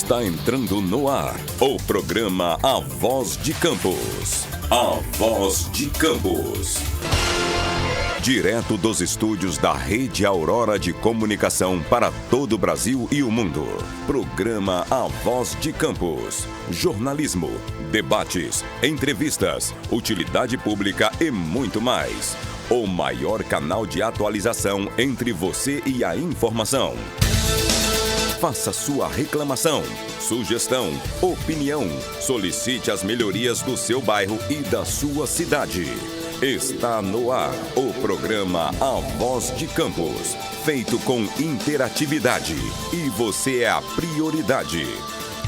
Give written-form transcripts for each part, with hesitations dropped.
Está entrando no ar o programa A Voz de Campos. A Voz de Campos. Direto dos estúdios da Rede Aurora de Comunicação para todo o Brasil e o mundo. Programa A Voz de Campos. Jornalismo, debates, entrevistas, utilidade pública e muito mais. O maior canal de atualização entre você e a informação. Faça sua reclamação, sugestão, opinião. Solicite as melhorias do seu bairro e da sua cidade. Está no ar o programa A Voz de Campos, feito com interatividade. E você é a prioridade.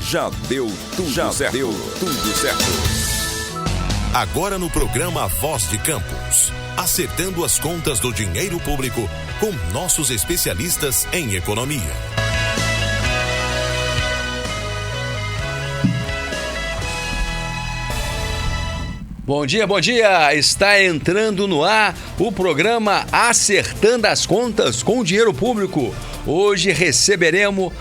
Já deu tudo certo. Agora no programa A Voz de Campos, acertando as contas do dinheiro público com nossos especialistas em economia. Bom dia! Está entrando no ar o programa Acertando as Contas com o Dinheiro Público. Hoje receberemos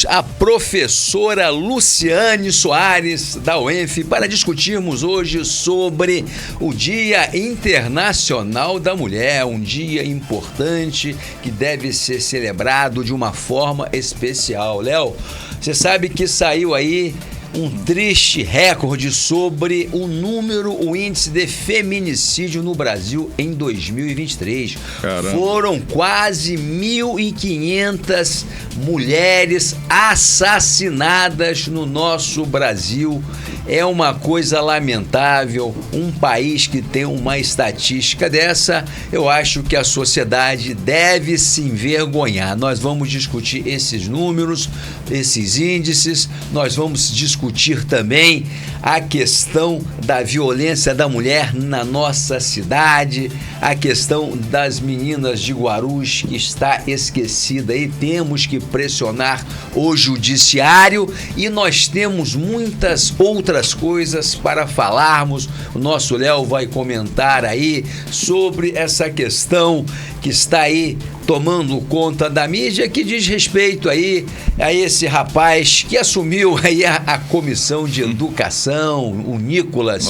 a professora Luciane Soares, da UENF, para discutirmos hoje sobre o Dia Internacional da Mulher, um dia importante que deve ser celebrado de uma forma especial. Léo, você sabe que saiu aí um triste recorde sobre o índice de feminicídio no Brasil em 2023. Caramba. Foram quase 1.500 mulheres assassinadas no nosso Brasil. É uma coisa lamentável. Um país que tem uma estatística dessa, eu acho que a sociedade deve se envergonhar. Nós vamos discutir esses números, esses índices, nós vamos discutir também a questão da violência da mulher na nossa cidade, a questão das meninas de Guarulhos que está esquecida e temos que pressionar o judiciário, e nós temos muitas outras coisas para falarmos. O nosso Léo vai comentar aí sobre essa questão que está aí tomando conta da mídia, que diz respeito aí a esse rapaz que assumiu aí a comissão de educação, o Nicolas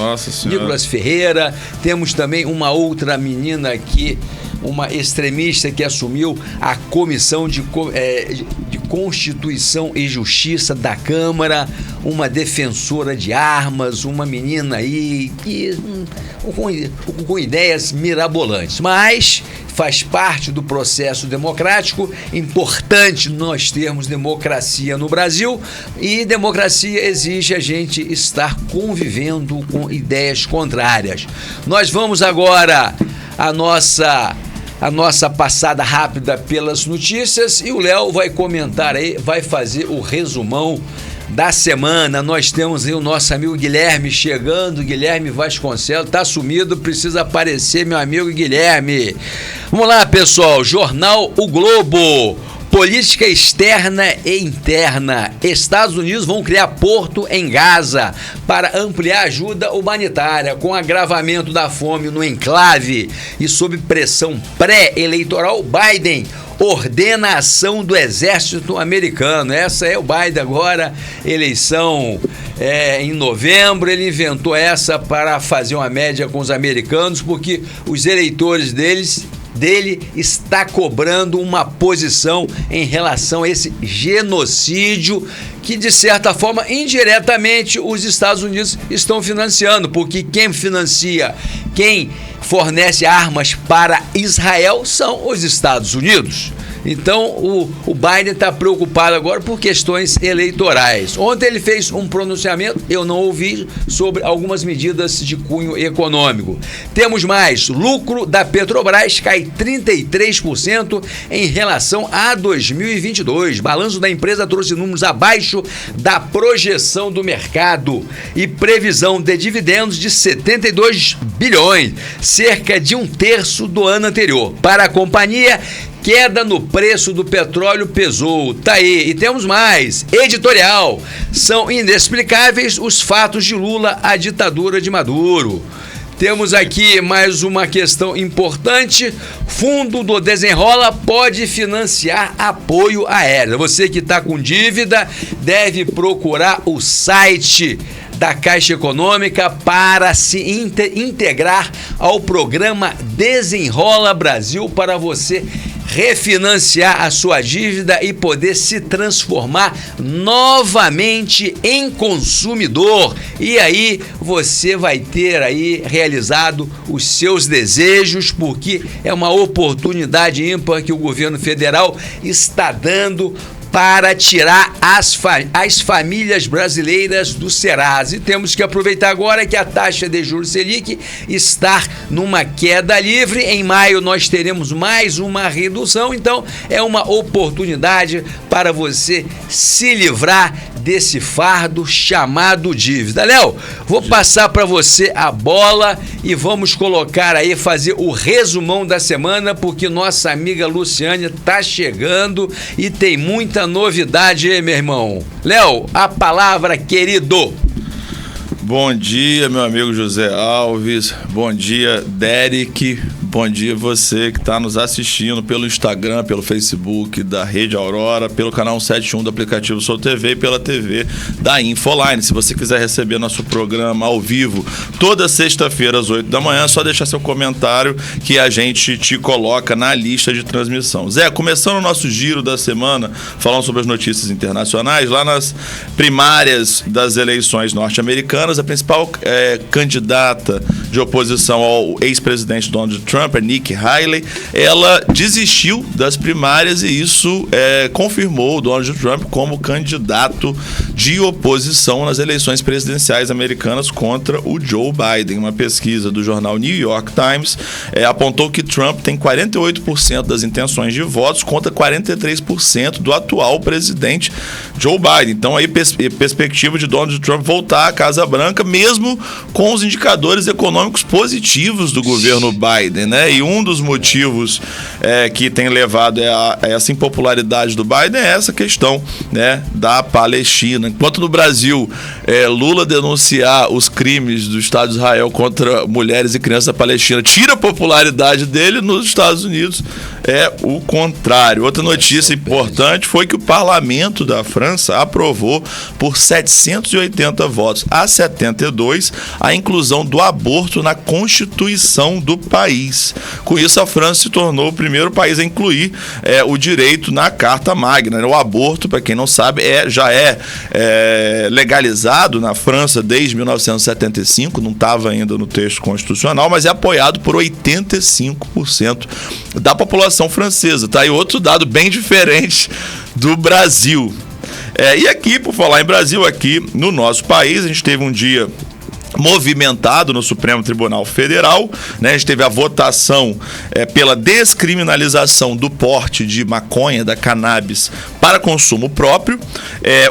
Ferreira. Temos também uma outra menina aqui, uma extremista que assumiu a comissão de Constituição e Justiça da Câmara, uma defensora de armas, uma menina aí que com ideias mirabolantes, mas faz parte do processo democrático. Importante nós termos democracia no Brasil, e democracia exige a gente estar convivendo com ideias contrárias. Nós vamos agora a nossa passada rápida pelas notícias, e o Léo vai comentar aí, vai fazer o resumão da semana. Nós temos aí o nosso amigo Guilherme chegando, Guilherme Vasconcelos, tá sumido, precisa aparecer, meu amigo Guilherme. Vamos lá, pessoal, jornal O Globo. Política externa e interna. Estados Unidos vão criar porto em Gaza para ampliar ajuda humanitária. Com agravamento da fome no enclave e sob pressão pré-eleitoral, Biden ordena a ação do exército americano. Essa é o Biden agora, eleição em novembro. Ele inventou essa para fazer uma média com os americanos, porque os eleitores dele está cobrando uma posição em relação a esse genocídio que, de certa forma, indiretamente, os Estados Unidos estão financiando, porque quem fornece armas para Israel são os Estados Unidos. Então, o Biden está preocupado agora por questões eleitorais. Ontem ele fez um pronunciamento, eu não ouvi, sobre algumas medidas de cunho econômico. Temos mais, lucro da Petrobras cai 33% em relação a 2022. Balanço da empresa trouxe números abaixo da projeção do mercado e previsão de dividendos de 72 bilhões, cerca de 1/3 do ano anterior. Para a companhia, queda no preço do petróleo pesou. Tá aí. E temos mais. Editorial. São inexplicáveis os fatos de Lula à ditadura de Maduro. Temos aqui mais uma questão importante. Fundo do Desenrola pode financiar apoio aéreo. Você que está com dívida deve procurar o site da Caixa Econômica para se integrar ao programa Desenrola Brasil, para você refinanciar a sua dívida e poder se transformar novamente em consumidor. E aí você vai ter aí realizado os seus desejos, porque é uma oportunidade ímpar que o governo federal está dando para tirar as famílias brasileiras do Serasa. E temos que aproveitar agora que a taxa de juros Selic está numa queda livre. Em maio nós teremos mais uma redução, então é uma oportunidade para você se livrar desse fardo chamado dívida. Léo, vou passar para você a bola e vamos colocar aí, fazer o resumão da semana, porque nossa amiga Luciane tá chegando e tem muita novidade, hein, meu irmão? Léo, a palavra, querido. Bom dia, meu amigo José Alves. Bom dia, Derek. Bom dia você que está nos assistindo pelo Instagram, pelo Facebook da Rede Aurora, pelo canal 171 do aplicativo Sou TV e pela TV da Infoline. Se você quiser receber nosso programa ao vivo toda sexta-feira às 8 da manhã, é só deixar seu comentário que a gente te coloca na lista de transmissão. Zé, começando o nosso giro da semana, falando sobre as notícias internacionais, lá nas primárias das eleições norte-americanas, a principal candidata de oposição ao ex-presidente Donald Trump, a Nikki Haley, ela desistiu das primárias e isso confirmou o Donald Trump como candidato de oposição nas eleições presidenciais americanas contra o Joe Biden. Uma pesquisa do jornal New York Times apontou que Trump tem 48% das intenções de votos contra 43% do atual presidente Joe Biden. Então aí perspectiva de Donald Trump voltar à Casa Branca, mesmo com os indicadores econômicos positivos do governo Biden, né? E um dos motivos que tem levado a essa impopularidade do Biden é essa questão, né, da Palestina. Enquanto no Brasil Lula denunciar os crimes do Estado de Israel contra mulheres e crianças da Palestina tira a popularidade dele, nos Estados Unidos é o contrário. Outra notícia importante foi que o parlamento da França aprovou por 780 votos a 72 a inclusão do aborto na Constituição do país. Com isso, a França se tornou o primeiro país a incluir o direito na Carta Magna. O aborto, para quem não sabe, já é legalizado na França desde 1975, não estava ainda no texto constitucional, mas é apoiado por 85% da população francesa. Tá aí outro dado bem diferente do Brasil. E aqui, por falar em Brasil, aqui no nosso país, a gente teve um dia movimentado no Supremo Tribunal Federal, né? A gente teve a votação pela descriminalização do porte de maconha, da cannabis, para consumo próprio.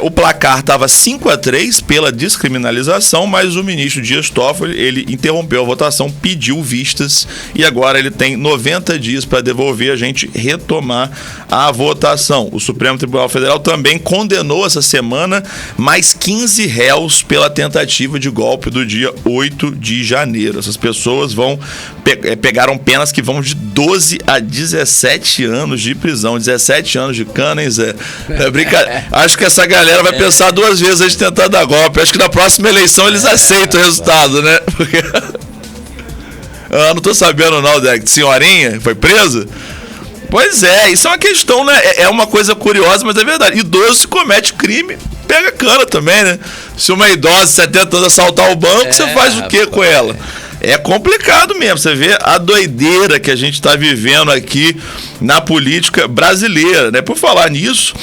O placar estava 5-3 pela descriminalização, mas o ministro Dias Toffoli, ele interrompeu a votação, pediu vistas e agora ele tem 90 dias para devolver, a gente retomar a votação. O Supremo Tribunal Federal também condenou essa semana mais 15 réus pela tentativa de golpe do dia 8 de janeiro. Essas pessoas pegaram penas que vão de 12 a 17 anos de prisão. 17 anos de cana, hein, Zé? Acho que essa galera vai pensar duas vezes antes de tentar dar golpe. Acho que na próxima eleição eles aceitam o resultado, né? Porque... não tô sabendo não, Deck. Senhorinha foi presa? Pois isso é uma questão, né? É uma coisa curiosa, mas é verdade. Idoso, se comete crime, pega cana também, né? Se uma idosa de 70 anos assaltar o banco, você faz o quê com ela? É complicado mesmo, você vê a doideira que a gente está vivendo aqui na política brasileira, né? Por falar nisso,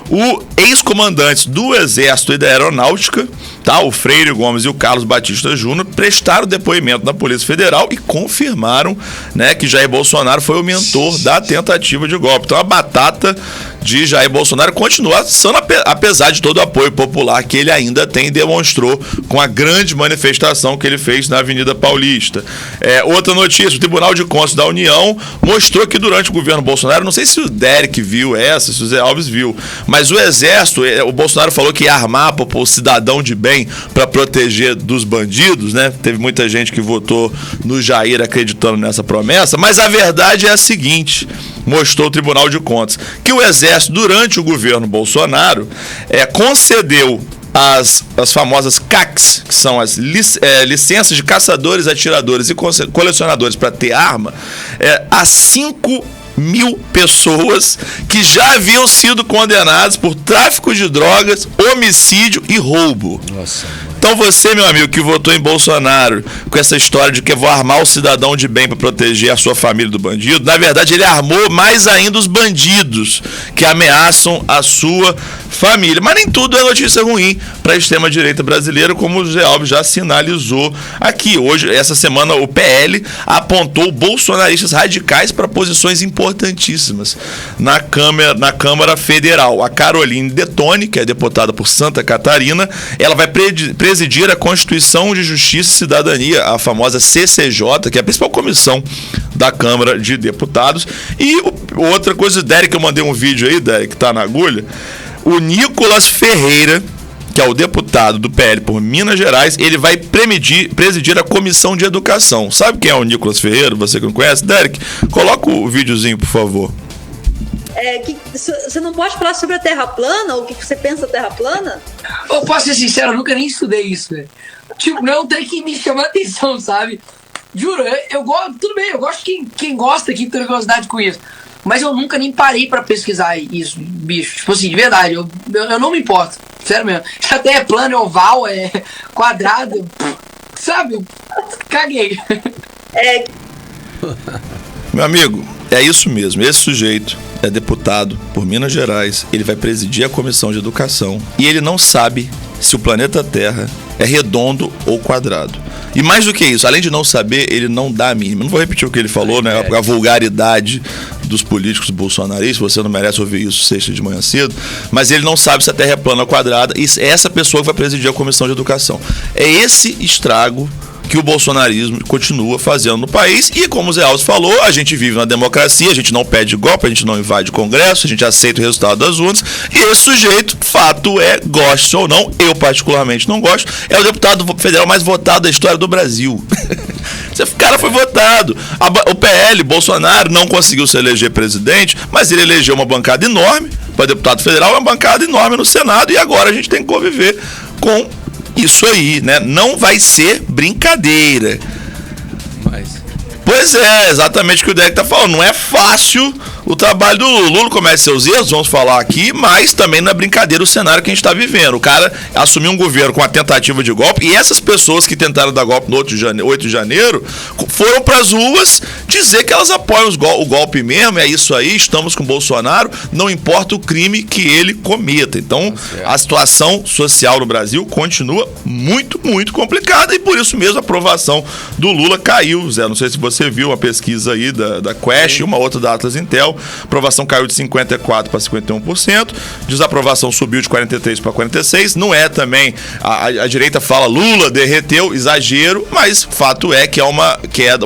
o ex-comandantes do Exército e da Aeronáutica, tá? O Freire Gomes e o Carlos Batista Júnior, prestaram depoimento na Polícia Federal e confirmaram, né, que Jair Bolsonaro foi o mentor da tentativa de golpe. Então a batata de Jair Bolsonaro continua sendo, apesar de todo o apoio popular que ele ainda tem e demonstrou com a grande manifestação que ele fez na Avenida Paulista. Outra notícia, o Tribunal de Contas da União mostrou que durante o governo Bolsonaro, não sei se o Derek viu essa, se o Zé Alves viu, Mas o Exército, o Bolsonaro falou que ia armar o cidadão de bem para proteger dos bandidos, né? Teve muita gente que votou no Jair acreditando nessa promessa, mas a verdade é a seguinte, mostrou o Tribunal de Contas, que o Exército, durante o governo Bolsonaro, concedeu as famosas CACs, que são as licenças de caçadores, atiradores e colecionadores para ter arma, a 5.000 pessoas que já haviam sido condenadas por tráfico de drogas, homicídio e roubo. Nossa. Então você, meu amigo, que votou em Bolsonaro com essa história de que vou armar o cidadão de bem para proteger a sua família do bandido, na verdade ele armou mais ainda os bandidos que ameaçam a sua família. Mas nem tudo é notícia ruim para a extrema-direita brasileira, como o José Alves já sinalizou aqui. Hoje, essa semana, o PL apontou bolsonaristas radicais para posições importantíssimas na Câmara Federal. A Caroline Detoni, que é deputada por Santa Catarina, ela vai presidir a Constituição de Justiça e Cidadania, a famosa CCJ, que é a principal comissão da Câmara de Deputados. E outra coisa, Derek, eu mandei um vídeo aí, Derek, que tá na agulha. O Nicolas Ferreira, que é o deputado do PL por Minas Gerais, ele vai presidir a Comissão de Educação. Sabe quem é o Nicolas Ferreira? Você que não conhece? Derek, coloca o videozinho, por favor. Você não pode falar sobre a Terra plana? O que você pensa da Terra plana? Eu posso ser sincero, eu nunca nem estudei isso, velho. Tipo, não é um trem que me chama a atenção, sabe? Juro, eu gosto, tudo bem, eu gosto de quem gosta, quem tem curiosidade com isso. Mas eu nunca nem parei pra pesquisar isso, bicho. Tipo assim, de verdade, eu não me importo. Sério mesmo. Se a Terra é plana, é oval, é quadrado, sabe? Caguei. Meu amigo, é isso mesmo. Esse sujeito é deputado por Minas Gerais. Ele vai presidir a Comissão de Educação. E ele não sabe se o planeta Terra é redondo ou quadrado. E mais do que isso, além de não saber, ele não dá a mínima. Não vou repetir o que ele falou, né? A vulgaridade dos políticos bolsonaristas, você não merece ouvir isso sexta de manhã cedo, mas ele não sabe se a Terra é plana ou quadrada, e é essa pessoa que vai presidir a Comissão de Educação. É esse estrago que o bolsonarismo continua fazendo no país, e como o Zé Alves falou, a gente vive na democracia, a gente não pede golpe, a gente não invade o Congresso, a gente aceita o resultado das urnas, e esse sujeito, fato é, goste ou não, eu particularmente não gosto, é o deputado federal mais votado da história do Brasil. Esse cara foi votado. O PL, Bolsonaro, não conseguiu se eleger presidente, mas ele elegeu uma bancada enorme para deputado federal, uma bancada enorme no Senado, e agora a gente tem que conviver com isso aí, né? Não vai ser brincadeira. Pois é, exatamente o que o Derek tá falando. Não é fácil o trabalho do Lula. Lula comete seus erros, vamos falar aqui, mas também não é brincadeira o cenário que a gente está vivendo. O cara assumiu um governo com a tentativa de golpe, e essas pessoas que tentaram dar golpe no 8 de janeiro foram para as ruas dizer que elas apoiam o golpe mesmo, é isso aí, estamos com o Bolsonaro, não importa o crime que ele cometa. Então, a situação social no Brasil continua muito, muito complicada, e por isso mesmo a aprovação do Lula caiu, Zé. Não sei se você viu uma pesquisa aí da Quest e uma outra da Atlas Intel. Aprovação caiu de 54% para 51%, desaprovação subiu de 43% para 46%. Não é também, a direita fala Lula derreteu, exagero, mas fato é que é uma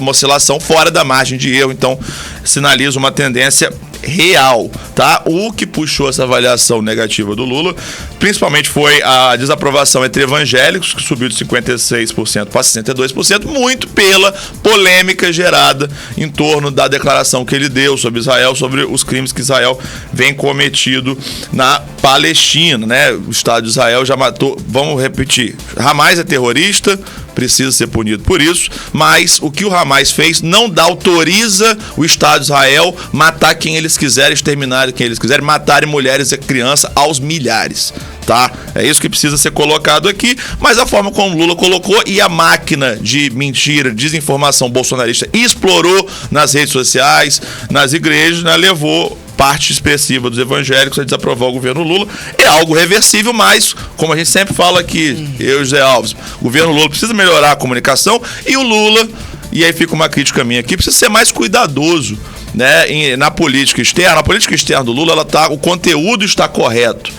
oscilação fora da margem de erro, então sinaliza uma tendência real, tá? O que puxou essa avaliação negativa do Lula, principalmente foi a desaprovação entre evangélicos, que subiu de 56% para 62%, muito pela polêmica gerada em torno da declaração que ele deu sobre Israel, sobre os crimes que Israel vem cometido na Palestina, né? O Estado de Israel já matou, vamos repetir, Hamas é terrorista, precisa ser punido por isso, mas o que o Hamas fez não autoriza o Estado de Israel matar quem eles quiserem, exterminar quem eles quiserem, matarem mulheres e crianças aos milhares, tá? É isso que precisa ser colocado aqui, mas a forma como Lula colocou e a máquina de mentira, desinformação bolsonarista explorou nas redes sociais, nas igrejas, né, levou parte expressiva dos evangélicos a desaprovar o governo Lula. É algo reversível, mas, como a gente sempre fala aqui, eu e José Alves, o governo Lula precisa melhorar a comunicação, e o Lula, e aí fica uma crítica minha aqui, precisa ser mais cuidadoso, né, na política externa. A política externa do Lula, o conteúdo está correto,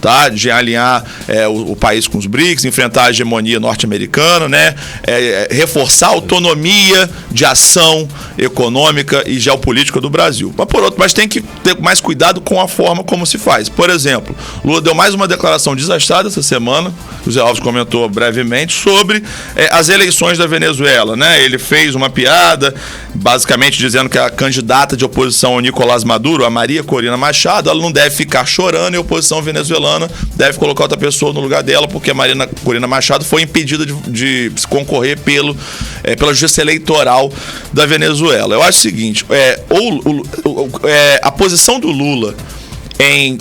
tá? De alinhar o país com os BRICS, enfrentar a hegemonia norte-americana, né? Reforçar a autonomia de ação econômica e geopolítica do Brasil. Mas tem que ter mais cuidado com a forma como se faz. Por exemplo, Lula deu mais uma declaração desastrada essa semana, o Zé Alves comentou brevemente, sobre as eleições da Venezuela, né? Ele fez uma piada, basicamente dizendo que a candidata de oposição ao Nicolás Maduro, a Maria Corina Machado, ela não deve ficar chorando e a oposição venezuelana deve colocar outra pessoa no lugar dela, porque a Maria Corina Machado foi impedida de concorrer pela justiça eleitoral da Venezuela. Eu acho o seguinte, a posição do Lula em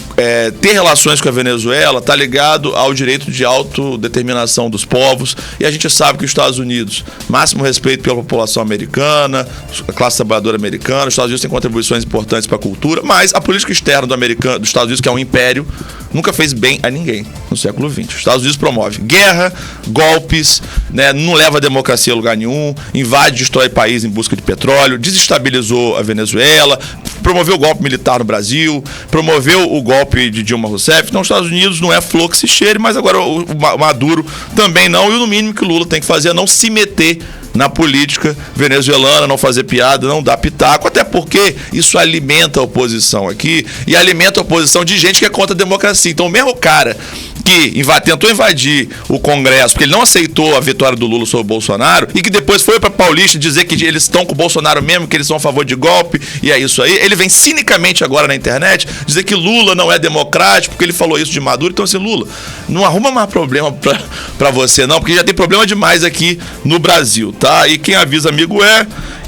ter relações com a Venezuela está ligado ao direito de autodeterminação dos povos, e a gente sabe que os Estados Unidos, máximo respeito pela população americana, a classe trabalhadora americana, os Estados Unidos têm contribuições importantes para a cultura, mas a política externa dos Estados Unidos, que é um império, nunca fez bem a ninguém no século XX. Os Estados Unidos promove guerra, golpes, né, não leva a democracia a lugar nenhum, invade, destrói país em busca de petróleo, desestabilizou a Venezuela, promoveu o golpe militar no Brasil, promoveu o golpe de Dilma Rousseff. Então, os Estados Unidos não é flor que se cheire, mas agora o Maduro também não. E o mínimo que o Lula tem que fazer é não se meter na política venezuelana, não fazer piada, não dar pitaco, até porque isso alimenta a oposição aqui e alimenta a oposição de gente que é contra a democracia. Então, o mesmo cara que tentou invadir o Congresso, porque ele não aceitou a vitória do Lula sobre o Bolsonaro, e que depois foi para Paulista dizer que eles estão com o Bolsonaro mesmo, que eles são a favor de golpe, e é isso aí. Ele vem cinicamente agora na internet dizer que Lula não é democrático, porque ele falou isso de Maduro. Então, assim, Lula, não arruma mais problema para você não, porque já tem problema demais aqui no Brasil, tá? E quem avisa amigo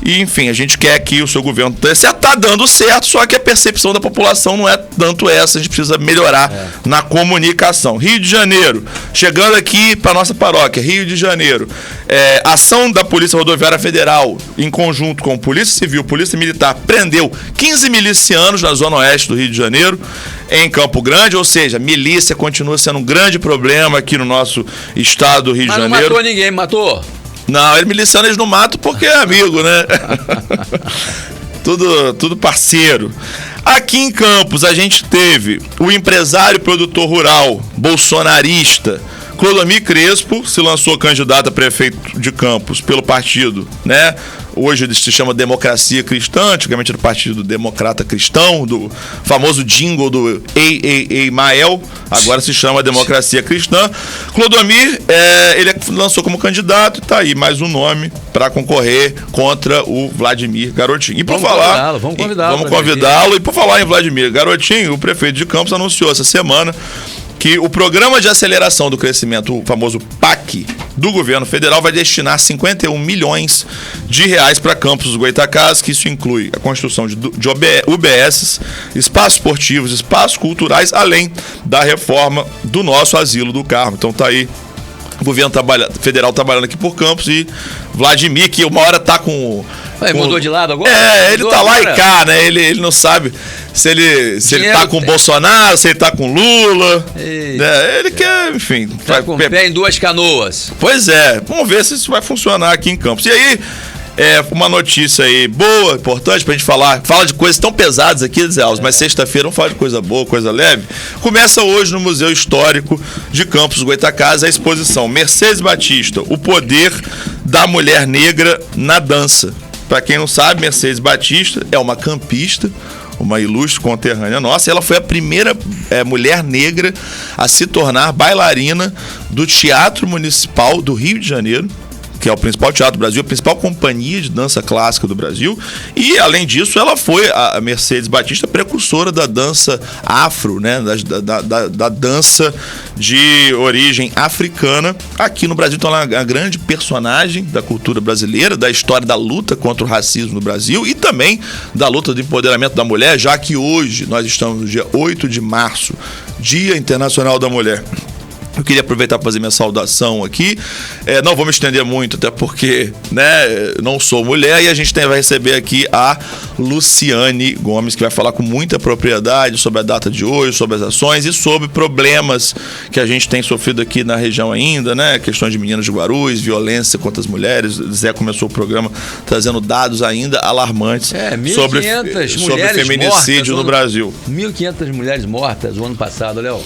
e, enfim, a gente quer que o seu governo tá dando certo, só que a percepção da população não é tanto essa, a gente precisa melhorar na comunicação. Rio de Janeiro, chegando aqui para nossa paróquia, Rio de Janeiro, ação da Polícia Rodoviária Federal, em conjunto com Polícia Civil, Polícia Militar, prendeu 15 milicianos na zona oeste do Rio de Janeiro, em Campo Grande, ou seja, milícia continua sendo um grande problema aqui no nosso estado do Rio de Janeiro. Mas não matou ninguém, matou? Não, ele miliciano eles não matam porque é amigo, né? Tudo parceiro. Aqui em Campos a gente teve o empresário e produtor rural bolsonarista Clodomir Crespo, se lançou candidato a prefeito de Campos pelo partido, né? Hoje ele se chama Democracia Cristã, antigamente era o Partido Democrata Cristão, do famoso jingle do Ei Mael, agora se chama Democracia Cristã. Clodomir, ele lançou como candidato e tá aí mais um nome para concorrer contra o Vladimir Garotinho. E vamos convidá-lo. E por falar em Vladimir Garotinho, o prefeito de Campos anunciou essa semana que o Programa de Aceleração do Crescimento, o famoso PAC, do governo federal, vai destinar 51 milhões de reais para Campos dos Goytacazes, que isso inclui a construção de UBSs, espaços esportivos, espaços culturais, além da reforma do nosso Asilo do Carmo. Então tá aí o governo federal trabalhando aqui por Campos, e Vladimir, que uma hora tá com... mudou de lado agora? Ele tá lá e cá, né? Ele não sabe se ele tá com o Bolsonaro, se ele tá com Lula. Né? Ele quer, enfim... Tá com o pé em duas canoas. Pois é, vamos ver se isso vai funcionar aqui em Campos. E aí, uma notícia aí boa, importante pra gente falar. Fala de coisas tão pesadas aqui, Zé Alves, mas sexta-feira vamos falar de coisa boa, coisa leve. Começa hoje no Museu Histórico de Campos dos Goytacazes a exposição Mercedes Batista, o poder da mulher negra na dança. Para quem não sabe, Mercedes Batista é uma campista, uma ilustre conterrânea nossa, e ela foi a primeira mulher negra a se tornar bailarina do Teatro Municipal do Rio de Janeiro, que é o principal teatro do Brasil, a principal companhia de dança clássica do Brasil. E, além disso, ela foi a Mercedes Batista, precursora da dança afro, né? Da dança de origem africana aqui no Brasil. Então, ela é uma grande personagem da cultura brasileira, da história da luta contra o racismo no Brasil e também da luta do empoderamento da mulher, já que hoje nós estamos no dia 8 de março, Dia Internacional da Mulher. Eu queria aproveitar para fazer minha saudação aqui. Não vou me estender muito, até porque, né, não sou mulher, e a gente vai receber aqui a Luciane Gomes, que vai falar com muita propriedade sobre a data de hoje, sobre as ações e sobre problemas que a gente tem sofrido aqui na região ainda, né? Questões de meninas de Guarulhos, violência contra as mulheres. O Zé começou o programa trazendo dados ainda alarmantes sobre feminicídio no Brasil. 1.500 mulheres mortas o ano passado, Léo.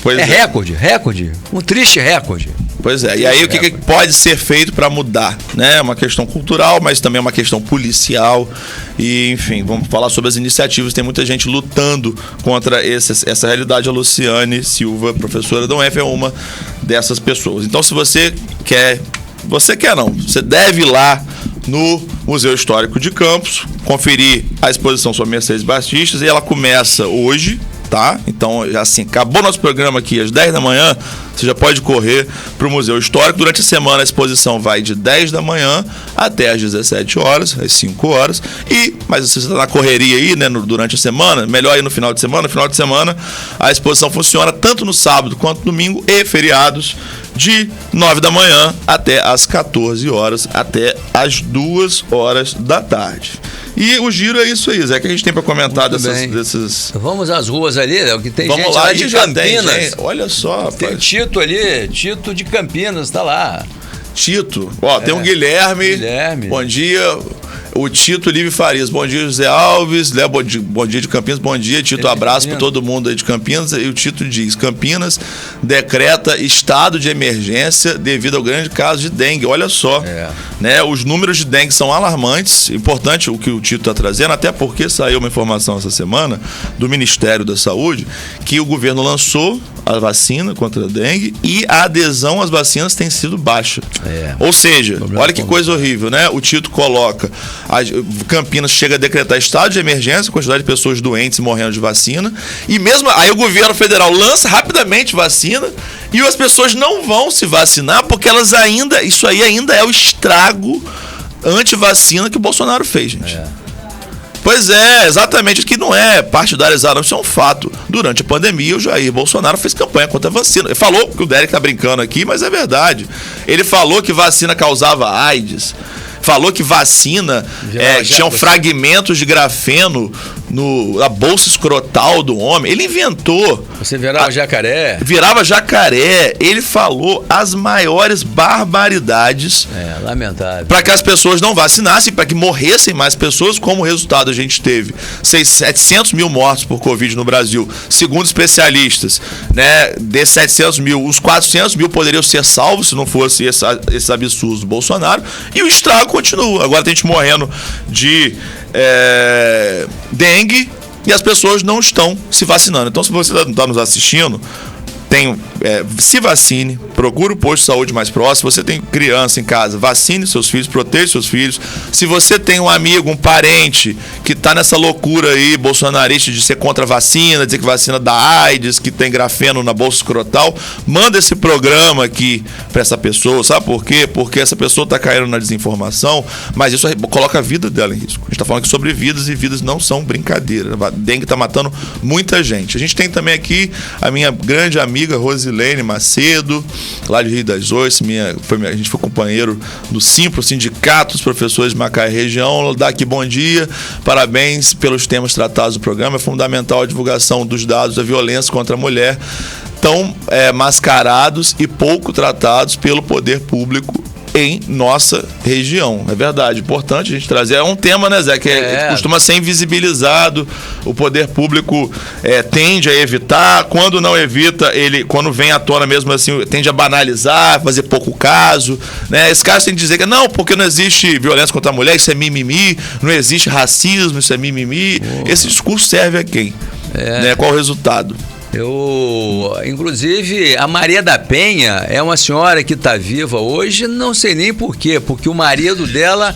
Pois recorde. Um triste recorde. Pois é, e aí o que pode ser feito para mudar, né? É uma questão cultural, mas também é uma questão policial e, enfim, vamos falar sobre as iniciativas. Tem muita gente lutando contra essa realidade. A Luciane Silva, professora da UF, é uma dessas pessoas. Então, se você você deve ir lá no Museu Histórico de Campos, conferir a exposição sobre Mercedes Batistas, e ela começa hoje, tá? Então, assim, acabou nosso programa aqui às 10 da manhã, você já pode correr para o Museu Histórico. Durante a semana a exposição vai de 10 da manhã até às 17 horas, às 5 horas. Mas se você está na correria aí, né, durante a semana, melhor ir no final de semana. No final de semana a exposição funciona tanto no sábado quanto no domingo e feriados, de 9 da manhã até às 14 horas, até às 2 horas da tarde. E o giro é isso aí, Zé, que a gente tem para comentar desses... Vamos às ruas ali, Léo, que tem Vamos gente lá de Campinas. Olha só, tem rapaz. Tito ali, Tito de Campinas, tá lá. Tito, tem um Guilherme. Bom dia. O Tito Livre Farias, bom dia, José Alves. Léo, bom dia de Campinas, bom dia, Tito. Abraço para todo mundo aí de Campinas. E o Tito diz: Campinas decreta estado de emergência devido ao grande caso de dengue. Olha só, né? Os números de dengue são alarmantes. Importante o que o Tito está trazendo, até porque saiu uma informação essa semana do Ministério da Saúde que o governo lançou a vacina contra a dengue e a adesão às vacinas tem sido baixa. Ou seja, olha que coisa horrível, né? O Tito coloca: Campinas chega a decretar estado de emergência, quantidade de pessoas doentes e morrendo de vacina, e mesmo aí o governo federal lança rapidamente vacina e as pessoas não vão se vacinar porque isso aí ainda é o estrago anti-vacina que o Bolsonaro fez, gente. Pois é, exatamente, que não é partidarizado, isso é um fato. Durante a pandemia, o Jair Bolsonaro fez campanha contra a vacina. Ele falou, que o Derek tá brincando aqui, mas é verdade. Ele falou que vacina causava AIDS. Falou que vacina tinham fragmentos de grafeno na bolsa escrotal do homem. Ele inventou. Você virava jacaré? Virava jacaré. Ele falou as maiores barbaridades. Lamentável. Para que as pessoas não vacinassem, para que morressem mais pessoas. Como resultado, a gente teve 700 mil mortos por Covid no Brasil, segundo especialistas, né? Desses 700 mil, os 400 mil poderiam ser salvos se não fosse esses absurdos do Bolsonaro. E o estrago continua. Agora tem gente morrendo de dengue e as pessoas não estão se vacinando. Então, se você está nos assistindo, se vacine, procure o posto de saúde mais próximo. Se você tem criança em casa, vacine seus filhos, proteja seus filhos. Se você tem um amigo, um parente que está nessa loucura aí, bolsonarista, de ser contra a vacina, dizer que vacina dá AIDS, que tem grafeno na bolsa escrotal, manda esse programa aqui para essa pessoa. Sabe por quê? Porque essa pessoa está caindo na desinformação, mas isso coloca a vida dela em risco. A gente está falando aqui sobre vidas e vidas não são brincadeira. A dengue está matando muita gente. A gente tem também aqui a minha grande amiga Rosilene Macedo, lá de Rio das Ostras, a gente foi companheiro do Simpro, Sindicato dos Professores de Macaé Região. Dá aqui bom dia, parabéns pelos temas tratados no programa. É fundamental a divulgação dos dados da violência contra a mulher, tão mascarados e pouco tratados pelo poder público em nossa região. É verdade, importante a gente trazer. É um tema, né, Zé, que costuma ser invisibilizado. O poder público tende a evitar. Quando não evita, quando vem à tona mesmo assim, tende a banalizar, fazer pouco caso, né? Esse caso tem que dizer que não, porque não existe violência contra a mulher, isso é mimimi, não existe racismo, isso é mimimi. Esse discurso serve a quem? Né? Qual o resultado? Inclusive, a Maria da Penha é uma senhora que está viva hoje, não sei nem por quê, porque o marido dela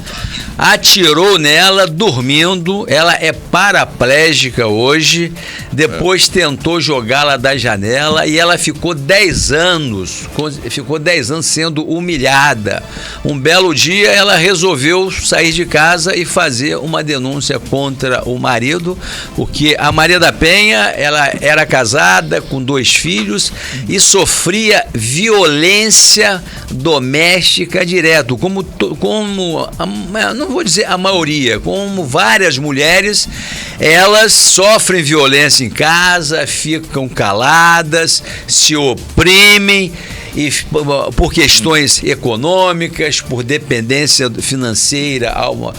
atirou nela dormindo. Ela é paraplégica hoje, depois tentou jogá-la da janela e ela ficou 10 anos sendo humilhada. Um belo dia ela resolveu sair de casa e fazer uma denúncia contra o marido, porque a Maria da Penha, ela era casada com 2 filhos e sofria violência doméstica direto, como não vou dizer a maioria, como várias mulheres, elas sofrem violência em casa, ficam caladas, se oprimem, e por questões econômicas, por dependência financeira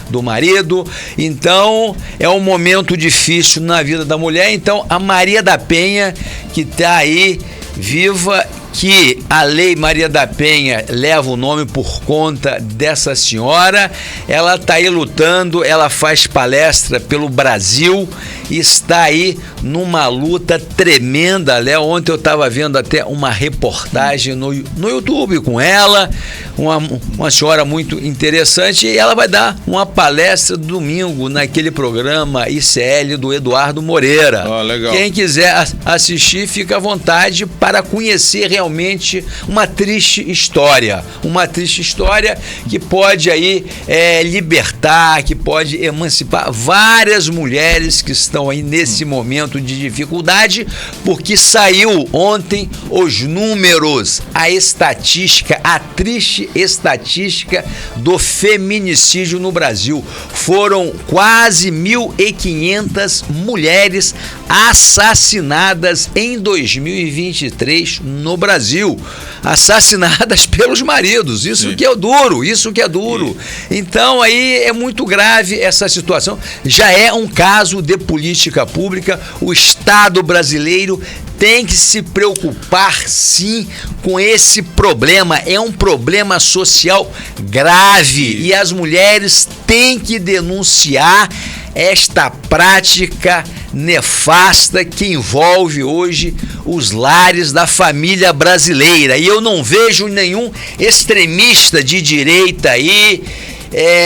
do marido. Então é um momento difícil na vida da mulher. Então a Maria da Penha, que está aí viva, que a Lei Maria da Penha leva o nome por conta dessa senhora. Ela está aí lutando, ela faz palestra pelo Brasil, está aí numa luta tremenda, Léo. Ontem eu estava vendo até uma reportagem no YouTube com ela, uma senhora muito interessante, e ela vai dar uma palestra domingo naquele programa ICL do Eduardo Moreira. Legal. Quem quiser assistir, fica à vontade para conhecer realmente uma triste história que pode aí libertar, que pode emancipar várias mulheres que estão aí nesse momento de dificuldade, porque saiu ontem os números, a estatística, a triste estatística do feminicídio no Brasil. Foram quase 1.500 mulheres assassinadas em 2023 no Brasil, assassinadas pelos maridos. Isso que é duro. Então aí é muito grave essa situação. Já é um caso de política pública. O Estado brasileiro tem que se preocupar, sim, com esse problema. É um problema social grave e as mulheres têm que denunciar esta prática nefasta que envolve hoje os lares da família brasileira. E eu não vejo nenhum extremista de direita aí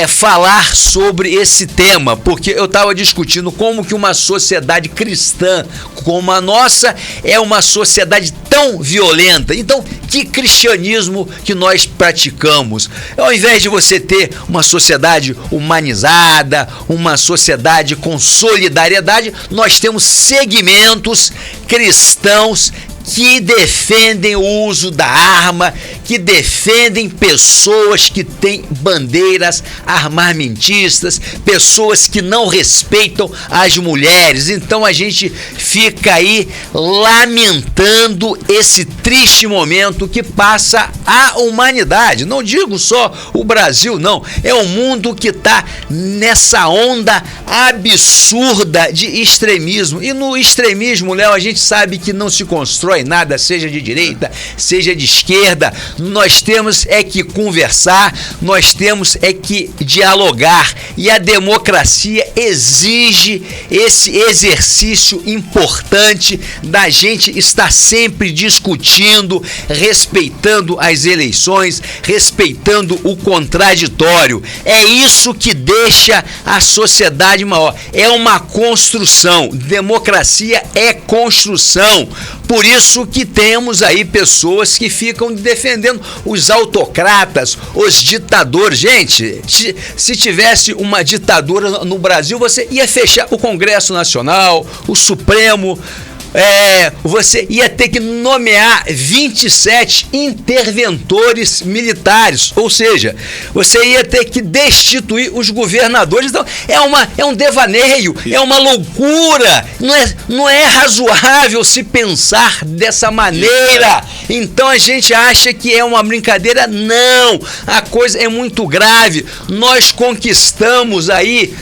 falar sobre esse tema, porque eu estava discutindo como que uma sociedade cristã como a nossa é uma sociedade tão violenta. Então, que cristianismo que nós praticamos? Ao invés de você ter uma sociedade humanizada, uma sociedade com solidariedade, nós temos segmentos cristãos que defendem o uso da arma, que defendem pessoas que têm bandeiras armamentistas, pessoas que não respeitam as mulheres. Então a gente fica aí lamentando esse triste momento que passa a humanidade. Não digo só o Brasil, não. É o mundo que está nessa onda absurda de extremismo. E no extremismo, Léo, a gente sabe que não se constrói nada, seja de direita, seja de esquerda. Nós temos que conversar, nós temos que dialogar, e a democracia exige esse exercício importante da gente estar sempre discutindo, respeitando as eleições, respeitando o contraditório. É isso que deixa a sociedade maior. É uma construção. Democracia é construção. Por isso que temos aí pessoas que ficam defendendo os autocratas, os ditadores. Gente, se tivesse uma ditadura no Brasil, você ia fechar o Congresso Nacional, o Supremo. Você ia ter que nomear 27 interventores militares, ou seja, você ia ter que destituir os governadores. Então é um devaneio, é uma loucura, não é razoável se pensar dessa maneira. Então a gente acha que é uma brincadeira. Não, a coisa é muito grave. Nós conquistamos aí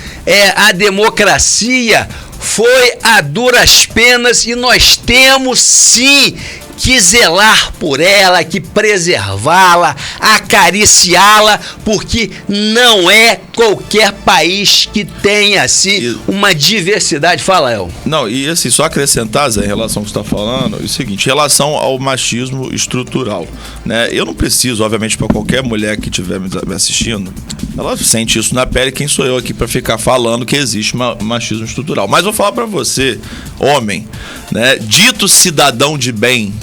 a democracia, foi a duras penas, e nós temos sim que zelar por ela, que preservá-la, acariciá-la, porque não é qualquer país que tenha assim uma diversidade. Fala, El. Não, e assim, só acrescentar, Zé, em relação ao que você está falando, é o seguinte: em relação ao machismo estrutural, né? Eu não preciso, obviamente, para qualquer mulher que estiver me assistindo, ela sente isso na pele. Quem sou eu aqui para ficar falando que existe machismo estrutural? Mas vou falar para você, homem, né, dito cidadão de bem,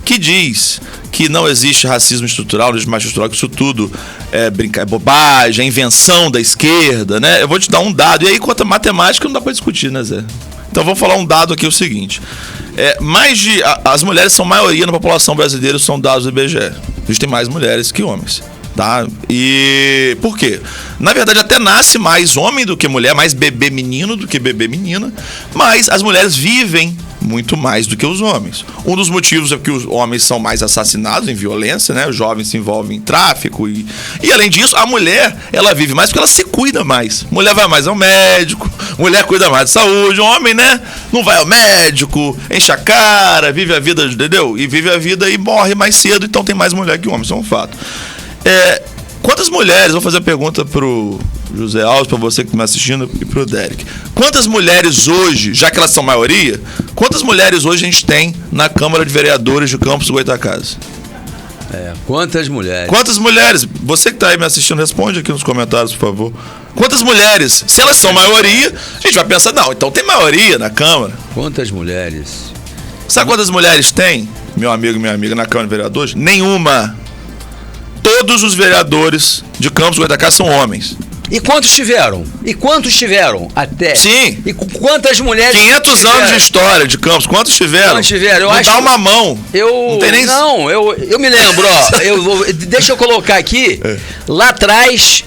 que diz que não existe racismo estrutural, não existe machismo estrutural, que isso tudo é bobagem, é invenção da esquerda, né? Eu vou te dar um dado, e aí quanto a matemática não dá para discutir, né, Zé? Então vou falar um dado aqui, o seguinte: as mulheres são maioria na população brasileira, são dados do IBGE. Existem mais mulheres que homens. Tá? E por quê? Na verdade, até nasce mais homem do que mulher, mais bebê menino do que bebê menina, mas as mulheres vivem muito mais do que os homens. Um dos motivos é que os homens são mais assassinados em violência, né? Os jovens se envolvem em tráfico e além disso, a mulher, ela vive mais porque ela se cuida mais. Mulher vai mais ao médico, mulher cuida mais de saúde, o homem, né? Não vai ao médico, enche a cara, vive a vida, entendeu? E vive a vida e morre mais cedo, então tem mais mulher que homem, isso é um fato. Quantas mulheres, vou fazer a pergunta pro José Alves, para você que está me assistindo e pro Derek. Quantas mulheres hoje, já que elas são maioria, quantas mulheres hoje a gente tem na Câmara de Vereadores de Campos do Goytacazes? Quantas mulheres? Quantas mulheres? Você que está aí me assistindo, responde aqui nos comentários, por favor. Quantas mulheres? Se elas são maioria, a gente vai pensar, não, então tem maioria na Câmara. Quantas mulheres? Sabe quantas mulheres tem, meu amigo e minha amiga, na Câmara de Vereadores? Nenhuma. Todos os vereadores de Campos do Goytacazes são homens. E quantos tiveram? Até? Sim. E quantas mulheres 500 tiveram? anos de história de Campos. Quantos tiveram? Quantos tiveram? Eu não acho dá uma mão. Não tem nem... Não, eu me lembro, ó. Deixa eu colocar aqui. Lá atrás,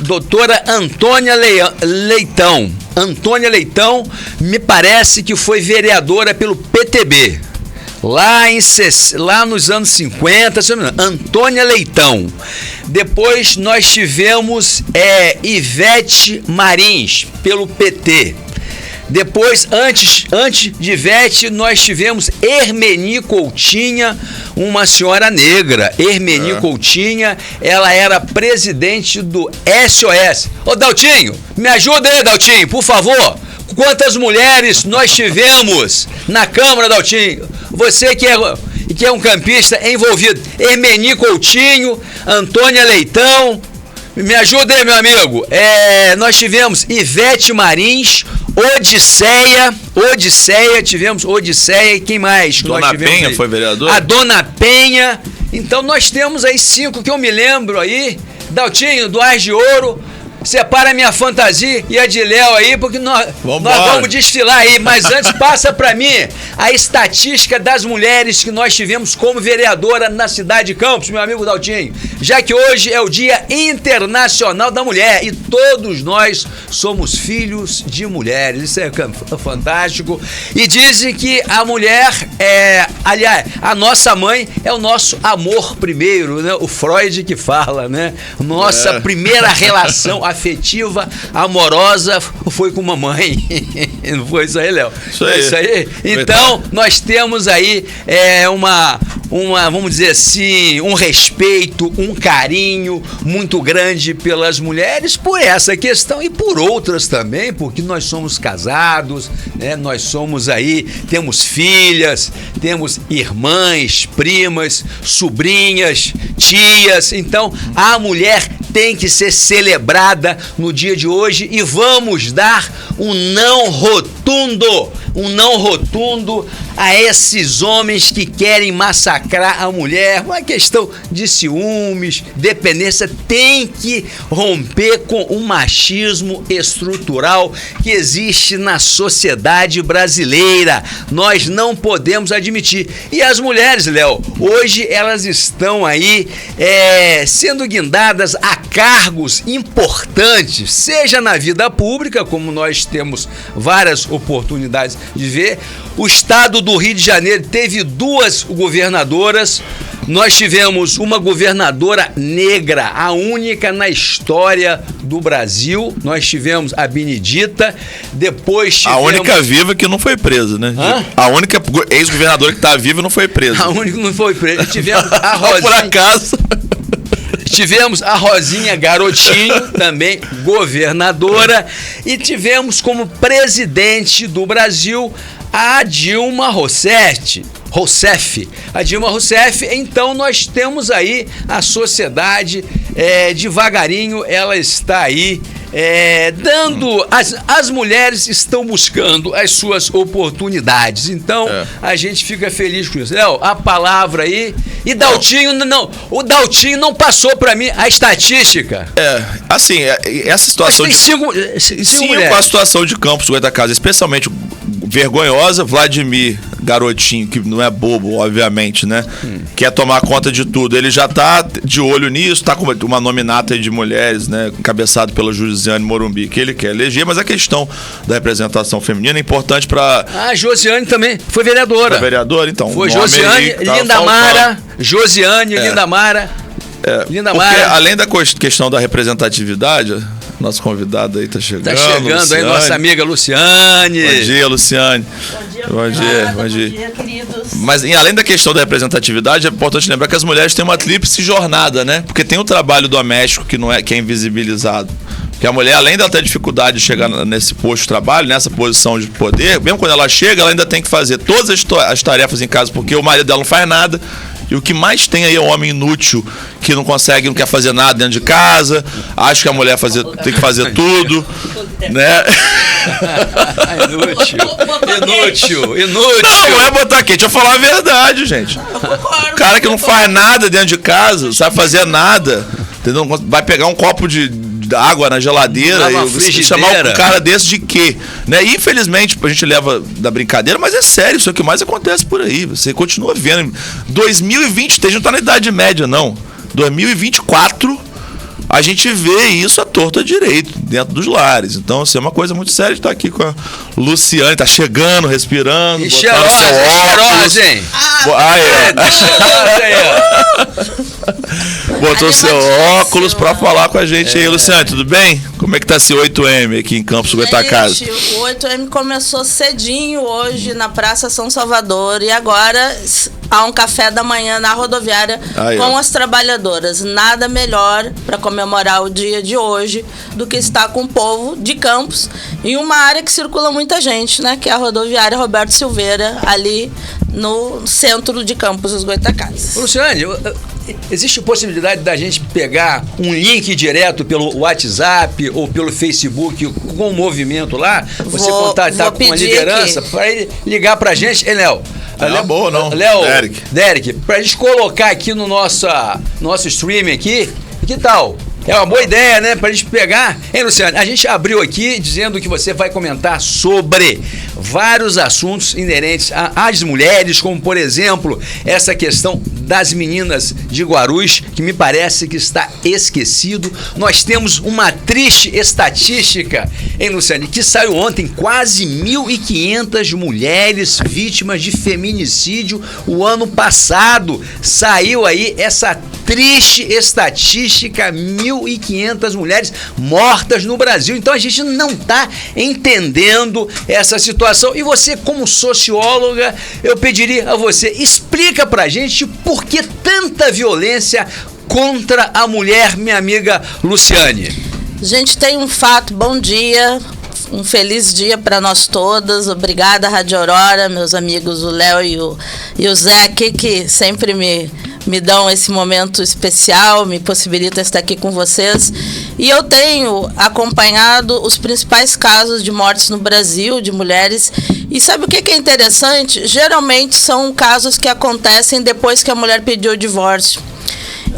doutora Antônia Leitão. Antônia Leitão, me parece que foi vereadora pelo PTB. Lá nos anos 50, se não me engano, Antônia Leitão. Depois nós tivemos Ivete Marins, pelo PT. Depois, antes de Ivete, nós tivemos Hermeni Coutinha, uma senhora negra. Hermeni Coutinha, ela era presidente do SOS. Ô, Daltinho, me ajuda aí, Daltinho, por favor. Quantas mulheres nós tivemos na Câmara, Daltinho? Você que é um campista envolvido. Hermeni Coutinho, Antônia Leitão. Me ajuda aí, meu amigo. Nós tivemos Ivete Marins, Odisseia, tivemos Odisseia e quem mais? Dona Penha aí? Foi vereadora? A Dona Penha. Então nós temos aí 5 que eu me lembro aí. Daltinho, do Ars de Ouro. Separa a minha fantasia e a de Léo aí, porque nós vamos desfilar aí. Mas antes, passa pra mim a estatística das mulheres que nós tivemos como vereadora na cidade de Campos, meu amigo Daltinho. Já que hoje é o Dia Internacional da Mulher e todos nós somos filhos de mulheres. Isso é fantástico. E dizem que a mulher aliás, a nossa mãe é o nosso amor primeiro, né? O Freud que fala, né? Nossa primeira relação afetiva, amorosa, foi com mamãe. Não foi isso aí, Léo? Isso aí. Isso aí. Então, nós temos aí vamos dizer assim, um respeito, um carinho muito grande pelas mulheres por essa questão e por outras também, porque nós somos casados, né? Nós somos aí, temos filhas, temos irmãs, primas, sobrinhas, tias. Então, a mulher tem que ser celebrada no dia de hoje e vamos dar um não rotundo a esses homens que querem massacrar a mulher. Uma questão de ciúmes, dependência, tem que romper com o machismo estrutural que existe na sociedade brasileira. Nós não podemos admitir. E as mulheres, Léo, hoje elas estão aí sendo guindadas a cargos importantes, seja na vida pública, como nós temos várias oportunidades de ver. O estado do Rio de Janeiro teve 2 governadoras. Nós tivemos uma governadora negra, a única na história do Brasil. Nós tivemos a Benedita, depois tivemos... A única viva que não foi presa, né? A única ex-governadora que está viva não foi presa. A única que não foi presa. Tivemos a Rosinha... Por acaso... Tivemos a Rosinha Garotinho, também governadora, e tivemos como presidente do Brasil a Dilma Rousseff. A Dilma Rousseff. Então nós temos aí a sociedade, devagarinho ela está aí dando, as mulheres estão buscando as suas oportunidades. Então a gente fica feliz com isso. Léo, a palavra aí. E Daltinho, o Daltinho não passou para mim a estatística. Assim, essa situação tem cinco a situação de Campos do Goytacazes, especialmente vergonhosa. Vladimir garotinho, que não é bobo, obviamente, né? Quer tomar conta de tudo. Ele já tá de olho nisso, tá com uma nominata aí de mulheres, né? Encabeçado pela Josiane Morumbi, que ele quer eleger, mas a questão da representação feminina é importante para... A Josiane também foi vereadora. Foi vereadora, então. Foi Josiane, Linda Mara, Josiane, Linda Mara. Linda Porque, Mara. além da questão da representatividade, nosso convidado aí tá chegando. Tá chegando Luciane. aí nossa amiga Luciane. Bom dia, Luciane. Bom dia, queridos. Mas além da questão da representatividade, é importante lembrar que as mulheres têm uma tríplice jornada, né? Porque tem o trabalho doméstico que é invisibilizado. Porque a mulher, além dela ter dificuldade de chegar nesse posto de trabalho, nessa posição de poder, mesmo quando ela chega, ela ainda tem que fazer todas as tarefas em casa, porque o marido dela não faz nada. E o que mais tem aí é o homem inútil, que não quer fazer nada dentro de casa, acha que a mulher tem que fazer tudo, né? Inútil. Não é botar aqui, deixa eu falar a verdade, gente. O cara que não faz nada dentro de casa, não sabe fazer nada, entendeu? Vai pegar um copo de água na geladeira e chamar um cara desse de quê? Né? E, infelizmente, a gente leva da brincadeira, mas é sério, isso é o que mais acontece por aí. Você continua vendo. 2023, a gente não tá na Idade Média, não. 2024, a gente vê isso à torta direito, dentro dos lares. Então, assim, é uma coisa muito séria de estar aqui com a Luciane, tá chegando, respirando, e cheirosa, hein? Botou seu óculos pra falar com a gente aí. Luciane, tudo bem? Como é que tá esse 8M aqui em Campos Goytacazes? O 8M começou cedinho hoje na Praça São Salvador e agora há um café da manhã na rodoviária com as trabalhadoras. Nada melhor para comemorar o dia de hoje do que estar com o povo de Campos em uma área que circula muita gente, né? Que é a rodoviária Roberto Silveira, ali no centro de Campos dos Goytacazes. Luciane, existe possibilidade da gente pegar um link direto pelo WhatsApp ou pelo Facebook com o movimento lá? Você contatar com a liderança para ele ligar pra gente. Ei, Léo. Não, boa, não. Léo, Derek, pra gente colocar aqui no nosso stream aqui, que tal? É uma boa ideia, né? Pra gente pegar. Hein, Luciano? A gente abriu aqui dizendo que você vai comentar sobre vários assuntos inerentes às mulheres, como, por exemplo, essa questão das meninas de Guarulhos, que me parece que está esquecido. Nós temos uma triste estatística, hein, Luciane, que saiu ontem, quase 1.500 mulheres vítimas de feminicídio o ano passado. Saiu aí essa triste estatística, 1.500 mulheres mortas no Brasil. Então a gente não está entendendo essa situação. E você, como socióloga, eu pediria a você, explica pra gente por que tanta violência contra a mulher, minha amiga Luciane. Gente, tem um fato, bom dia, um feliz dia para nós todas. Obrigada, Rádio Aurora, meus amigos, o Léo e o Zé aqui, que sempre me dão esse momento especial, me possibilitam estar aqui com vocês. E eu tenho acompanhado os principais casos de mortes no Brasil, de mulheres. E sabe o que é interessante? Geralmente são casos que acontecem depois que a mulher pediu o divórcio.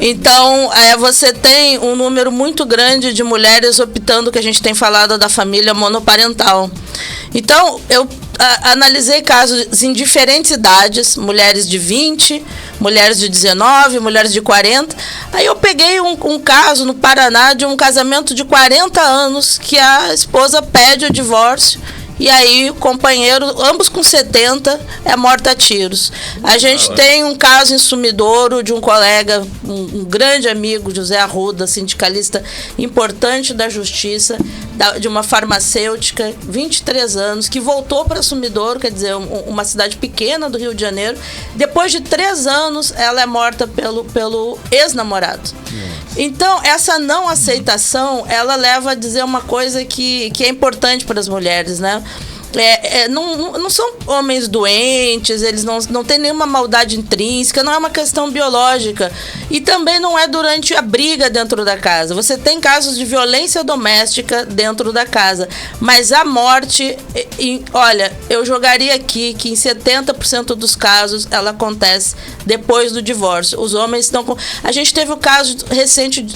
Então, você tem um número muito grande de mulheres optando, que a gente tem falado da família monoparental. Então, eu analisei casos em diferentes idades, mulheres de 20, mulheres de 19, mulheres de 40. Aí eu peguei um caso no Paraná de um casamento de 40 anos que a esposa pede o divórcio. E aí o companheiro, ambos com 70, é morto a tiros. A gente tem um caso em Sumidouro de um colega, um grande amigo, José Arruda, sindicalista importante da justiça, de uma farmacêutica, 23 anos, que voltou para Sumidouro, quer dizer, uma cidade pequena do Rio de Janeiro. Depois de 3 anos, ela é morta pelo ex-namorado. Então, essa não aceitação, ela leva a dizer uma coisa que é importante para as mulheres, né? Não são homens doentes, eles não têm nenhuma maldade intrínseca, não é uma questão biológica. E também não é durante a briga dentro da casa. Você tem casos de violência doméstica dentro da casa, mas a morte, olha, eu jogaria aqui que em 70% dos casos ela acontece depois do divórcio. Os homens estão com... A gente teve o caso recente,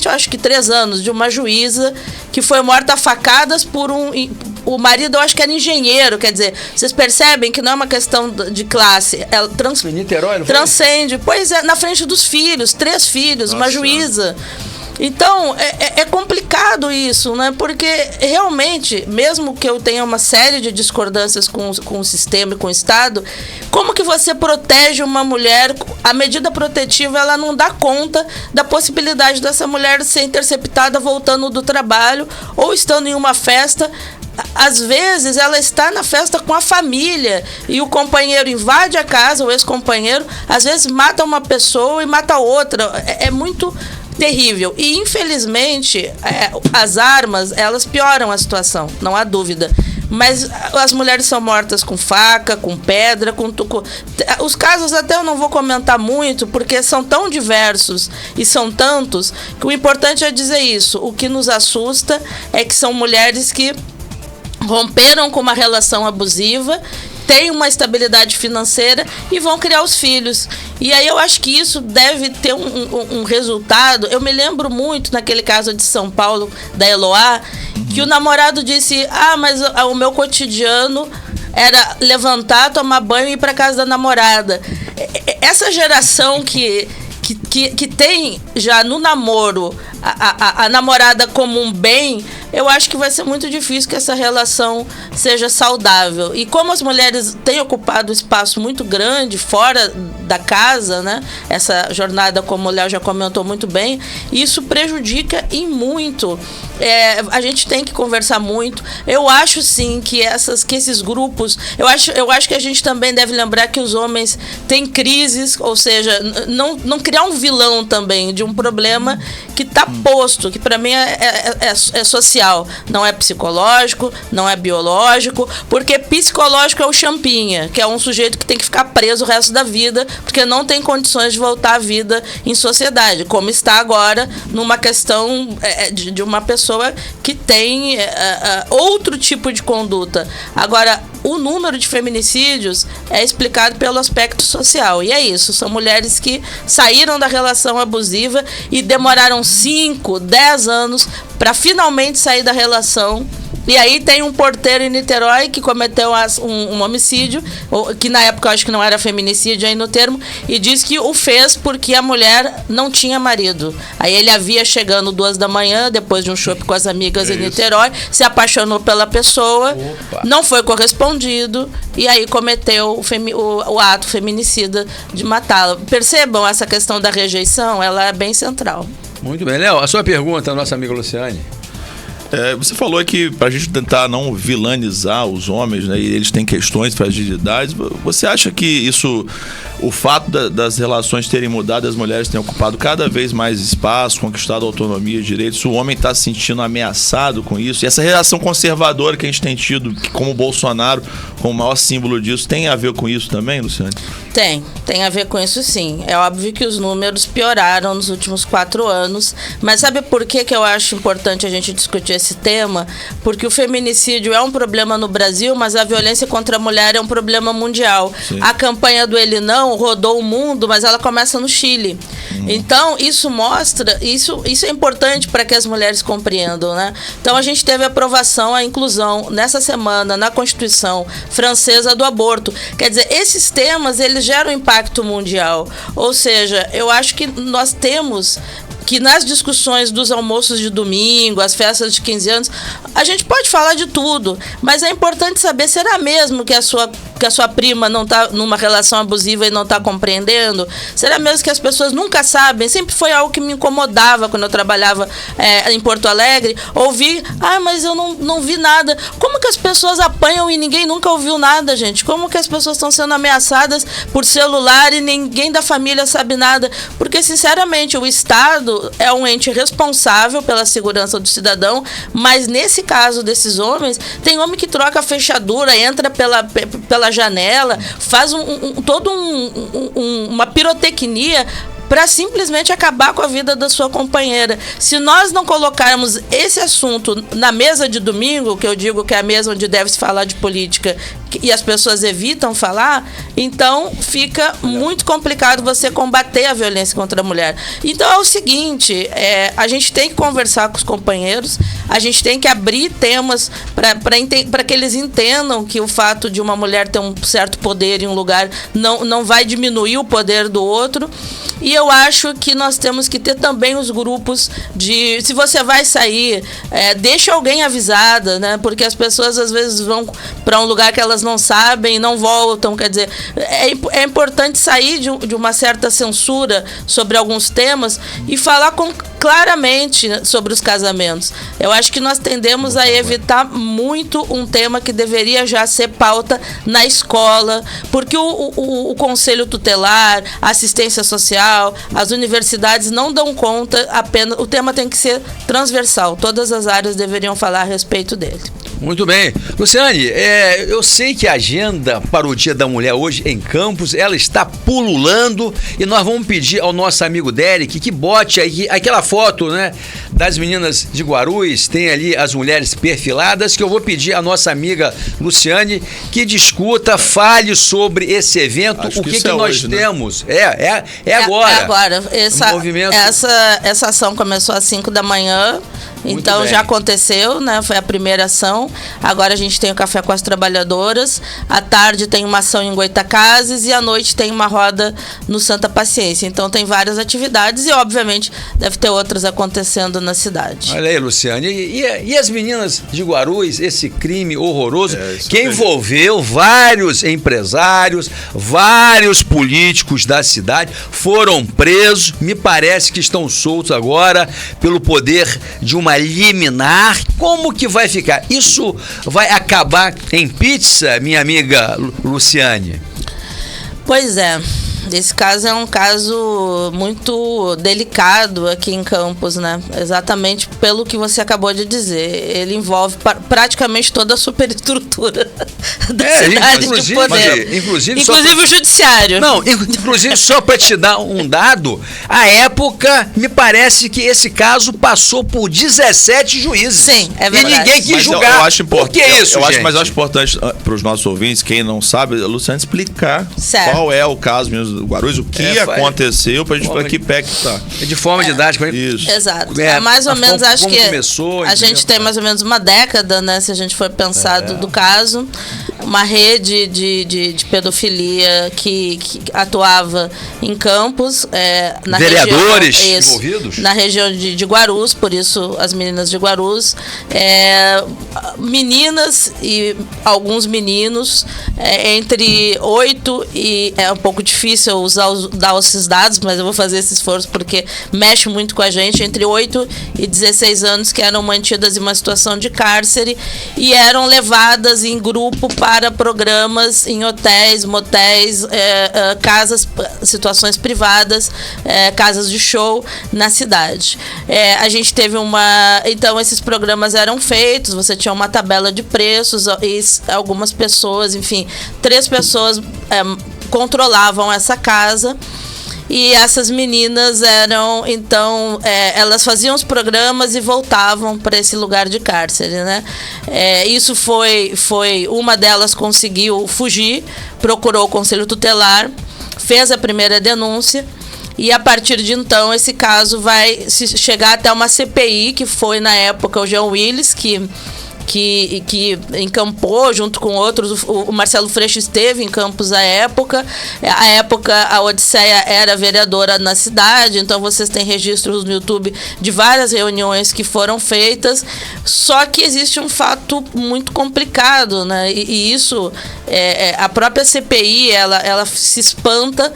eu acho que 3 anos, de uma juíza que foi morta a facadas por o marido, eu acho que era engenheiro, quer dizer, vocês percebem que não é uma questão de classe, ela Niterói, não foi? transcende. Pois é, na frente dos filhos, 3 filhos, uma juíza. Então, é complicado isso, né? Porque realmente, mesmo que eu tenha uma série de discordâncias com o sistema e com o Estado, como que você protege uma mulher? A medida protetiva, ela não dá conta da possibilidade dessa mulher ser interceptada voltando do trabalho ou estando em uma festa. Às vezes ela está na festa com a família e o companheiro invade a casa, o ex-companheiro, às vezes mata uma pessoa e mata outra. É muito terrível. E, infelizmente, as armas, elas pioram a situação, não há dúvida. Mas as mulheres são mortas com faca, com pedra, com os casos até eu não vou comentar muito, porque são tão diversos e são tantos, que o importante é dizer isso. O que nos assusta é que são mulheres que romperam com uma relação abusiva, têm uma estabilidade financeira e vão criar os filhos. E aí eu acho que isso deve ter um resultado. Eu me lembro muito naquele caso de São Paulo, da Eloá, que o namorado disse, mas o meu cotidiano era levantar, tomar banho e ir para casa da namorada. Essa geração que tem já no namoro a namorada como um bem, eu acho que vai ser muito difícil que essa relação seja saudável. E como as mulheres têm ocupado um espaço muito grande fora da casa, né? Essa jornada, como o Léo já comentou muito bem, isso prejudica e muito. A gente tem que conversar muito. Eu acho sim que esses grupos, eu acho que a gente também deve lembrar que os homens têm crises, ou seja, não criar um vilão também de um problema que está posto, que para mim é social, não é psicológico, não é biológico, porque psicológico é o Champinha, que é um sujeito que tem que ficar preso o resto da vida, porque não tem condições de voltar à vida em sociedade, como está agora numa questão de uma pessoa que tem outro tipo de conduta. Agora, o número de feminicídios é explicado pelo aspecto social, e é isso, são mulheres que saíram da relação abusiva e demoraram 5, 10 anos para finalmente sair da relação. E aí tem um porteiro em Niterói que cometeu um homicídio, que na época eu acho que não era feminicídio aí no termo, e diz que o fez porque a mulher não tinha marido. Aí ele havia chegando 2 da manhã, depois de um chopp com as amigas em Niterói, se apaixonou pela pessoa, não foi correspondido, e aí cometeu o ato feminicida de matá-la. Percebam essa questão da rejeição, ela é bem central. Muito bem. Léo, a sua pergunta, nossa amiga Luciane. Você falou que para a gente tentar não vilanizar os homens, né, e eles têm questões, fragilidades, você acha que isso, o fato das relações terem mudado, as mulheres têm ocupado cada vez mais espaço, conquistado autonomia, direitos, o homem está se sentindo ameaçado com isso? E essa relação conservadora que a gente tem tido, como o Bolsonaro, como o maior símbolo disso, tem a ver com isso também, Luciane? Tem a ver com isso sim. É óbvio que os números pioraram nos últimos 4 anos, mas sabe por que eu acho importante a gente discutir esse tema? Porque o feminicídio é um problema no Brasil, mas a violência contra a mulher é um problema mundial. Sim. A campanha do Ele Não rodou o mundo, mas ela começa no Chile. Então, isso mostra, isso é importante para que as mulheres compreendam, né? Então, a gente teve a aprovação, a inclusão, nessa semana, na Constituição francesa do aborto. Quer dizer, esses temas, eles geram impacto mundial. Ou seja, eu acho que nós temos que nas discussões dos almoços de domingo, as festas de 15 anos, a gente pode falar de tudo, mas é importante saber, será mesmo que a sua prima não está numa relação abusiva e não está compreendendo? Será mesmo que as pessoas nunca sabem? Sempre foi algo que me incomodava quando eu trabalhava em Porto Alegre, ouvir, mas eu não vi nada. Como que as pessoas apanham e ninguém nunca ouviu nada, gente? Como que as pessoas estão sendo ameaçadas por celular e ninguém da família sabe nada? Porque, sinceramente, o Estado é um ente responsável pela segurança do cidadão, mas nesse caso desses homens, tem homem que troca a fechadura, entra pela janela, faz toda uma pirotecnia para simplesmente acabar com a vida da sua companheira. Se nós não colocarmos esse assunto na mesa de domingo, que eu digo que é a mesa onde deve se falar de política, e as pessoas evitam falar, então fica muito complicado você combater a violência contra a mulher. Então é o seguinte, a gente tem que conversar com os companheiros, a gente tem que abrir temas para que eles entendam que o fato de uma mulher ter um certo poder em um lugar não vai diminuir o poder do outro. E eu acho que nós temos que ter também os grupos de... Se você vai sair, deixa alguém avisada, né? Porque as pessoas às vezes vão para um lugar que elas não sabem e não voltam. Quer dizer, é importante sair de uma certa censura sobre alguns temas e falar claramente sobre os casamentos. Eu acho que nós tendemos a evitar muito um tema que deveria já ser pauta na escola, porque o Conselho Tutelar, a assistência social, as universidades não dão conta apenas. O tema tem que ser transversal. Todas as áreas deveriam falar a respeito dele. Muito bem. Luciane, eu sei que a agenda para o Dia da Mulher hoje em Campos, ela está pululando e nós vamos pedir ao nosso amigo Derek que bote aí aquela foto, né, das meninas de Guarulhos, tem ali as mulheres perfiladas, que eu vou pedir à nossa amiga Luciane que discuta, fale sobre esse evento, o que nós hoje, temos. Né? Agora. É agora. Essa ação começou às 5 da manhã. Então já aconteceu, né? Foi a primeira ação. Agora a gente tem o Café com as Trabalhadoras. À tarde tem uma ação em Goitacazes e à noite tem uma roda no Santa Paciência. Então tem várias atividades e, obviamente, deve ter outras acontecendo na cidade. Olha aí, Luciane. E as meninas de Guarulhos, esse crime horroroso que envolveu vários empresários, vários políticos da cidade, foram presos. Me parece que estão soltos agora pelo poder de uma liminar. Como que vai ficar? Isso vai acabar em pizza, minha amiga Luciane? Pois é. Esse caso é um caso muito delicado aqui em Campos, né? Exatamente pelo que você acabou de dizer. Ele envolve praticamente toda a superestrutura da cidade de poder. Inclusive o judiciário. Não, inclusive só para te dar um dado, à época, me parece que esse caso passou por 17 juízes. Sim, é verdade. E ninguém quis julgar. Eu acho importante. Por que isso, Mas eu acho importante para os nossos ouvintes, quem não sabe, a Luciane explicar qual é o caso mesmo do Guarulhos, o que aconteceu para que pé que tá. De forma didática. Isso. Exato. Mais ou menos, acho que a gente tem mais ou menos uma década, né, se a gente for pensar do caso. Uma rede de pedofilia que atuava em Campos. Na vereadores envolvidos? Na região de Guarulhos, por isso as meninas de Guarulhos. Meninas e alguns meninos, entre 8 e... É um pouco difícil dar esses dados, mas eu vou fazer esse esforço porque mexe muito com a gente. Entre 8 e 16 anos que eram mantidas em uma situação de cárcere e eram levadas em grupo para programas em hotéis, motéis, casas, situações privadas, casas de show na cidade. A gente teve então esses programas eram feitos, você tinha uma tabela de preços e algumas pessoas, enfim, 3 pessoas controlavam essa casa. E essas meninas eram, então, elas faziam os programas e voltavam para esse lugar de cárcere, né? Isso foi uma delas conseguiu fugir, procurou o Conselho Tutelar, fez a primeira denúncia. E a partir de então, esse caso vai chegar até uma CPI, que foi na época o Jean Willis, que encampou junto com outros. O Marcelo Freixo esteve em Campos à época. À época, a Odisseia era vereadora na cidade, então vocês têm registros no YouTube de várias reuniões que foram feitas. Só que existe um fato muito complicado, né? E isso, a própria CPI, ela se espanta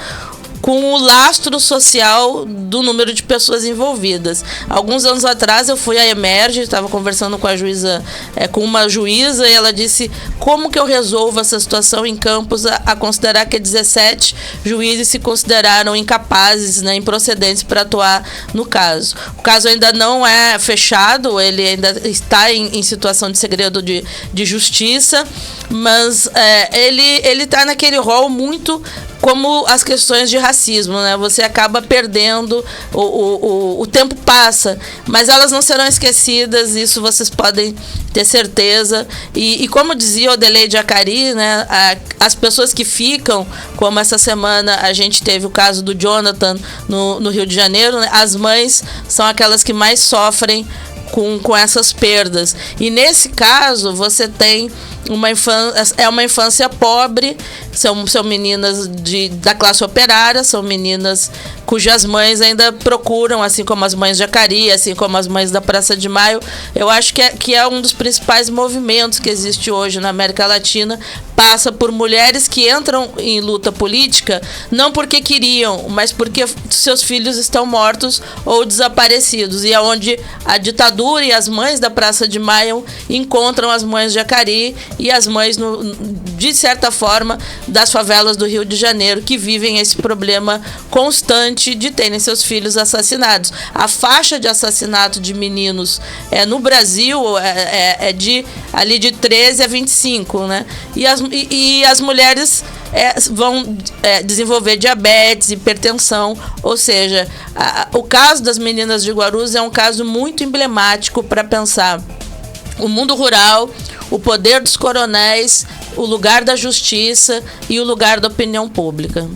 com o lastro social do número de pessoas envolvidas. Alguns anos atrás eu fui à Emerge, estava conversando com a juíza, com uma juíza, e ela disse: como que eu resolvo essa situação em Campos a considerar que 17 juízes se consideraram incapazes, né, improcedentes para atuar no caso. O caso ainda não é fechado, ele ainda está em situação de segredo de justiça, mas ele está naquele rol muito como as questões de racismo, né? Você acaba perdendo, o tempo passa, mas elas não serão esquecidas, isso vocês podem ter certeza. E como dizia Odeleide Acari, né? As pessoas que ficam, como essa semana a gente teve o caso do Jonathan no Rio de Janeiro, né? As mães são aquelas que mais sofrem com essas perdas. E nesse caso, você tem uma infância pobre, são meninas da classe operária, são meninas cujas mães ainda procuram, assim como as mães de Acari, assim como as mães da Praça de Maio. Eu acho que é um dos principais movimentos que existe hoje na América Latina, passa por mulheres que entram em luta política não porque queriam, mas porque seus filhos estão mortos ou desaparecidos, e é onde a ditadura e as mães da Praça de Maio encontram as mães de Acari e as mães, de certa forma, das favelas do Rio de Janeiro, que vivem esse problema constante de terem seus filhos assassinados. A faixa de assassinato de meninos no Brasil é ali de 13 a 25, né? E as mulheres vão desenvolver diabetes, hipertensão, ou seja, o caso das meninas de Guarulhos é um caso muito emblemático para pensar o mundo rural, o poder dos coronéis, o lugar da justiça e o lugar da opinião pública.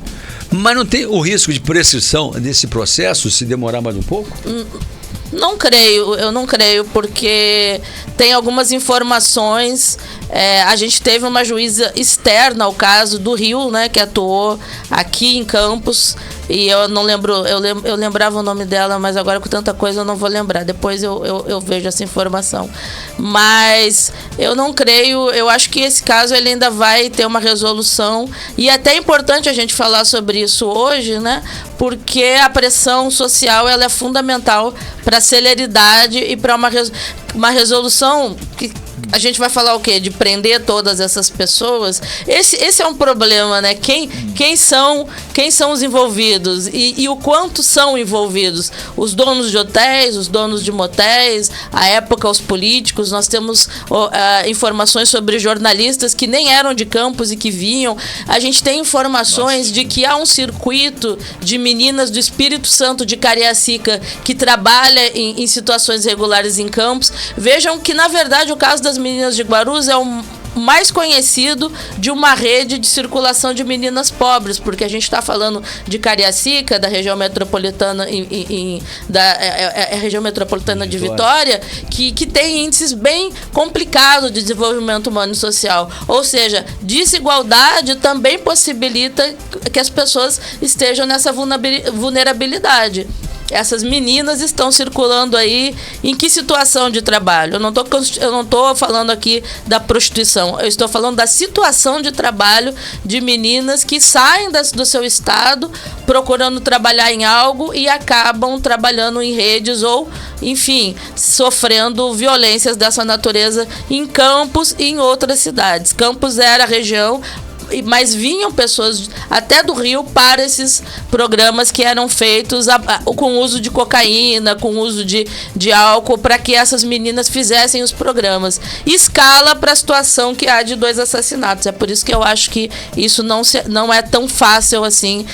Mas não tem o risco de prescrição desse processo se demorar mais um pouco? Não creio, eu não creio, porque tem algumas informações. A gente teve uma juíza externa ao caso do Rio, né, que atuou aqui em Campos, e eu não lembro, eu lembrava o nome dela, mas agora com tanta coisa eu não vou lembrar. Depois eu vejo essa informação. Mas eu não creio, eu acho que esse caso ele ainda vai ter uma resolução, e é até importante a gente falar sobre isso hoje, né? Porque a pressão social ela é fundamental para a celeridade e para uma resolução que a gente vai falar o quê? De prender todas essas pessoas? Esse é um problema, né? Quem são os envolvidos e o quanto são envolvidos? Os donos de hotéis, os donos de motéis, à época os políticos. Nós temos informações sobre jornalistas que nem eram de Campos e que vinham. A gente tem informações de que há um circuito de meninas do Espírito Santo de Cariacica que trabalha em situações regulares em Campos. Vejam que, na verdade, o caso das meninas de Guarulhos é o mais conhecido de uma rede de circulação de meninas pobres, porque a gente está falando de Cariacica, da região metropolitana região metropolitana de Vitória, que tem índices bem complicados de desenvolvimento humano e social. Ou seja, desigualdade também possibilita que as pessoas estejam nessa vulnerabilidade. Essas meninas estão circulando aí em que situação de trabalho? Eu não tô falando aqui da prostituição, eu estou falando da situação de trabalho de meninas que saem do seu estado procurando trabalhar em algo e acabam trabalhando em redes ou, enfim, sofrendo violências dessa natureza em Campos e em outras cidades. Campos era a região, mas vinham pessoas até do Rio para esses programas que eram feitos com uso de cocaína, com uso de álcool, para que essas meninas fizessem os programas. Escala para a situação que há de 2 assassinatos. É por isso que eu acho que isso não é tão fácil assim,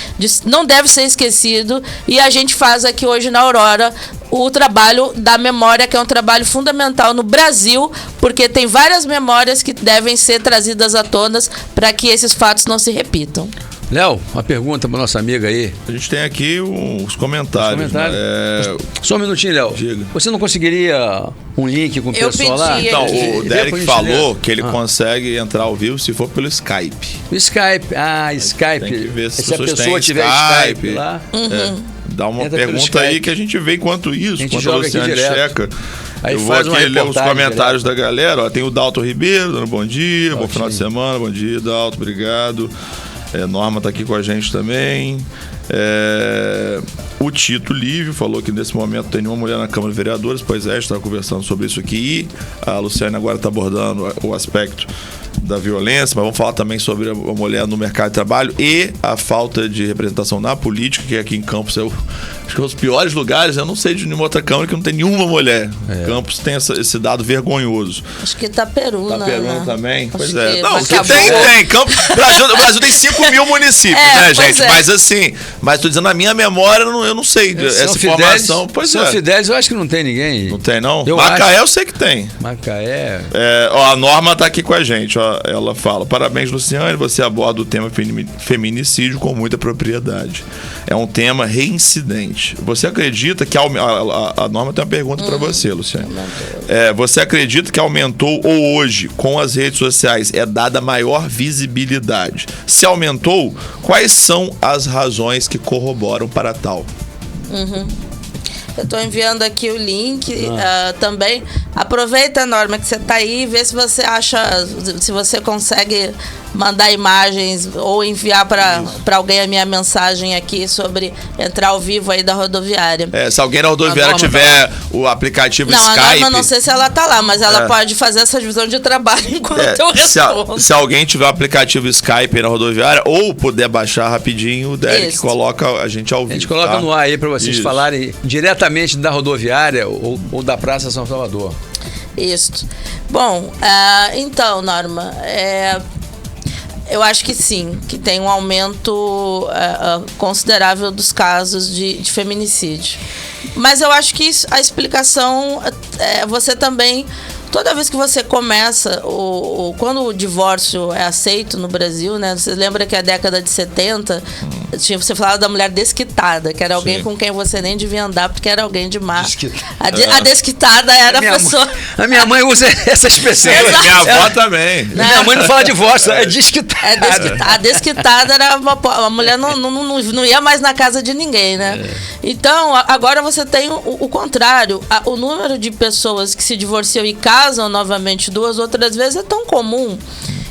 não deve ser esquecido, e a gente faz aqui hoje na Aurora o trabalho da memória, que é um trabalho fundamental no Brasil, porque tem várias memórias que devem ser trazidas à tona para que esses fatos não se repitam. Léo, uma pergunta para nossa amiga aí. A gente tem aqui os comentários. Né? Só um minutinho, Léo. Diga. Você não conseguiria um link com o pessoal lá? Então, o Derek falou que ele consegue entrar ao vivo se for pelo Skype. O Skype. Skype. Tem que ver se a pessoa tiver Skype lá. Dá uma pergunta aí que a gente vê enquanto isso, quando a Luciane checa. Aí eu vou aqui ler os comentários da galera. Tem o Dalton Ribeiro, dando bom dia, bom final de semana, bom dia, Dalton, obrigado. Norma tá aqui com a gente também. O Tito Lívio falou que nesse momento tem nenhuma mulher na Câmara de Vereadores. Pois estava conversando sobre isso aqui. E a Luciane agora está abordando o aspecto da violência, mas vamos falar também sobre a mulher no mercado de trabalho e a falta de representação na política, que aqui em Campos acho que é os piores lugares. Eu não sei de nenhuma outra Câmara que não tem nenhuma mulher. Campos tem esse dado vergonhoso. Acho que Itaperuna. Itaperuna também? Acho Pois é. Não, acabou. tem. Campos, o Brasil tem 5 mil municípios, né, gente? Mas assim, tô dizendo, na minha memória, eu não sei essa informação. Pois São Fidélis, eu acho que não tem ninguém. Não tem, não? Eu Macaé eu sei que tem. Macaé. A Norma tá aqui com a gente, ó. Ela fala: parabéns, Luciane, você aborda o tema feminicídio com muita propriedade. É um tema reincidente. Você acredita que a Norma tem uma pergunta para você, Luciane. Você acredita que aumentou ou hoje, com as redes sociais, é dada maior visibilidade? Se aumentou, quais são as razões que corroboram para tal? Eu estou enviando aqui o link também. Aproveita, Norma, que você está aí, vê se você acha, se você consegue mandar imagens ou enviar para alguém a minha mensagem aqui sobre entrar ao vivo aí da rodoviária. Se alguém na rodoviária tiver o aplicativo Skype... A Norma, não sei se ela está lá, mas ela pode fazer essa divisão de trabalho enquanto eu respondo. Se alguém tiver o aplicativo Skype aí na rodoviária ou puder baixar rapidinho, o Derek coloca a gente ao vivo. A gente coloca no ar aí para vocês falarem diretamente da rodoviária ou da Praça São Salvador. Isso. Bom, então, Norma, eu acho que sim, que tem um aumento considerável dos casos de feminicídio. Mas eu acho que a explicação você também... Toda vez que você começa, quando o divórcio é aceito no Brasil, né? Você lembra que a década de 70, você falava da mulher desquitada, que era alguém com quem você nem devia andar, porque era alguém de má. A desquitada era a pessoa... A minha mãe usa essa expressão. Minha avó também. Minha mãe não fala divórcio, é desquitada. A desquitada era a mulher não ia mais na casa de ninguém, né? Então, agora você tem o contrário. O número de pessoas que se divorciam e casam novamente 2 ou 3 vezes é tão comum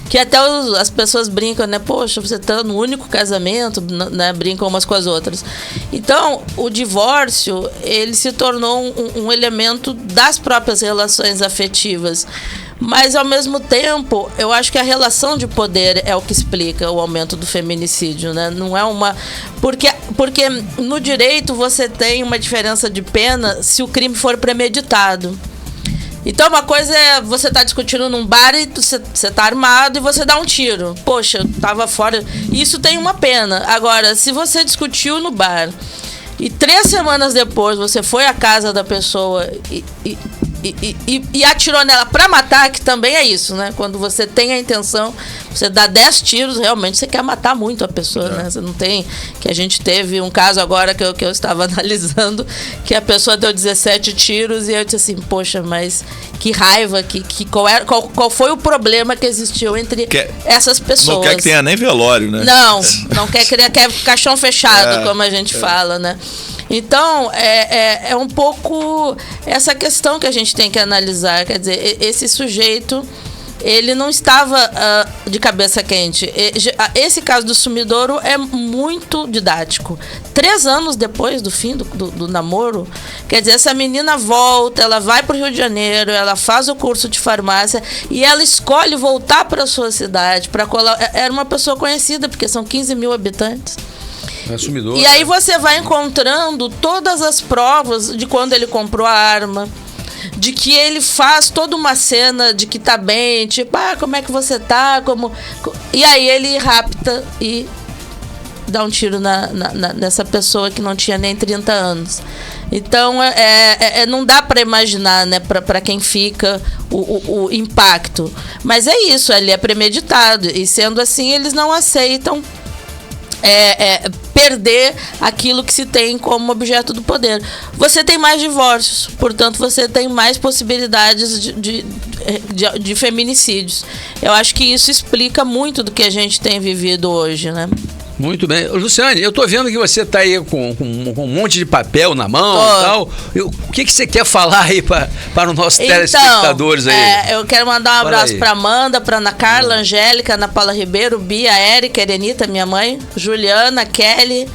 que até as pessoas brincam, né? Poxa, você tá no único casamento, né? Brincam umas com as outras. Então, o divórcio, ele se tornou um elemento das próprias relações afetivas. Mas, ao mesmo tempo, eu acho que a relação de poder é o que explica o aumento do feminicídio, né? Não é uma... Porque no direito você tem uma diferença de pena se o crime for premeditado. Então, uma coisa é você tá discutindo num bar e você tá armado e você dá um tiro. Poxa, eu tava fora. Isso tem uma pena. Agora, se você discutiu no bar e 3 semanas depois você foi à casa da pessoa e atirou nela pra matar, que também é isso, né? Quando você tem a intenção, você dá 10 tiros, realmente você quer matar muito a pessoa, né? Você não tem... Que a gente teve um caso agora que eu estava analisando, que a pessoa deu 17 tiros e eu disse assim, poxa, mas que raiva, qual foi o problema que existiu entre essas pessoas? Não quer que tenha nem velório, né? Não quer caixão fechado, como a gente fala, né? Então, é um pouco essa questão que a gente tem que analisar. Quer dizer, esse sujeito, ele não estava de cabeça quente. Esse caso do sumidouro é muito didático. 3 anos depois do fim do namoro, quer dizer, essa menina volta, ela vai para o Rio de Janeiro, ela faz o curso de farmácia e ela escolhe voltar para a sua cidade. Era uma pessoa conhecida, porque são 15 mil habitantes. E aí você vai encontrando todas as provas de quando ele comprou a arma, de que ele faz toda uma cena de que tá bem, tipo, como é que você tá? E aí ele rapta e dá um tiro nessa pessoa que não tinha nem 30 anos. Então, não dá para imaginar, né, para quem fica o impacto. Mas é isso, ele é premeditado. E sendo assim, eles não aceitam perder aquilo que se tem como objeto do poder. Você tem mais divórcios, portanto você tem mais possibilidades de feminicídios. Eu acho que isso explica muito do que a gente tem vivido hoje, né? Muito bem. Luciane, eu tô vendo que você tá aí com um monte de papel na mão e tal. O que você quer falar aí para os nossos telespectadores aí? Eu quero mandar um abraço para Amanda, para Ana Carla, Angélica, Ana Paula Ribeiro, Bia, Érica, Erenita, minha mãe, Juliana, Kelly,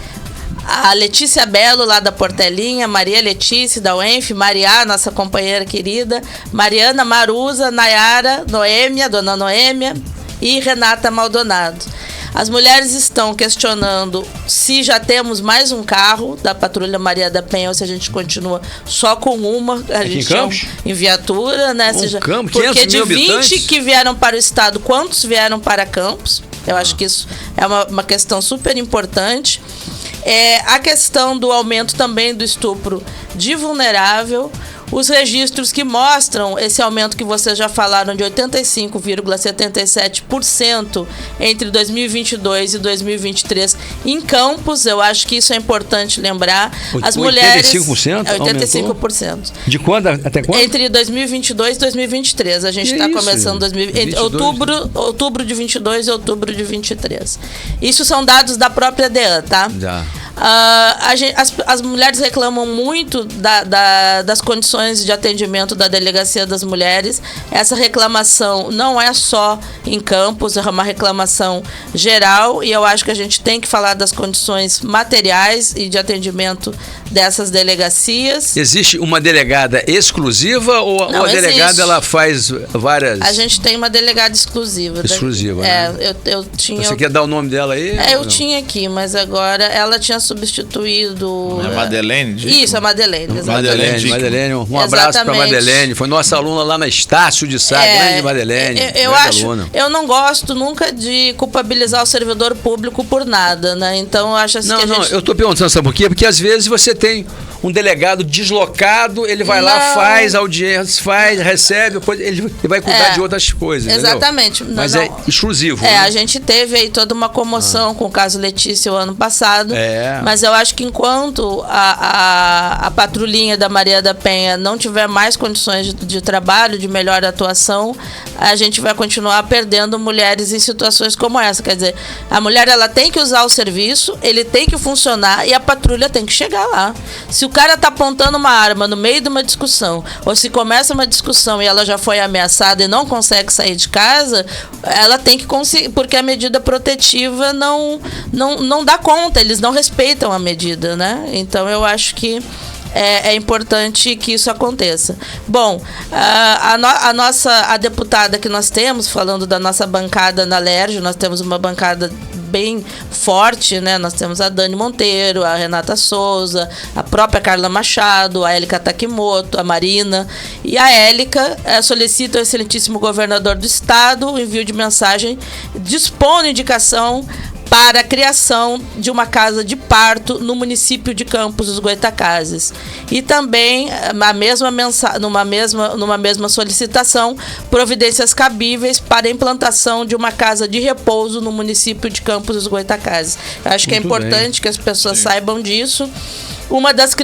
a Letícia Belo, lá da Portelinha, Maria Letícia, da UENF, Maria, nossa companheira querida, Mariana, Maruza, Nayara, Noêmia, Dona Noêmia, e Renata Maldonado. As mulheres estão questionando se já temos mais um carro da Patrulha Maria da Penha ou se a gente continua só com uma. A gente em viatura, né? Porque de 20 que vieram para o estado, quantos vieram para Campos? Eu acho que isso é uma questão super importante. A questão do aumento também do estupro de vulnerável. Os registros que mostram esse aumento que vocês já falaram de 85,77% entre 2022 e 2023 em Campos, eu acho que isso é importante lembrar. As mulheres 85%? 85%. De quando até quando? Entre 2022 e 2023. A gente está começando outubro de 22 e outubro de 23. Isso são dados da própria DEAN, tá? Já. As mulheres reclamam muito das condições de atendimento da Delegacia das Mulheres. Essa reclamação não é só em Campos, é uma reclamação geral, e eu acho que a gente tem que falar das condições materiais e de atendimento dessas delegacias. Existe uma delegada exclusiva ou a delegada ela faz várias? A gente tem uma delegada exclusiva. Exclusiva, né? Eu tinha... Você quer dar o nome dela aí? Eu tinha aqui, mas agora ela tinha substituído... É Madeleine? Isso, a Madeleine. Madeleine, um abraço para Madeleine. Foi nossa aluna lá na Estácio de Sá, grande Madeleine. Eu não gosto nunca de culpabilizar o servidor público por nada, né? Então eu acho assim eu tô perguntando, sabe por quê? Porque às vezes você tem um delegado deslocado, ele vai lá, faz audiência, recebe, depois ele vai cuidar de outras coisas. Exatamente. Entendeu? Mas é exclusivo. Né? A gente teve aí toda uma comoção com o caso Letícia o ano passado. Mas eu acho que enquanto a patrulhinha da Maria da Penha não tiver mais condições de trabalho, de melhor atuação, a gente vai continuar perdendo mulheres em situações como essa. Quer dizer, a mulher ela tem que usar o serviço, ele tem que funcionar e a patrulha tem que chegar lá. Se o cara tá apontando uma arma no meio de uma discussão, ou se começa uma discussão e ela já foi ameaçada e não consegue sair de casa, ela tem que conseguir, porque a medida protetiva não dá conta, eles não respeitam a medida, né? Então eu acho que é importante que isso aconteça. Bom, a deputada que nós temos, falando da nossa bancada na LERJ, nós temos uma bancada bem forte, né? Nós temos a Dani Monteiro, a Renata Souza, a própria Carla Machado, a Élica Takimoto, a Marina. E a Élica solicita ao excelentíssimo governador do estado o envio de mensagem, dispondo indicação para a criação de uma casa de parto no município de Campos dos Goytacazes. E também, numa mesma solicitação, providências cabíveis para a implantação de uma casa de repouso no município de Campos dos Goytacazes. Eu acho que é importante que as pessoas saibam disso. Uma das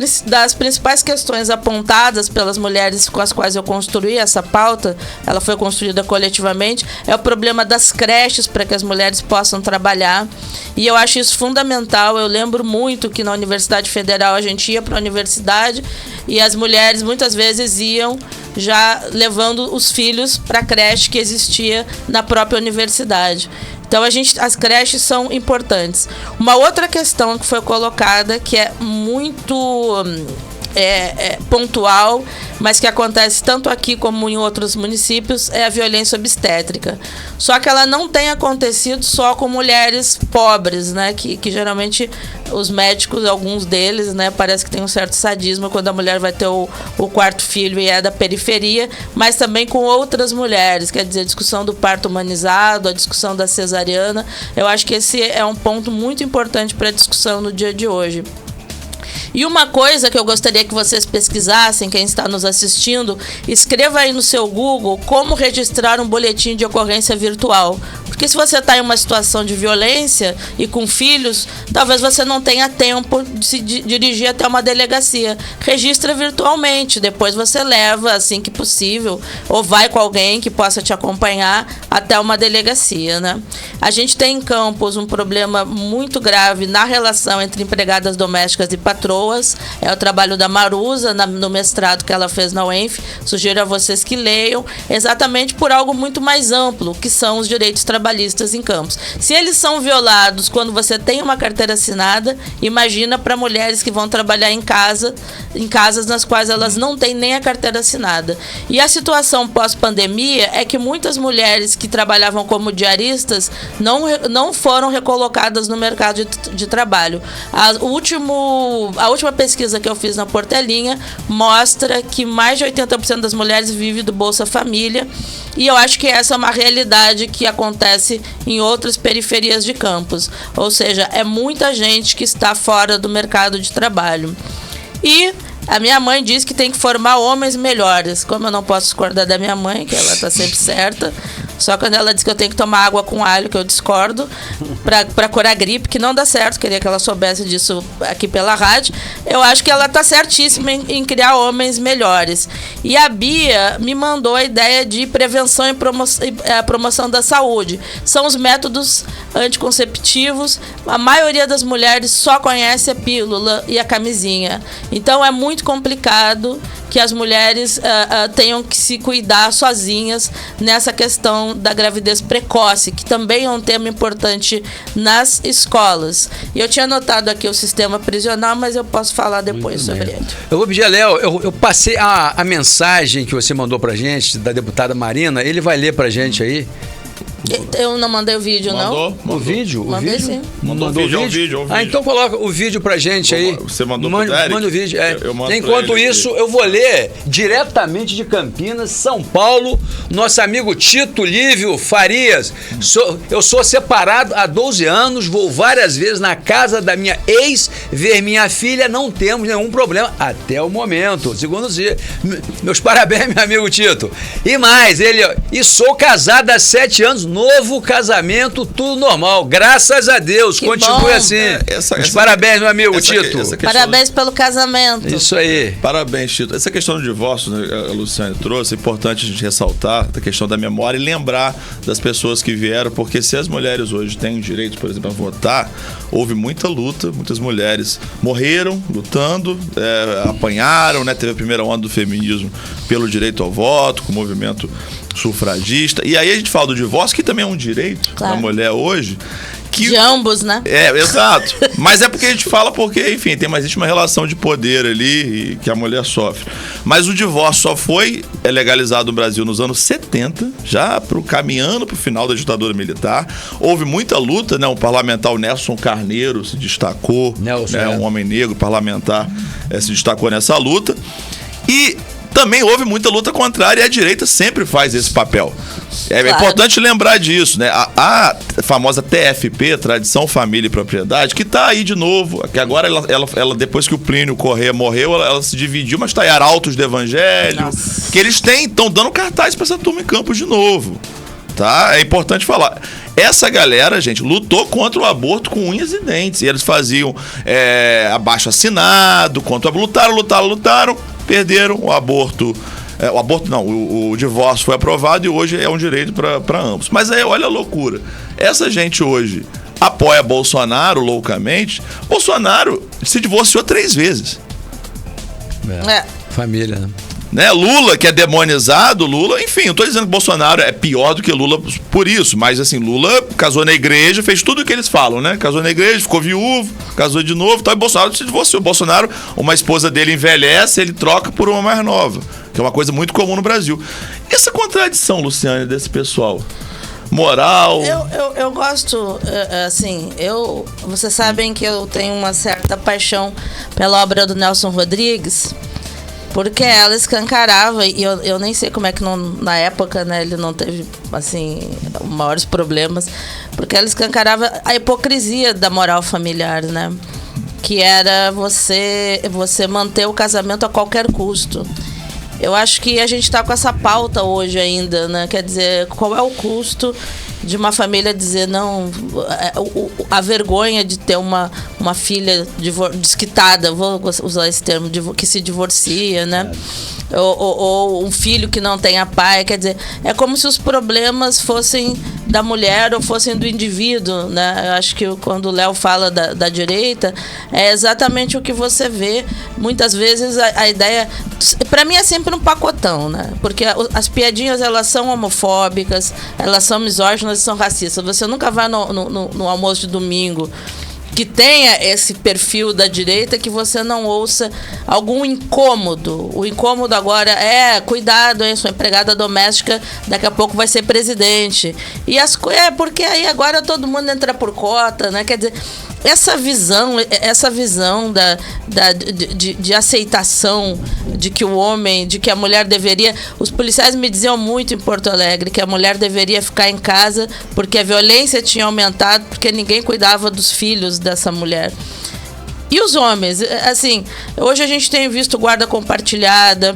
principais questões apontadas pelas mulheres com as quais eu construí essa pauta, ela foi construída coletivamente, é o problema das creches para que as mulheres possam trabalhar. E eu acho isso fundamental. Eu lembro muito que na Universidade Federal a gente ia para a universidade e as mulheres muitas vezes iam já levando os filhos para a creche que existia na própria universidade. Então, as creches são importantes. Uma outra questão que foi colocada, que é muito pontual, mas que acontece tanto aqui como em outros municípios, é a violência obstétrica. Só que ela não tem acontecido só com mulheres pobres, né? Que geralmente os médicos, alguns deles, né, parece que tem um certo sadismo quando a mulher vai ter o quarto filho e é da periferia, mas também com outras mulheres, quer dizer, a discussão do parto humanizado, a discussão da cesariana. Eu acho que esse é um ponto muito importante para a discussão no dia de hoje. E uma coisa que eu gostaria que vocês pesquisassem, quem está nos assistindo, escreva aí no seu Google como registrar um boletim de ocorrência virtual. Porque se você está em uma situação de violência e com filhos, talvez você não tenha tempo de se dirigir até uma delegacia. Registra virtualmente, depois você leva, assim que possível, ou vai com alguém que possa te acompanhar até uma delegacia, né? A gente tem em Campos um problema muito grave na relação entre empregadas domésticas e patroas. É o trabalho da Marusa no mestrado que ela fez na UENF. Sugiro a vocês que leiam, exatamente por algo muito mais amplo, que são os direitos trabalhistas trabalhistas em Campos. Se eles são violados quando você tem uma carteira assinada, imagina para mulheres que vão trabalhar em casas nas quais elas não têm nem a carteira assinada. E a situação pós-pandemia é que muitas mulheres que trabalhavam como diaristas não foram recolocadas no mercado de trabalho. A última pesquisa que eu fiz na Portelinha mostra que mais de 80% das mulheres vivem do Bolsa Família, e eu acho que essa é uma realidade que acontece em outras periferias de Campos. Ou seja, é muita gente que está fora do mercado de trabalho. E a minha mãe diz que tem que formar homens melhores. Como eu não posso discordar da minha mãe, que ela está sempre certa, só quando ela diz que eu tenho que tomar água com alho, que eu discordo, para curar gripe, que não dá certo. Queria que ela soubesse disso aqui pela rádio. Eu acho que ela está certíssima em criar homens melhores. E a Bia me mandou a ideia de prevenção e promoção da saúde. São os métodos anticonceptivos. A maioria das mulheres só conhece a pílula e a camisinha. Então é muito complicado que as mulheres tenham que se cuidar sozinhas nessa questão da gravidez precoce, que também é um tema importante nas escolas. E eu tinha anotado aqui o sistema prisional, mas eu posso falar depois sobre ele. Eu vou pedir, Léo, eu passei a mensagem que você mandou pra gente, da deputada Marina, ele vai ler pra gente aí. Eu não mandei o vídeo, Mandou? O vídeo? Mandei, o vídeo? sim. Mandou o vídeo. Ah, então coloca o vídeo pra gente aí. Você mandou pro Derek? Manda o vídeo. Eu mando Enquanto isso, eu vou ler diretamente de Campinas, São Paulo, nosso amigo Tito Lívio Farias. Eu sou separado há 12 anos, vou várias vezes na casa da minha ex ver minha filha, não temos nenhum problema até o momento. Segundo você. Meus parabéns, meu amigo Tito. E mais, e sou casado há 7 anos, novo casamento, tudo normal. Graças a Deus. Que continue bom. Assim. Parabéns, meu amigo Tito. Parabéns pelo casamento. Isso aí. Parabéns, Tito. Essa questão do divórcio, né, a Luciane trouxe, é importante a gente ressaltar a questão da memória e lembrar das pessoas que vieram, porque se as mulheres hoje têm direito, por exemplo, a votar, houve muita luta, muitas mulheres morreram lutando, apanharam, né? Teve a primeira onda do feminismo pelo direito ao voto, com o movimento sufragista. E aí a gente fala do divórcio, que também é um direito da mulher hoje. De ambos, né? Exato. Mas é porque a gente fala porque, enfim, existe uma relação de poder ali que a mulher sofre. Mas o divórcio só foi legalizado no Brasil nos anos 70, já caminhando para o final da ditadura militar. Houve muita luta, né? Um parlamentar, o Nelson Carneiro, se destacou. Um homem negro parlamentar se destacou nessa luta. E também houve muita luta contrária e a direita sempre faz esse papel. É importante lembrar disso, né? A famosa TFP, Tradição, Família e Propriedade, que tá aí de novo, que agora ela depois que o Plínio Corrêa morreu, ela se dividiu, mas tá aí Arautos do Evangelho. Nossa. Que eles estão dando cartaz pra essa turma em Campos de novo. Tá? É importante falar. Essa galera, gente, lutou contra o aborto com unhas e dentes. E eles faziam abaixo-assinado, lutaram, perderam o aborto. O divórcio foi aprovado e hoje é um direito para ambos. Mas aí, olha a loucura. Essa gente hoje apoia Bolsonaro loucamente. Bolsonaro se divorciou 3 vezes. Família, né? Lula, que é demonizado, enfim, não tô dizendo que Bolsonaro é pior do que Lula por isso, mas assim, Lula casou na igreja, fez tudo o que eles falam, né? Casou na igreja, ficou viúvo, casou de novo, e Bolsonaro se divorciou. Bolsonaro, uma esposa dele envelhece, ele troca por uma mais nova, que é uma coisa muito comum no Brasil. Essa contradição, Luciane, desse pessoal moral... Eu gosto, assim, vocês sabem que eu tenho uma certa paixão pela obra do Nelson Rodrigues, porque ela escancarava, e eu nem sei como é que na época, né, ele não teve, assim, maiores problemas, porque ela escancarava a hipocrisia da moral familiar, né? Que era você manter o casamento a qualquer custo. Eu acho que a gente está com essa pauta hoje ainda, né? Quer dizer, qual é o custo de uma família dizer não, a vergonha de ter uma filha desquitada, vou usar esse termo, que se divorcia, né? Ou um filho que não tenha pai, quer dizer, é como se os problemas fossem da mulher ou fossem do indivíduo, né? Eu acho que quando o Léo fala da direita, é exatamente o que você vê. Muitas vezes a ideia, para mim, é sempre um pacotão, né? Porque as piadinhas, elas são homofóbicas, elas são misóginas e são racistas. Você nunca vai no almoço de domingo que tenha esse perfil da direita que você não ouça algum incômodo. O incômodo agora é, cuidado, hein, sua empregada doméstica daqui a pouco vai ser presidente. E porque aí agora todo mundo entra por cota, né? Quer dizer, essa visão de aceitação de que o homem, de que a mulher deveria... Os policiais me diziam muito em Porto Alegre que a mulher deveria ficar em casa porque a violência tinha aumentado, porque ninguém cuidava dos filhos dessa mulher. E os homens? Assim, hoje a gente tem visto guarda compartilhada.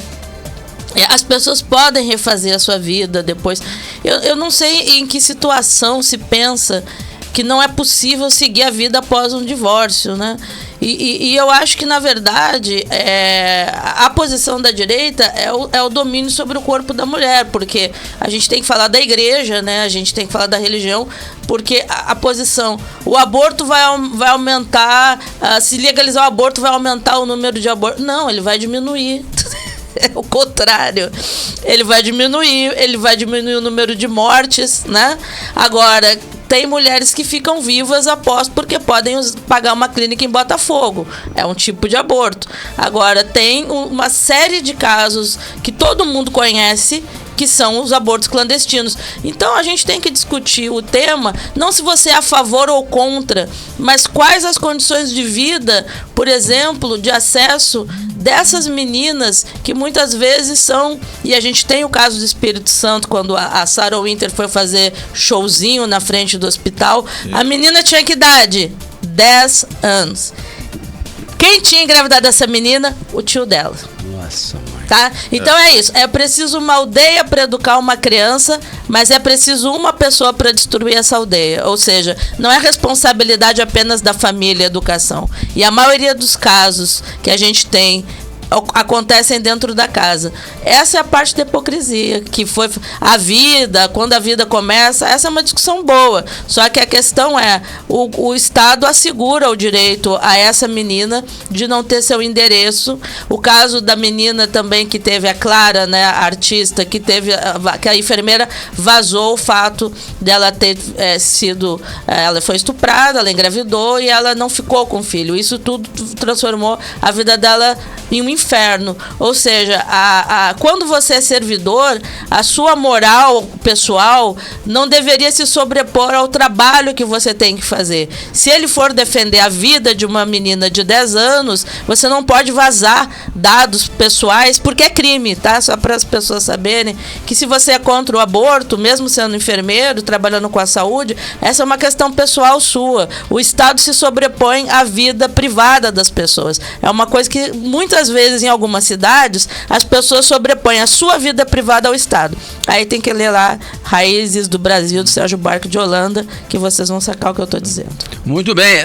As pessoas podem refazer a sua vida depois. Eu não sei em que situação se pensa que não é possível seguir a vida após um divórcio, né? E eu acho que, na verdade, a posição da direita é o domínio sobre o corpo da mulher, porque a gente tem que falar da igreja, né? A gente tem que falar da religião, porque a posição... O aborto vai aumentar... se legalizar o aborto, vai aumentar o número de abortos. Não, ele vai diminuir. É o contrário. Ele vai diminuir o número de mortes, né? Agora, tem mulheres que ficam vivas após porque podem pagar uma clínica em Botafogo. É um tipo de aborto. Agora, tem uma série de casos que todo mundo conhece, que são os abortos clandestinos. Então a gente tem que discutir o tema, não se você é a favor ou contra, mas quais as condições de vida, por exemplo, de acesso dessas meninas que muitas vezes são... E a gente tem o caso do Espírito Santo, quando a Sarah Winter foi fazer showzinho na frente do hospital. A menina tinha que idade? 10 anos. Quem tinha engravidado essa menina? O tio dela. Nossa, mãe. Tá? Então é isso. É preciso uma aldeia para educar uma criança, mas é preciso uma pessoa para destruir essa aldeia. Ou seja, não é responsabilidade apenas da família a educação. E a maioria dos casos que a gente tem acontecem dentro da casa. Essa é a parte da hipocrisia, que foi a vida, quando a vida começa, essa é uma discussão boa. Só que a questão é, o Estado assegura o direito a essa menina de não ter seu endereço. O caso da menina também que teve a Clara, né, a artista, que a enfermeira vazou o fato dela ter sido... ela foi estuprada, ela engravidou e ela não ficou com o filho. Isso tudo transformou a vida dela em um inferno. Ou seja, quando você é servidor, a sua moral pessoal não deveria se sobrepor ao trabalho que você tem que fazer. Se ele for defender a vida de uma menina de 10 anos, você não pode vazar dados pessoais, porque é crime, tá? Só para as pessoas saberem que se você é contra o aborto, mesmo sendo enfermeiro, trabalhando com a saúde, essa é uma questão pessoal sua. O Estado se sobrepõe à vida privada das pessoas. É uma coisa que muitas vezes em algumas cidades as pessoas sobrepõem a sua vida privada ao Estado. Aí tem que ler lá Raízes do Brasil, do Sérgio Buarque de Holanda, que vocês vão sacar o que eu estou dizendo. Muito bem.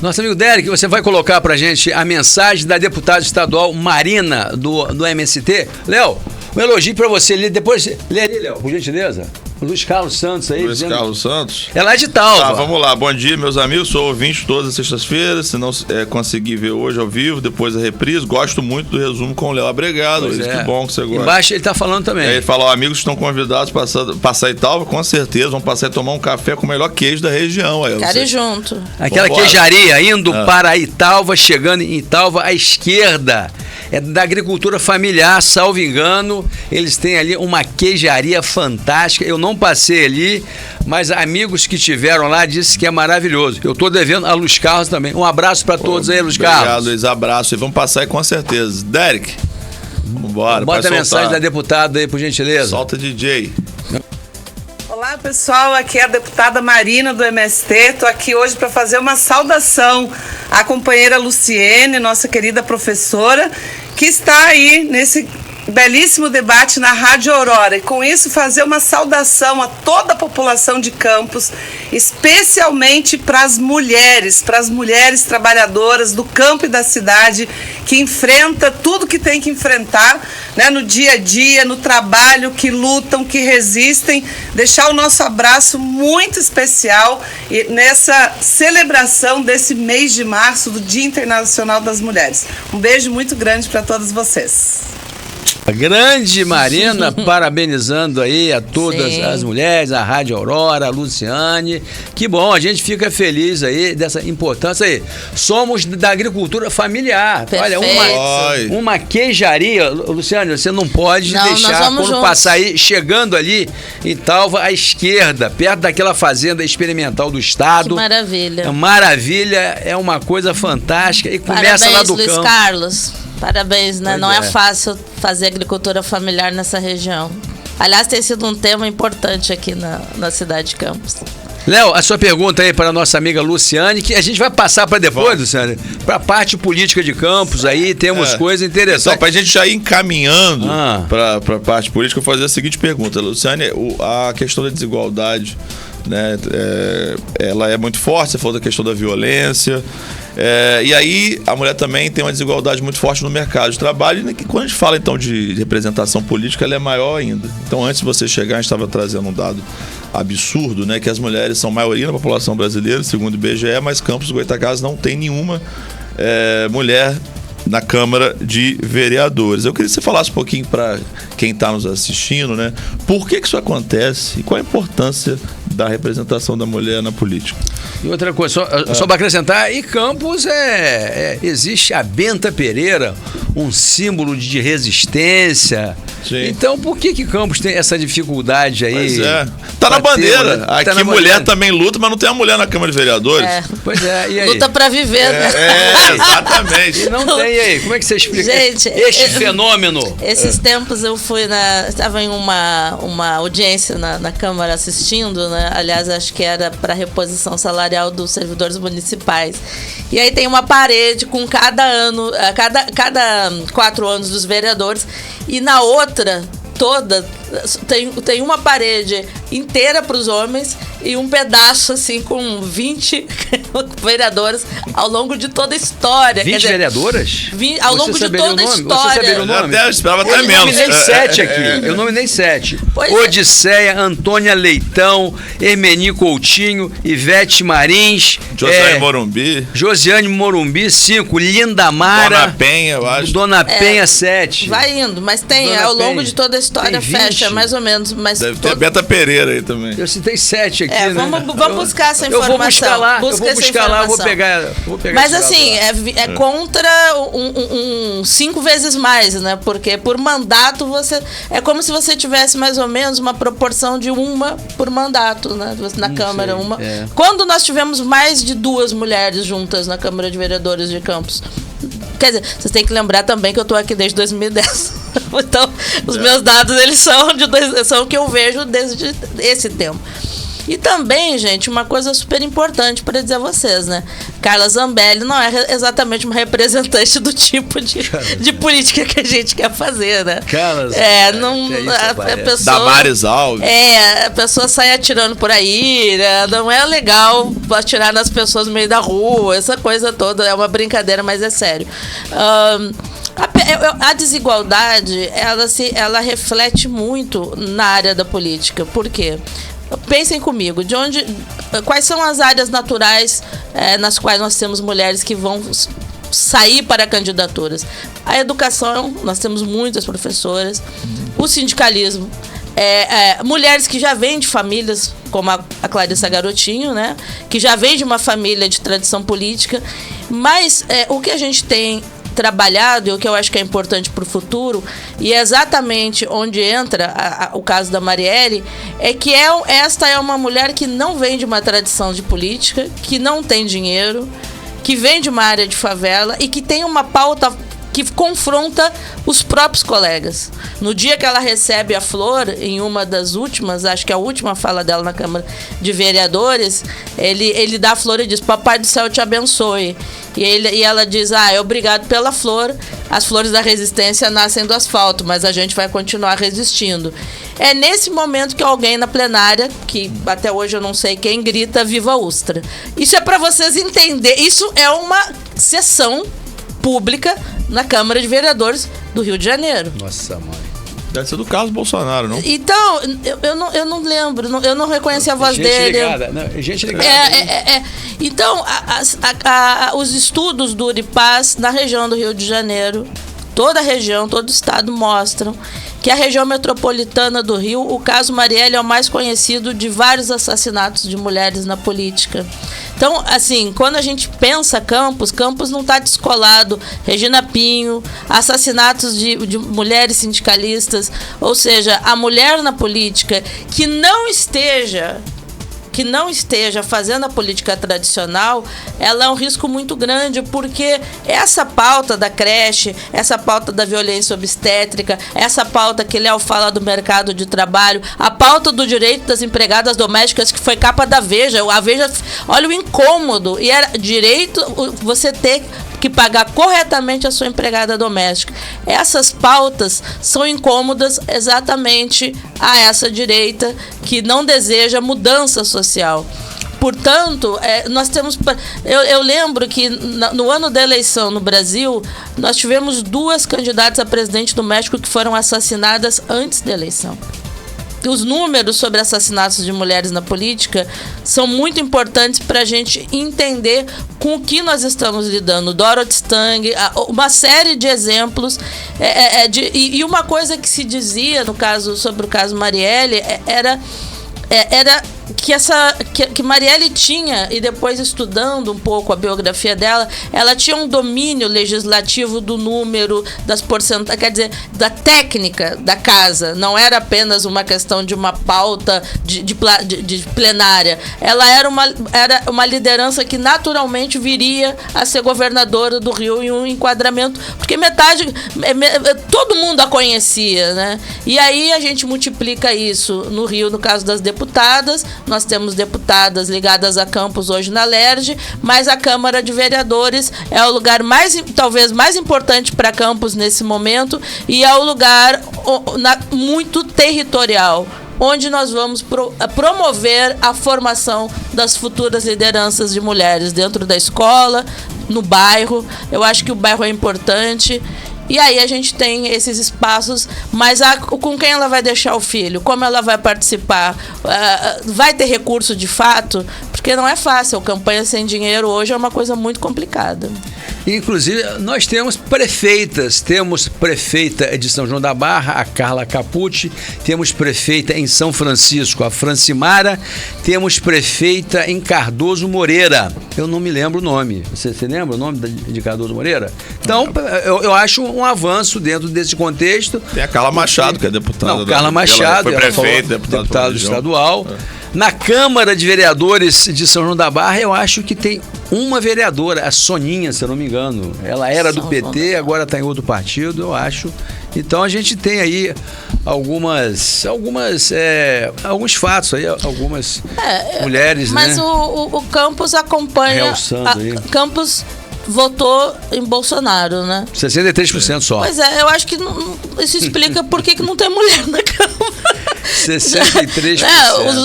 Nosso amigo Derek, você vai colocar pra gente a mensagem da deputada estadual Marina do MST. Léo, um elogio pra você ali, depois lê ali, Léo, por gentileza. Luiz Carlos Santos aí. Luiz Carlos Santos. É lá de Talva. Tá, vamos lá. Bom dia, meus amigos. Sou ouvinte todas as sextas-feiras. Se não conseguir ver hoje ao vivo, depois a reprise. Gosto muito do resumo com o Léo Abregado. Que bom que você gosta. Embaixo ele tá falando também. Ele falou, amigos estão convidados para passar em Talva, com certeza. Vão passar e tomar um café com o melhor queijo da região. Aí, quero ir junto. Aquela queijaria indo para Italva, chegando em Italva à esquerda. É da agricultura familiar, salvo engano. Eles têm ali uma queijaria fantástica. Eu não passei ali, mas amigos que tiveram lá disseram que é maravilhoso. Eu tô devendo a Luiz Carlos também. Um abraço para todos aí, Luiz Carlos. Obrigado, Luiz. Abraço. E vamos passar aí com certeza. Derek, vambora. Bota a mensagem da deputada aí, por gentileza. Solta, DJ. Olá, pessoal, aqui é a deputada Marina do MST. Estou aqui hoje para fazer uma saudação à companheira Luciene, nossa querida professora, que está aí nesse belíssimo debate na Rádio Aurora. E com isso fazer uma saudação a toda a população de Campos, especialmente para as mulheres trabalhadoras do campo e da cidade, que enfrenta tudo que tem que enfrentar né, no dia a dia, no trabalho, que lutam, que resistem. Deixar o nosso abraço muito especial nessa celebração desse mês de março, do Dia Internacional das Mulheres. Um beijo muito grande para todas vocês. A grande Marina, parabenizando aí a todas as mulheres, a Rádio Aurora, a Luciane. Que bom, a gente fica feliz aí dessa importância aí. Somos da agricultura familiar. Perfeito. Olha, uma queijaria. Luciane, você não pode deixar, quando juntos passar aí, chegando ali em Talva, à esquerda, perto daquela fazenda experimental do estado. Que maravilha. Maravilha, é uma coisa fantástica. E começa lá do Luiz campo. Carlos. Parabéns, né? Pois não é fácil fazer agricultura familiar nessa região. Aliás, tem sido um tema importante aqui na cidade de Campos. Léo, a sua pergunta aí para a nossa amiga Luciane, que a gente vai passar para depois, Luciane, para a parte política de Campos, aí temos coisas interessantes. Então, para a gente já ir encaminhando para a parte política, eu vou fazer a seguinte pergunta. Luciane, a questão da desigualdade, né, ela é muito forte, você falou da questão da violência. E aí a mulher também tem uma desigualdade muito forte no mercado de trabalho, e quando a gente fala então de representação política, ela é maior ainda. Então, antes de você chegar, a gente estava trazendo um dado absurdo, né, que as mulheres são maioria na população brasileira, segundo o IBGE, mas Campos do Goytacazes não tem nenhuma mulher na Câmara de Vereadores. Eu queria que você falasse um pouquinho para quem está nos assistindo, né, por que isso acontece e qual a importância da representação da mulher na política. E outra coisa, só para acrescentar, e Campos existe a Benta Pereira, um símbolo de resistência. Sim. Então, por que Campos tem essa dificuldade aí? Pois é. Tá na bandeira. Aqui tá na mulher bandeira. Também luta, mas não tem a mulher na Câmara de Vereadores. Pois é, e aí? Luta para viver, né? Exatamente. E não tem aí. Como é que você explica este fenômeno? Esses tempos eu estava em uma audiência na Câmara assistindo, né? Aliás, acho que era para reposição salarial dos servidores municipais. E aí tem uma parede com cada 4 anos dos vereadores, e na outra toda tem uma parede inteira para os homens e um pedaço assim com 20 vereadores ao longo de toda a história. 20 vereadoras? Ao longo de toda a história. Eu esperava até menos. Eu nominei 7 aqui. Eu nominei 7. Odisseia, Antônia Leitão, Hermeni Coutinho, Ivete Marins, Josiane Morumbi, 5, Lindamara, Dona Penha, eu acho. Dona Penha, 7. Vai indo, mas tem, Dona ao longo Penha. De toda a história fecha, mais ou menos. Mas deve ter a Beta Pereira aí também. Eu citei 7 aqui, né? Vamos buscar essa informação. Eu vou buscar lá, vou pegar mas assim, é contra 5 vezes mais, né? Porque por mandato é como se você tivesse mais ou menos uma proporção de 1 por mandato, né? Na Câmara. Quando nós tivemos mais de 2 mulheres juntas na Câmara de Vereadores de Campos. Quer dizer, vocês têm que lembrar também que eu estou aqui desde 2010. Então, os meus dados, eles são o que eu vejo desde esse tempo. E também, gente, uma coisa super importante para dizer a vocês, né? Carla Zambelli não é exatamente uma representante do tipo de política que a gente quer fazer, né? Carla a pessoa, Damares Alves. A pessoa sai atirando por aí, né? Não é legal atirar nas pessoas no meio da rua, essa coisa toda. É uma brincadeira, mas é sério. A desigualdade, ela reflete muito na área da política. Por quê? Pensem comigo, quais são as áreas naturais nas quais nós temos mulheres que vão sair para candidaturas? A educação, nós temos muitas professoras, o sindicalismo, mulheres que já vêm de famílias, como a Clarissa Garotinho, né? Que já vem de uma família de tradição política, mas o que a gente tem trabalhado, e o que eu acho que é importante para o futuro, e é exatamente onde entra o caso da Marielle, é que esta é uma mulher que não vem de uma tradição de política, que não tem dinheiro, que vem de uma área de favela e que tem uma pauta que confronta os próprios colegas. No dia que ela recebe a flor, em uma das últimas, acho que a última fala dela na Câmara de Vereadores, ele dá a flor e diz: Papai do céu te abençoe. E ela diz: obrigado pela flor, as flores da resistência nascem do asfalto, mas a gente vai continuar resistindo. É nesse momento que alguém na plenária, que até hoje eu não sei quem, grita: Viva Ustra. Isso é para vocês entenderem, isso é uma sessão pública na Câmara de Vereadores do Rio de Janeiro. Nossa, mãe. Deve ser do Carlos Bolsonaro, não? Então, eu não lembro, eu não reconheci a voz dele. Gente ligada. Então, os estudos do Uripaz na região do Rio de Janeiro, toda a região, todo o estado mostram que a região metropolitana do Rio, o caso Marielle é o mais conhecido de vários assassinatos de mulheres na política. Então, assim, quando a gente pensa Campos não está descolado. Regina Pinho, assassinatos de mulheres sindicalistas, ou seja, a mulher na política que não esteja fazendo a política tradicional, ela é um risco muito grande, porque essa pauta da creche, essa pauta da violência obstétrica, essa pauta que Léo fala do mercado de trabalho, a pauta do direito das empregadas domésticas, que foi capa da Veja. A Veja, olha o incômodo, e era direito você ter que pagar corretamente a sua empregada doméstica. Essas pautas são incômodas exatamente a essa direita que não deseja mudança social. Portanto, nós temos... Eu lembro que no ano da eleição no Brasil, nós tivemos 2 candidatas a presidente do México que foram assassinadas antes da eleição. Os números sobre assassinatos de mulheres na política são muito importantes para a gente entender com o que nós estamos lidando. Dorothy Stang, uma série de exemplos. E uma coisa que se dizia sobre o caso Marielle era que Marielle tinha, e depois estudando um pouco a biografia dela, ela tinha um domínio legislativo do número, das porcentagens, quer dizer, da técnica da casa. Não era apenas uma questão de uma pauta de plenária. Ela era uma liderança que naturalmente viria a ser governadora do Rio em um enquadramento, porque todo mundo a conhecia, né? E aí a gente multiplica isso no Rio, no caso das deputadas. Nós temos deputadas ligadas a Campos hoje na LERJ, mas a Câmara de Vereadores é o lugar talvez mais importante para Campos nesse momento, e é o lugar muito territorial, onde nós vamos promover a formação das futuras lideranças de mulheres dentro da escola, no bairro. Eu acho que o bairro é importante. E aí a gente tem esses espaços, mas com quem ela vai deixar o filho? Como ela vai participar? Vai ter recurso de fato? Porque não é fácil. Campanha sem dinheiro hoje é uma coisa muito complicada. Inclusive, nós temos prefeitas. Temos prefeita de São João da Barra, a Carla Capucci. Temos prefeita em São Francisco, a Francimara. Temos prefeita em Cardoso Moreira. Eu não me lembro o nome. Você lembra o nome de Cardoso Moreira? Então, eu acho um avanço dentro desse contexto. Tem a Carla Machado, que é deputada. Não, Carla Machado, foi prefeita, deputada estadual. Na Câmara de Vereadores de São João da Barra, eu acho que tem uma vereadora, a Soninha, se eu não me engano. Ela era do PT, agora está em outro partido, eu acho. Então a gente tem aí alguns fatos aí, algumas mulheres, mas né? Mas o Campos acompanha. Campos votou em Bolsonaro, né? 63% só. Pois é, eu acho que isso explica por que não tem mulher na Câmara. 63%.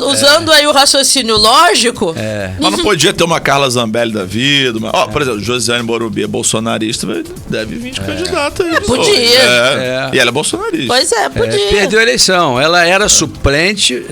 Usando aí o raciocínio lógico. Mas não podia ter uma Carla Zambelli da vida. Por exemplo, Josiane Morumbi é bolsonarista, deve vir de candidata aí. Podia. E ela é bolsonarista. Pois é, podia. Perdeu a eleição. Ela era suplente,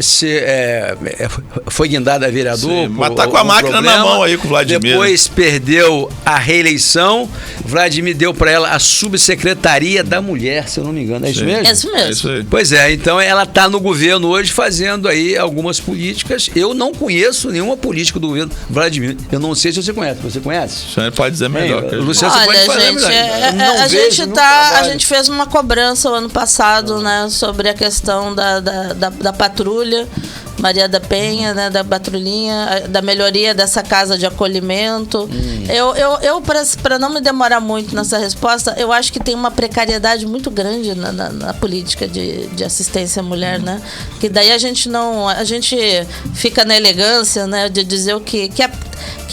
foi guindada a vereador. Sim, mas tá com a máquina na mão aí com o Vladimir. Depois perdeu a reeleição. Vladimir deu para ela a subsecretaria da mulher, se eu não me engano. É isso mesmo? É isso mesmo. É isso aí. Pois é, então ela tá no governo hoje fazendo aí algumas políticas. Eu não conheço nenhuma política do governo Vladimir. Eu não sei se você conhece. Você conhece? O senhor pode dizer melhor. Luciano, você pode falar melhor. A gente fez uma cobrança o ano passado, né, sobre a questão da patrulha Maria da Penha, né, da patrulhinha, da melhoria dessa casa de acolhimento. Eu para não me demorar muito nessa resposta, eu acho que tem uma precariedade muito grande na política de assistência à mulher, né? Que daí a gente fica na elegância, né, de dizer o que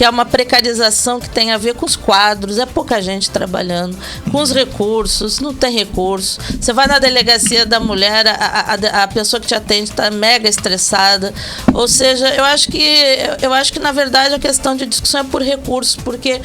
é uma precarização que tem a ver com os quadros, é pouca gente trabalhando, com os recursos, não tem recurso. Você vai na delegacia da mulher, a pessoa que te atende está mega estressada. Ou seja, eu acho que na verdade a questão de discussão é por recursos, porque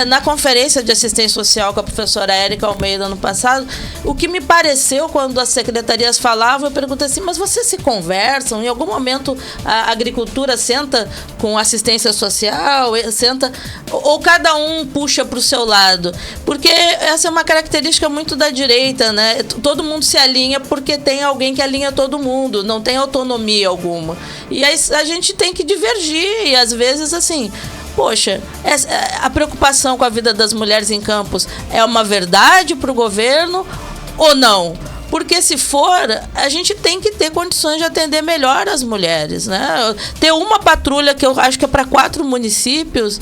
na conferência de assistência social com a professora Érica Almeida ano passado, o que me pareceu quando as secretarias falavam, eu perguntei assim, mas vocês se conversam? Em algum momento a agricultura senta com assistência social, senta, ou cada um puxa para o seu lado? Porque essa é uma característica muito da direita, né? Todo mundo se alinha porque tem alguém que alinha todo mundo, não tem autonomia alguma. E aí a gente tem que divergir, e às vezes assim, poxa, a preocupação com a vida das mulheres em Campos é uma verdade para o governo ou não? Porque se for, a gente tem que ter condições de atender melhor as mulheres, né? Ter uma patrulha, que eu acho que é para 4 municípios,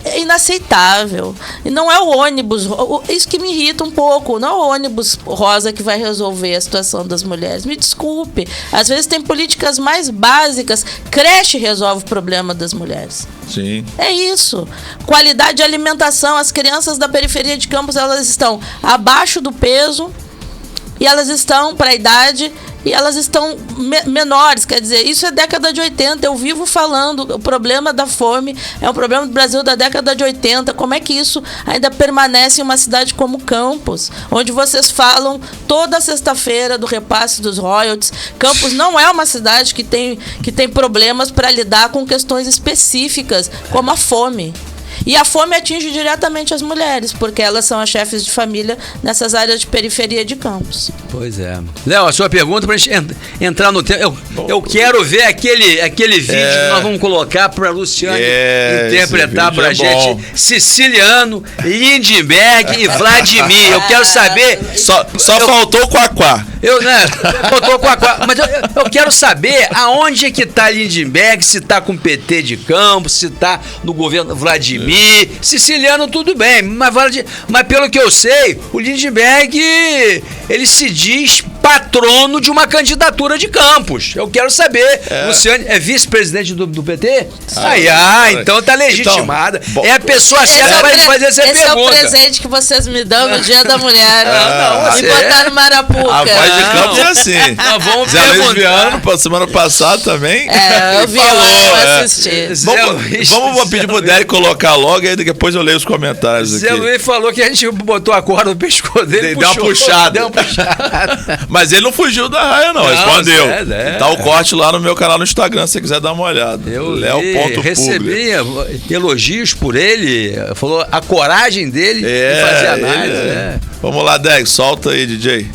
é inaceitável. E não é o ônibus, isso que me irrita um pouco, não é o ônibus rosa que vai resolver a situação das mulheres. Me desculpe, às vezes tem políticas mais básicas. Creche resolve o problema das mulheres. Sim. É isso. Qualidade de alimentação, as crianças da periferia de Campos, elas estão abaixo do peso, e elas estão para a idade, e elas estão menores, quer dizer, isso é década de 80, eu vivo falando, o problema da fome é um problema do Brasil da década de 80, como é que isso ainda permanece em uma cidade como Campos, onde vocês falam toda sexta-feira do repasse dos royalties. Campos não é uma cidade que tem problemas para lidar com questões específicas, como a fome. E a fome atinge diretamente as mulheres, porque elas são as chefes de família nessas áreas de periferia de Campos. Pois é. Léo, a sua pergunta para a gente entrar no tema. Eu quero ver aquele vídeo que nós vamos colocar para a Luciane interpretar para a gente. Siciliano, Lindenberg e Vladimir. Eu quero saber. Só faltou o Quaquá. Faltou o Quaquá. Mas eu quero saber aonde é que está Lindenberg, se está com o PT de Campos, se está no governo Vladimir. Siciliano, tudo bem, mas pelo que eu sei, o Lindenberg, ele se diz patrono de uma candidatura de Campos. Eu quero saber. Luciane é vice-presidente do PT? Então tá legitimada. Então, é a pessoa certa para fazer essa pergunta. Esse é o presente que vocês me dão no Dia da Mulher. E botar no Marapuca. A voz de Campos é assim. Nós vamos Zé Luiz Viano, semana passada também. Eu vi lá, assisti. Vamos pedir pro Derek colocar logo, e aí depois eu leio os comentários aqui. Zé Luiz falou que a gente botou a corda no pescoço dele, deu uma puxada. Mas ele não fugiu da raia, não, respondeu. Tá o corte lá no meu canal no Instagram, se você quiser dar uma olhada. Eu recebi elogios por ele, falou a coragem dele de fazer análise. Vamos lá, Derek, solta aí, DJ.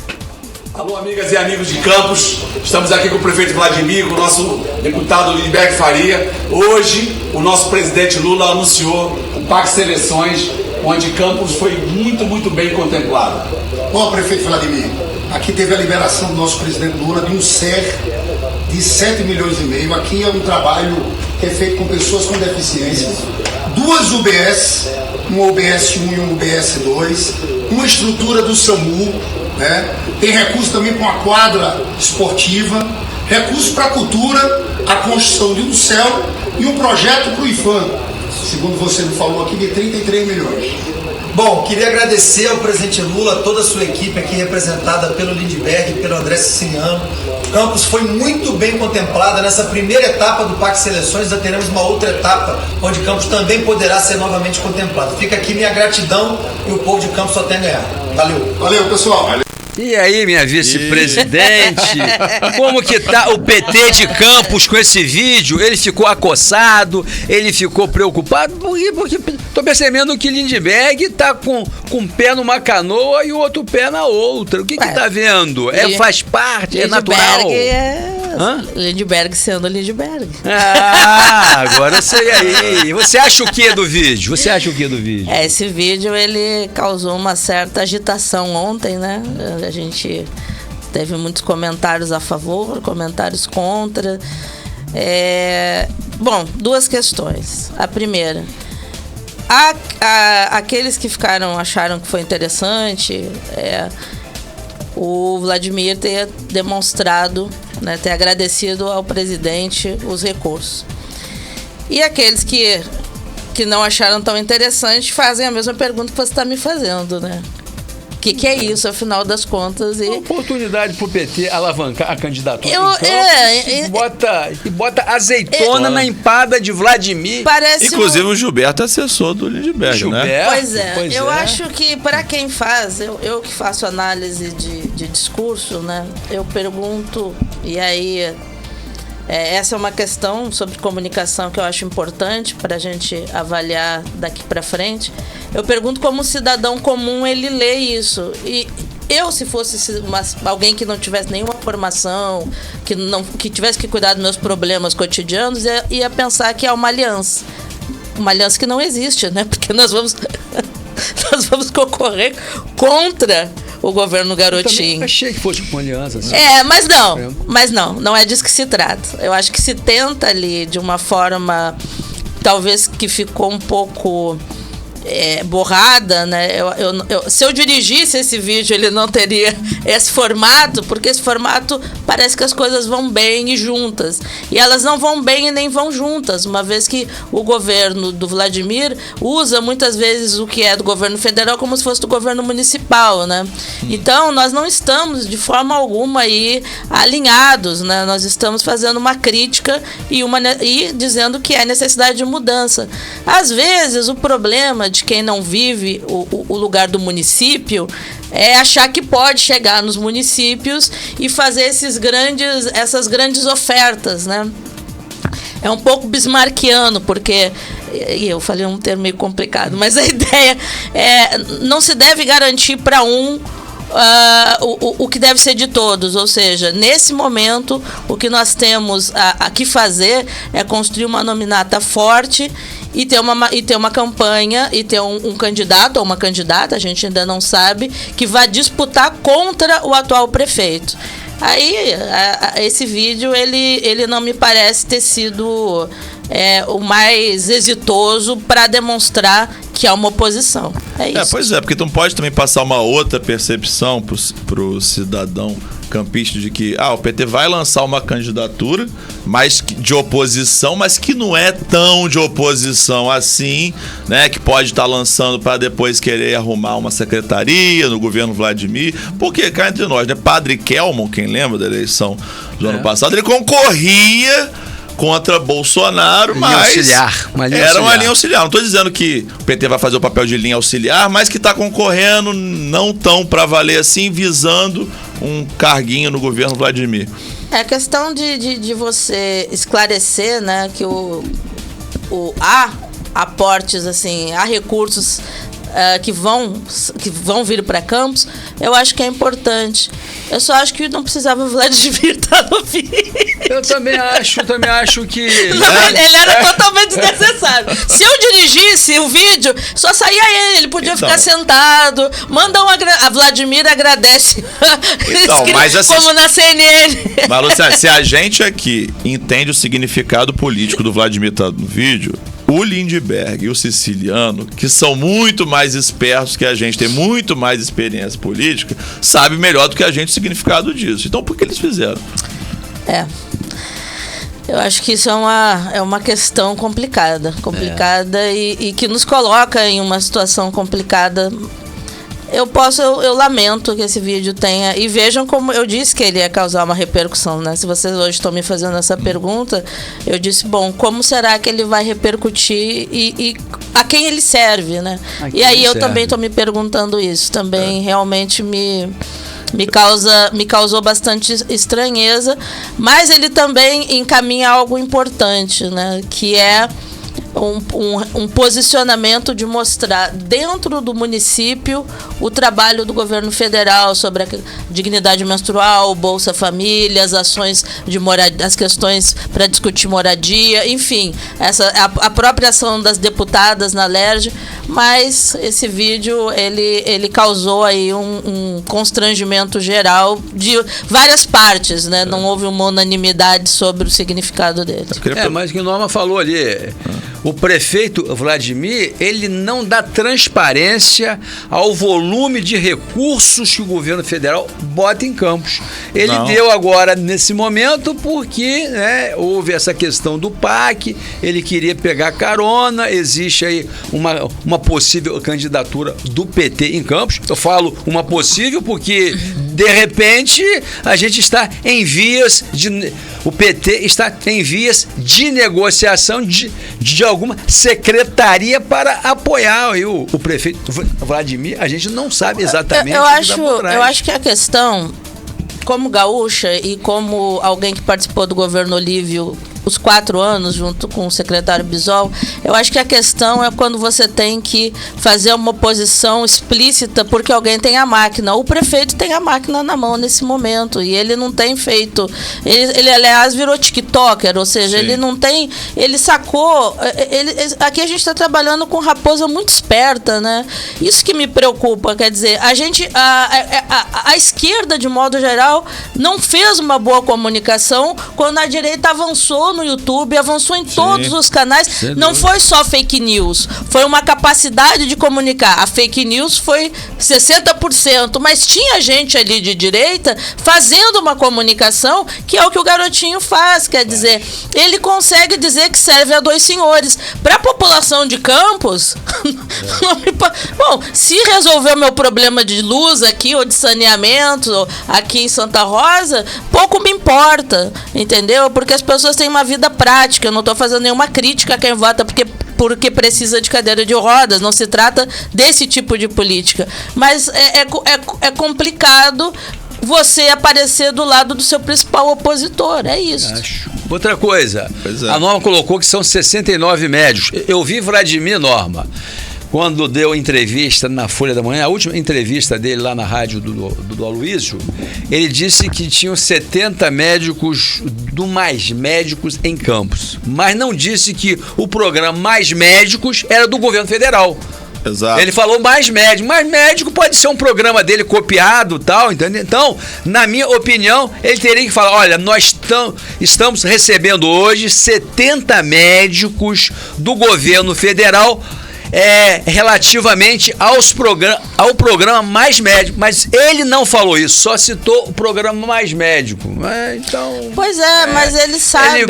Alô, amigas e amigos de Campos, estamos aqui com o prefeito Vladimir, com o nosso deputado Lindenberg Faria. Hoje, o nosso presidente Lula anunciou o Pacto Seleções, onde Campos foi muito, muito bem contemplado. Bom, prefeito Vladimir, aqui teve a liberação do nosso presidente Lula de um SER de 7 milhões e meio. Aqui é um trabalho que é feito com pessoas com deficiência. 2 UBS, um UBS 1 e um UBS 2, uma estrutura do SAMU, né? Tem recurso também para uma quadra esportiva, recurso para a cultura, a construção de um céu e um projeto para o IFAM, segundo você me falou aqui, de 33 milhões. Bom, queria agradecer ao presidente Lula, toda a sua equipe aqui representada pelo Lindenberg e pelo André Siciliano. Campos foi muito bem contemplada nessa primeira etapa do Pacto Seleções. Já teremos uma outra etapa onde Campos também poderá ser novamente contemplado. Fica aqui minha gratidão e o povo de Campos só tem a ganhar. Valeu. Valeu, pessoal. Valeu. E aí, minha vice-presidente, como que tá o PT de Campos com esse vídeo? Ele ficou acossado, ele ficou preocupado, porque tô percebendo que Lindenberg tá com um pé numa canoa e o outro pé na outra. O que tá vendo? Faz parte, é natural? Lindenberg sendo Lindenberg. Agora eu sei aí. Você acha o que do vídeo? Esse vídeo, ele causou uma certa agitação ontem, né? A gente teve muitos comentários a favor, comentários contra. Bom, 2 questões. A primeira, aqueles que acharam que foi interessante o Vladimir ter demonstrado, né, ter agradecido ao presidente os recursos. E aqueles que não acharam tão interessante fazem a mesma pergunta que você está me fazendo, né? que é isso, afinal das contas. Uma oportunidade pro PT alavancar a candidatura. E bota azeitona na empada de Vladimir. Inclusive o Gilberto é assessor do Lindbergh, né? Pois é. Eu acho que para quem faz, eu que faço análise de discurso, né? Eu pergunto, e aí essa é uma questão sobre comunicação que eu acho importante para a gente avaliar daqui para frente. Eu pergunto como um cidadão comum ele lê isso. E eu, se fosse alguém que não tivesse nenhuma formação, que tivesse que cuidar dos meus problemas cotidianos, ia pensar que é uma aliança. Uma aliança que não existe, né? Porque nós vamos concorrer contra o governo Garotinho. Eu achei que fosse uma aliança. Assim. Mas não é disso que se trata. Eu acho que se tenta ali de uma forma, talvez que ficou um pouco borrada, né? Se eu dirigisse esse vídeo, ele não teria esse formato, porque esse formato parece que as coisas vão bem e juntas. E elas não vão bem e nem vão juntas, uma vez que o governo do Vladimir usa muitas vezes o que é do governo federal como se fosse do governo municipal, né? Então, nós não estamos de forma alguma aí alinhados, né? Nós estamos fazendo uma crítica e dizendo que é necessidade de mudança. Às vezes, o problema de quem não vive o lugar do município é achar que pode chegar nos municípios e fazer essas grandes ofertas, né? É um pouco bismarckiano, porque, e eu falei um termo meio complicado, mas a ideia não se deve garantir para o que deve ser de todos, ou seja, nesse momento o que nós temos a que fazer é construir uma nominata forte e ter uma campanha e ter um candidato ou uma candidata, a gente ainda não sabe, que vai disputar contra o atual prefeito. Aí, esse vídeo, ele não me parece ter sido o mais exitoso para demonstrar que há uma oposição. É isso. Pois é, porque tu não pode também passar uma outra percepção pro cidadão campista de que o PT vai lançar uma candidatura de oposição, mas que não é tão de oposição assim, né? Que pode estar lançando para depois querer arrumar uma secretaria no governo Vladimir. Porque, cá entre nós, né? Padre Kelmon, quem lembra da eleição do ano passado, ele concorria contra Bolsonaro, mas era uma linha auxiliar. Não estou dizendo que o PT vai fazer o papel de linha auxiliar, mas que está concorrendo não tão para valer assim, visando um carguinho no governo Vladimir. É questão de você esclarecer, né, que há aportes, assim, há recursos que vão vir para Campos. Eu acho que é importante. Eu só acho que não precisava o Vladimir estar no vídeo. Eu também acho que... Não, ele era totalmente desnecessário. Se eu dirigisse o vídeo, só saía ele podia ficar sentado, manda a Vladimir agradece. Mas assim, como na CNN. Mas, Luciana, se a gente aqui entende o significado político do Vladimir estar no vídeo, o Lindbergh e o Siciliano, que são muito mais espertos que a gente, tem muito mais experiência política, sabe melhor do que a gente o significado disso. Então, por que eles fizeram? Eu acho que isso é uma questão complicada e que nos coloca em uma situação complicada. Eu lamento que esse vídeo tenha... E vejam como eu disse que ele ia causar uma repercussão, né? Se vocês hoje estão me fazendo essa pergunta, eu disse, como será que ele vai repercutir e a quem ele serve, né? E aí eu também estou me perguntando isso. Também realmente me causou bastante estranheza, mas ele também encaminha algo importante, né? Que é um posicionamento de mostrar dentro do município o trabalho do governo federal sobre a dignidade menstrual, Bolsa Família, as ações de moradia, as questões para discutir moradia, enfim, a própria ação das deputadas na LERJ. Mas esse vídeo ele causou aí um constrangimento geral de várias partes, né? Não houve uma unanimidade sobre o significado dele. Mas que Norma falou ali, o prefeito Vladimir, ele não dá transparência ao volume de recursos que o governo federal bota em Campos. Ele deu agora, nesse momento, porque houve essa questão do PAC, ele queria pegar carona, existe aí uma uma possível candidatura do PT em Campos. Eu falo uma possível porque, de repente, a gente está em vias de... O PT está em vias de negociação de alguma secretaria para apoiar aí o prefeito Vladimir. A gente não sabe exatamente eu acho que a questão, como gaúcha e como alguém que participou do governo Olívio os 4 anos, junto com o secretário Bisol, eu acho que a questão é quando você tem que fazer uma oposição explícita porque alguém tem a máquina. O prefeito tem a máquina na mão nesse momento e ele não tem feito... Ele aliás, virou tiktoker, ou seja, ele não tem... Ele sacou... Aqui a gente está trabalhando com raposa muito esperta, né? Isso que me preocupa, quer dizer, a gente... A esquerda, de modo geral, não fez uma boa comunicação quando a direita avançou no YouTube, avançou em todos os canais. Não foi só fake news, foi uma capacidade de comunicar. A fake news foi 60%, mas tinha gente ali de direita fazendo uma comunicação que é o que o garotinho faz, quer dizer, ele consegue dizer que serve a 2 senhores. Para a população de Campos, bom, se resolver o meu problema de luz aqui ou de saneamento aqui em Santa Rosa, pouco me importa, entendeu? Porque as pessoas têm uma vida prática. Eu não estou fazendo nenhuma crítica a quem vota porque precisa de cadeira de rodas. Não se trata desse tipo de política. Mas é complicado você aparecer do lado do seu principal opositor. É isso. Outra coisa, a Norma colocou que são 69 médicos. Eu vi Vladimir, Norma, quando deu entrevista na Folha da Manhã, a última entrevista dele lá na rádio do Aloysio, ele disse que tinham 70 médicos do Mais Médicos em Campos, mas não disse que o programa Mais Médicos era do governo federal. Exato. Ele falou mais médico. Mais médico pode ser um programa dele copiado, tal, entendeu? Então, na minha opinião, ele teria que falar, olha, nós estamos recebendo hoje 70 médicos do governo federal relativamente ao programa Mais Médico, mas ele não falou isso, só citou o programa Mais Médico. Então, pois mas ele sabe,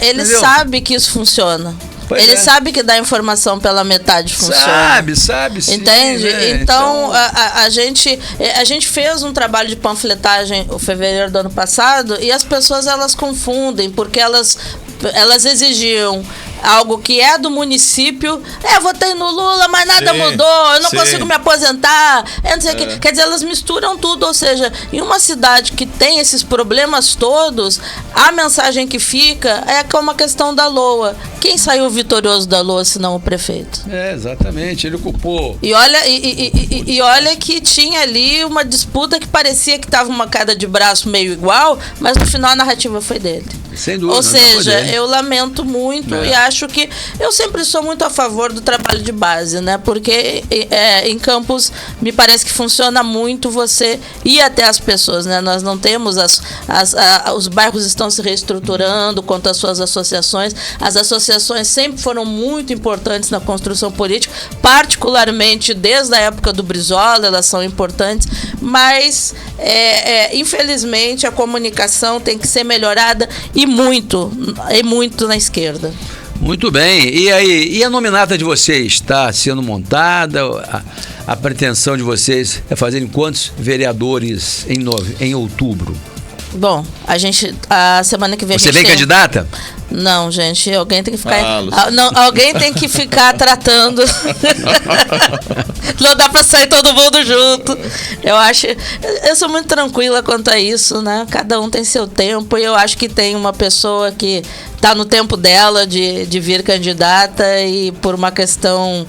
ele sabe que isso funciona. Ele sabe que dar informação pela metade funciona. Sabe sim. Entende? Né? Então, a gente fez um trabalho de panfletagem em fevereiro do ano passado e as pessoas elas confundem, porque elas exigiam algo que é do município. Votei no Lula, mas nada mudou, eu não consigo me aposentar. Não sei o que. Quer dizer, elas misturam tudo, ou seja, em uma cidade que tem esses problemas todos, a mensagem que fica é como a questão da LOA. Quem saiu vitorioso da LOA, senão o prefeito? Exatamente, ele ocupou. E olha que tinha ali uma disputa que parecia que estava uma queda de braço meio igual, mas no final a narrativa foi dele. Sem dúvida. Ou seja, eu lamento muito e acho que eu sempre sou muito a favor do trabalho de base, né? Porque em Campos me parece que funciona muito você ir até as pessoas, né? Nós não temos os bairros estão se reestruturando quanto às suas associações. As associações sempre foram muito importantes na construção política, particularmente desde a época do Brizola, elas são importantes, mas infelizmente a comunicação tem que ser melhorada e muito na esquerda. Muito bem. E aí, e a nominata de vocês está sendo montada? A pretensão de vocês é fazerem quantos vereadores em outubro? Bom, a semana que vem... Você vem candidata? Não, gente, alguém tem que ficar... alguém tem que ficar tratando. Não dá pra sair todo mundo junto. Eu sou muito tranquila quanto a isso, né? Cada um tem seu tempo e eu acho que tem uma pessoa que tá no tempo dela de vir candidata e por uma questão...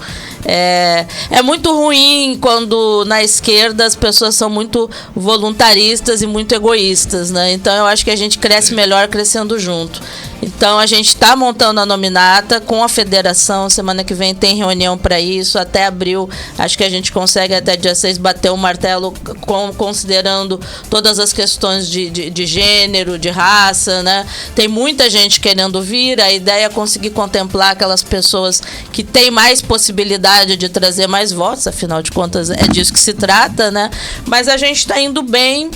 É muito ruim quando na esquerda as pessoas são muito voluntaristas e muito egoístas, né? Então eu acho que a gente cresce melhor crescendo junto. Então a gente está montando a nominata com a federação. Semana que vem tem reunião para isso. Até abril, acho que a gente consegue até dia 6 bater o martelo considerando todas as questões de gênero, de raça, né? Tem muita gente querendo vir. A ideia é conseguir contemplar aquelas pessoas que têm mais possibilidade de trazer mais votos. Afinal de contas, é disso que se trata, né? Mas a gente está indo bem.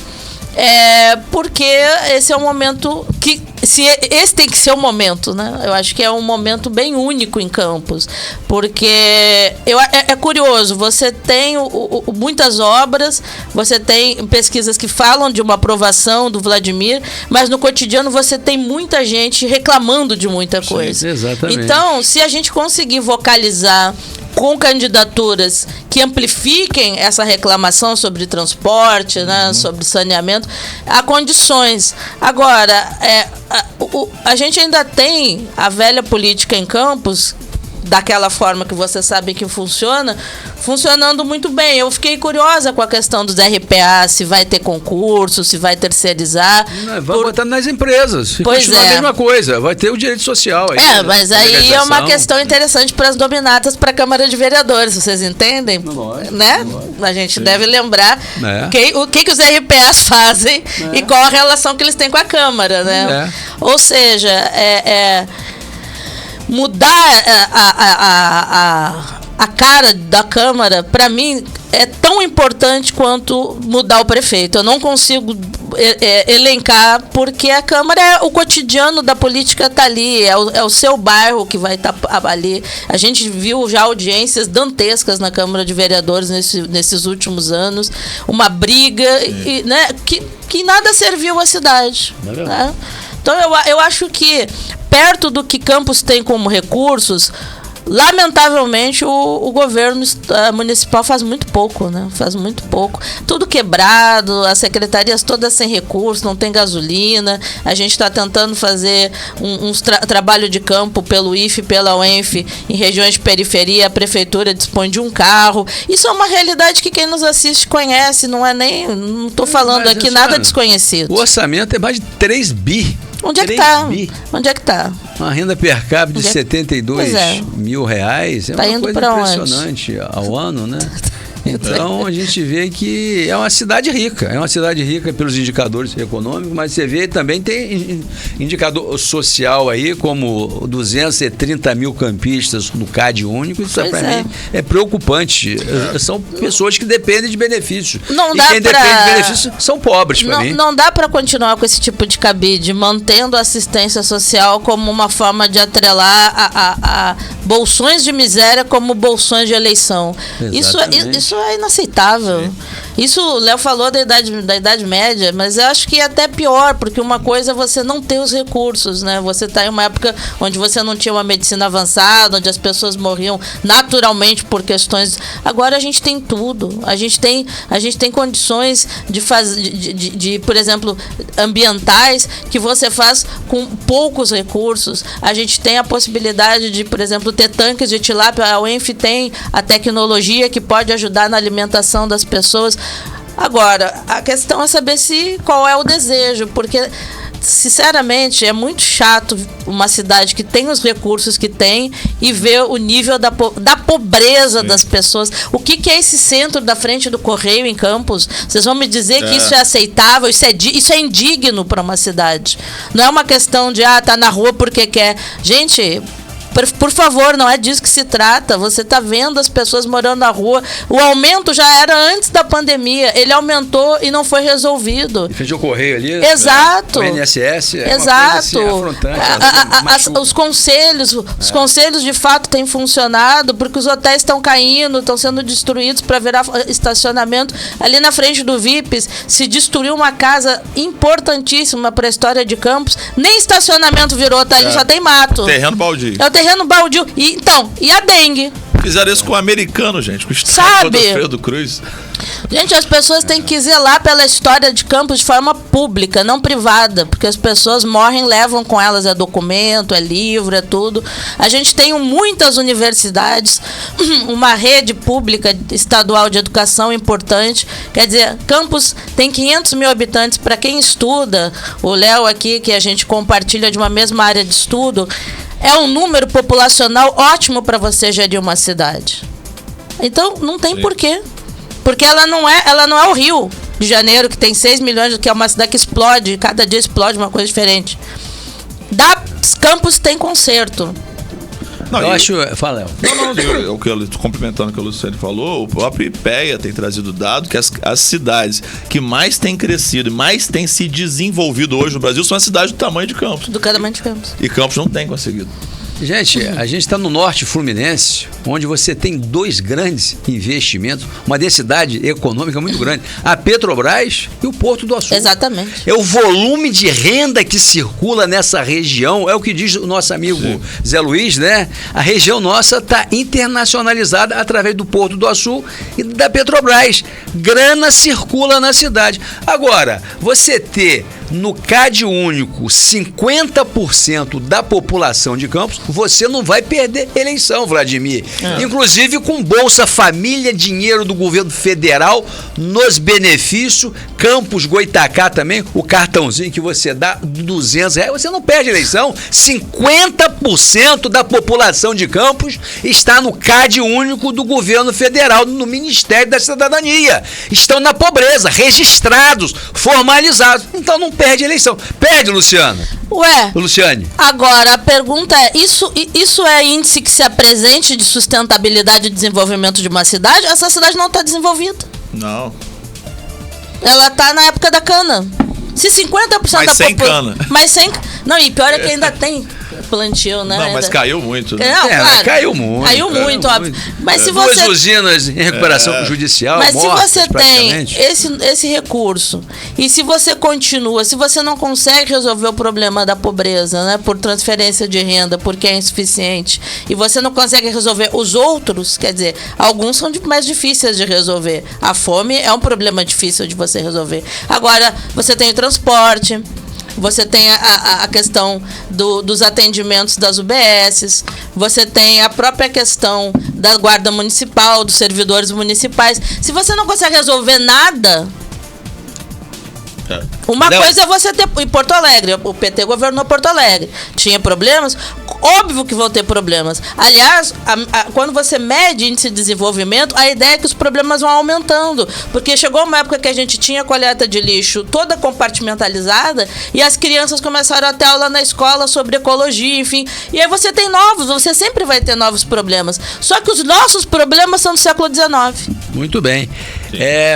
Porque esse é o momento que... esse tem que ser o momento, né? Eu acho que é um momento bem único em Campos, porque é curioso, você tem muitas obras, você tem pesquisas que falam de uma aprovação do Vladimir, mas no cotidiano você tem muita gente reclamando de muita coisa. Sim, exatamente. Então, se a gente conseguir vocalizar com candidaturas que amplifiquem essa reclamação sobre transporte, né, sobre saneamento, há condições. Agora, a gente ainda tem a velha política em Campos, daquela forma que você sabe que funciona, funcionando muito bem. Eu fiquei curiosa com a questão dos RPA, se vai ter concurso, se vai terceirizar. Vai botar nas empresas. Pois continua a mesma coisa. Vai ter o direito social aí. Mas aí é uma questão interessante para as dominatas para a Câmara de Vereadores, vocês entendem? Lógico, né? lógico. A gente deve lembrar É. o que os RPAs fazem e qual a relação que eles têm com a Câmara, né? Ou seja, mudar a cara da Câmara, para mim, é tão importante quanto mudar o prefeito. Eu não consigo elencar, porque a Câmara, o cotidiano da política está ali, é o seu bairro que vai estar ali. A gente viu já audiências dantescas na Câmara de Vereadores nesses últimos anos, uma briga né, que nada serviu à cidade. Né? Então eu acho que, perto do que Campos tem como recursos, lamentavelmente o governo municipal faz muito pouco, né? Faz muito pouco. Tudo quebrado, as secretarias todas sem recursos, não tem gasolina. A gente está tentando fazer um trabalho de campo pelo IFE, pela UENF, em regiões de periferia. A prefeitura dispõe de um carro. Isso é uma realidade que quem nos assiste conhece, não estou falando aqui nada desconhecido. O orçamento é mais de 3 bi. Onde é que está? Onde é que está? Uma renda per capita de 72 mil reais. É uma coisa impressionante ao ano, né? Então a gente vê que é uma cidade rica pelos indicadores econômicos, mas você vê também tem indicador social aí, como 230 mil campistas no CAD único. Isso para mim é preocupante. São pessoas que dependem de benefícios. Depende de benefícios são pobres para mim. Não dá para continuar com esse tipo de cabide, mantendo a assistência social como uma forma de atrelar a bolsões de miséria como bolsões de eleição. Isso é inaceitável. Sim. Isso o Léo falou da Idade Média, mas eu acho que é até pior, porque uma coisa é você não ter os recursos, né? Você está em uma época onde você não tinha uma medicina avançada, onde as pessoas morriam naturalmente por questões. Agora a gente tem tudo. A gente tem condições de fazer, por exemplo, ambientais, que você faz com poucos recursos. A gente tem a possibilidade de, por exemplo, ter tanques de tilápia. A UENF tem a tecnologia que pode ajudar na alimentação das pessoas. Agora, a questão é saber qual é o desejo, porque, sinceramente, é muito chato uma cidade que tem os recursos que tem e ver o nível da pobreza das pessoas. O que é esse centro da frente do Correio em Campos? Vocês vão me dizer que isso é aceitável? Isso é indigno para uma cidade. Não é uma questão de, tá na rua porque quer. Gente, por favor, não é disso que se trata. Você está vendo as pessoas morando na rua. O aumento já era antes da pandemia. Ele aumentou e não foi resolvido. E fez o correio ali. Exato. O INSS. Exato. Os conselhos de fato têm funcionado, porque os hotéis estão caindo, estão sendo destruídos para virar estacionamento. Ali na frente do VIPs se destruiu uma casa importantíssima para a história de Campos. Nem estacionamento virou, ali só tem mato. Terreno baldio. É o terreno baldio. E a dengue? Fizeram isso com o americano, gente, com o estado do Alfredo Cruz. Gente, as pessoas têm que zelar pela história de Campos de forma pública, não privada, porque as pessoas morrem, levam com elas documento, livro, tudo. A gente tem muitas universidades, uma rede pública estadual de educação importante. Quer dizer, Campos tem 500 mil habitantes. Para quem estuda, o Léo aqui, que a gente compartilha de uma mesma área de estudo, é um número populacional ótimo para você gerir uma cidade. Então, não tem porquê. Porque ela não é o Rio de Janeiro, que tem 6 milhões, que é uma cidade que explode, cada dia explode uma coisa diferente. Campos tem conserto. Eu acho... Fala, Léo. Complementando o que o Luciano falou, o próprio IPEA tem trazido dado que as cidades que mais têm crescido e mais têm se desenvolvido hoje no Brasil são as cidades do tamanho de Campos. Do tamanho de Campos. E Campos não tem conseguido. Gente, a gente está no norte fluminense, onde você tem 2 grandes investimentos, uma densidade econômica muito grande, a Petrobras e o Porto do Açu. Exatamente. É o volume de renda que circula nessa região, é o que diz o nosso amigo Zé Luiz, né? A região nossa está internacionalizada através do Porto do Açu e da Petrobras. Grana circula na cidade. Agora, você ter no CAD único 50% da população de Campos, você não vai perder eleição, Vladimir. Inclusive com Bolsa Família, dinheiro do governo federal nos benefícios, Campos, Goitacá também, o cartãozinho que você dá, R$200, você não perde eleição. 50% da população de Campos está no CAD único do governo federal, no Ministério da Cidadania. Estão na pobreza, registrados, formalizados. Então não perde eleição. Perde, Luciano. Ué, Luciane. Agora, a pergunta é, isso é índice que se apresente de sustentabilidade e desenvolvimento de uma cidade? Essa cidade não está desenvolvida. Não. Ela está na época da cana. Se 50% da sem cana. Mas sem... Não, e pior é que ainda tem plantio, né? Não, mas caiu muito. Né? Não, claro, caiu muito. Caiu muito, óbvio. Mas se 2 você... usinas em recuperação judicial, mas mortas, se você tem esse recurso e se você continua, se você não consegue resolver o problema da pobreza, né, por transferência de renda, porque é insuficiente, e você não consegue resolver os outros, quer dizer, alguns são mais difíceis de resolver. A fome é um problema difícil de você resolver. Agora, você tem o transporte, você tem a questão dos atendimentos das UBSs, você tem a própria questão da guarda municipal, dos servidores municipais. Se você não consegue resolver nada... Uma coisa é você ter... Em Porto Alegre, o PT governou Porto Alegre. Tinha problemas? Óbvio que vão ter problemas. Aliás, quando você mede índice de desenvolvimento, a ideia é que os problemas vão aumentando. Porque chegou uma época que a gente tinha coleta de lixo toda compartimentalizada e as crianças começaram a ter aula na escola sobre ecologia, enfim. E aí você tem você sempre vai ter novos problemas. Só que os nossos problemas são do século XIX. Muito bem.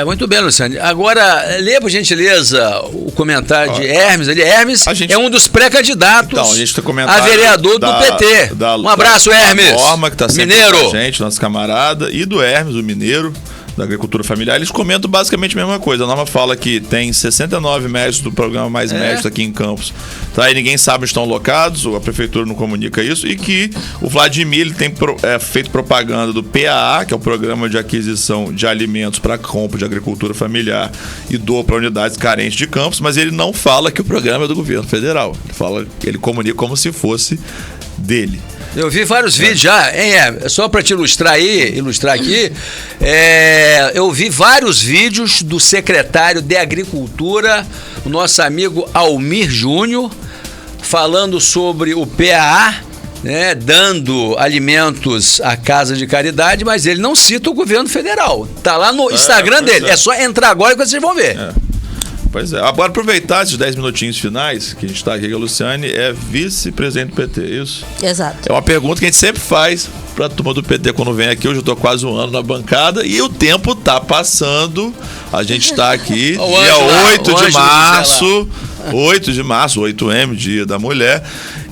Muito bem, Luciane. Agora, lê, por gentileza, o comentário de Hermes. Hermes é um dos pré-candidatos então, a gente tá a vereador do PT. Um abraço, Hermes. Norma, que tá sempre mineiro. Com a gente, nosso camarada, e do Hermes, o mineiro da agricultura familiar. Eles comentam basicamente a mesma coisa. A Norma fala que tem 69 médicos do programa Mais Médicos aqui em Campos. Tá? E ninguém sabe onde estão locados, a prefeitura não comunica isso, e que o Vladimir ele tem feito propaganda do PAA, que é o Programa de Aquisição de Alimentos para Compra de Agricultura Familiar e doa para unidades carentes de Campos, mas ele não fala que o programa é do governo federal. Ele comunica como se fosse dele. Eu vi vários vídeos já, só para te ilustrar aqui, eu vi vários vídeos do secretário de Agricultura, o nosso amigo Almir Júnior, falando sobre o PAA, né, dando alimentos à Casa de Caridade, mas ele não cita o governo federal. Tá lá no Instagram dele, é só entrar agora que vocês vão ver. Pois é. Agora, aproveitar esses 10 minutinhos finais, que a gente está aqui com a Luciane, é vice-presidente do PT, isso? Exato. É uma pergunta que a gente sempre faz para a turma do PT quando vem aqui. Hoje eu estou quase um ano na bancada e o tempo está passando. A gente está aqui, dia 8 de março, 8 de março, 8M, Dia da Mulher.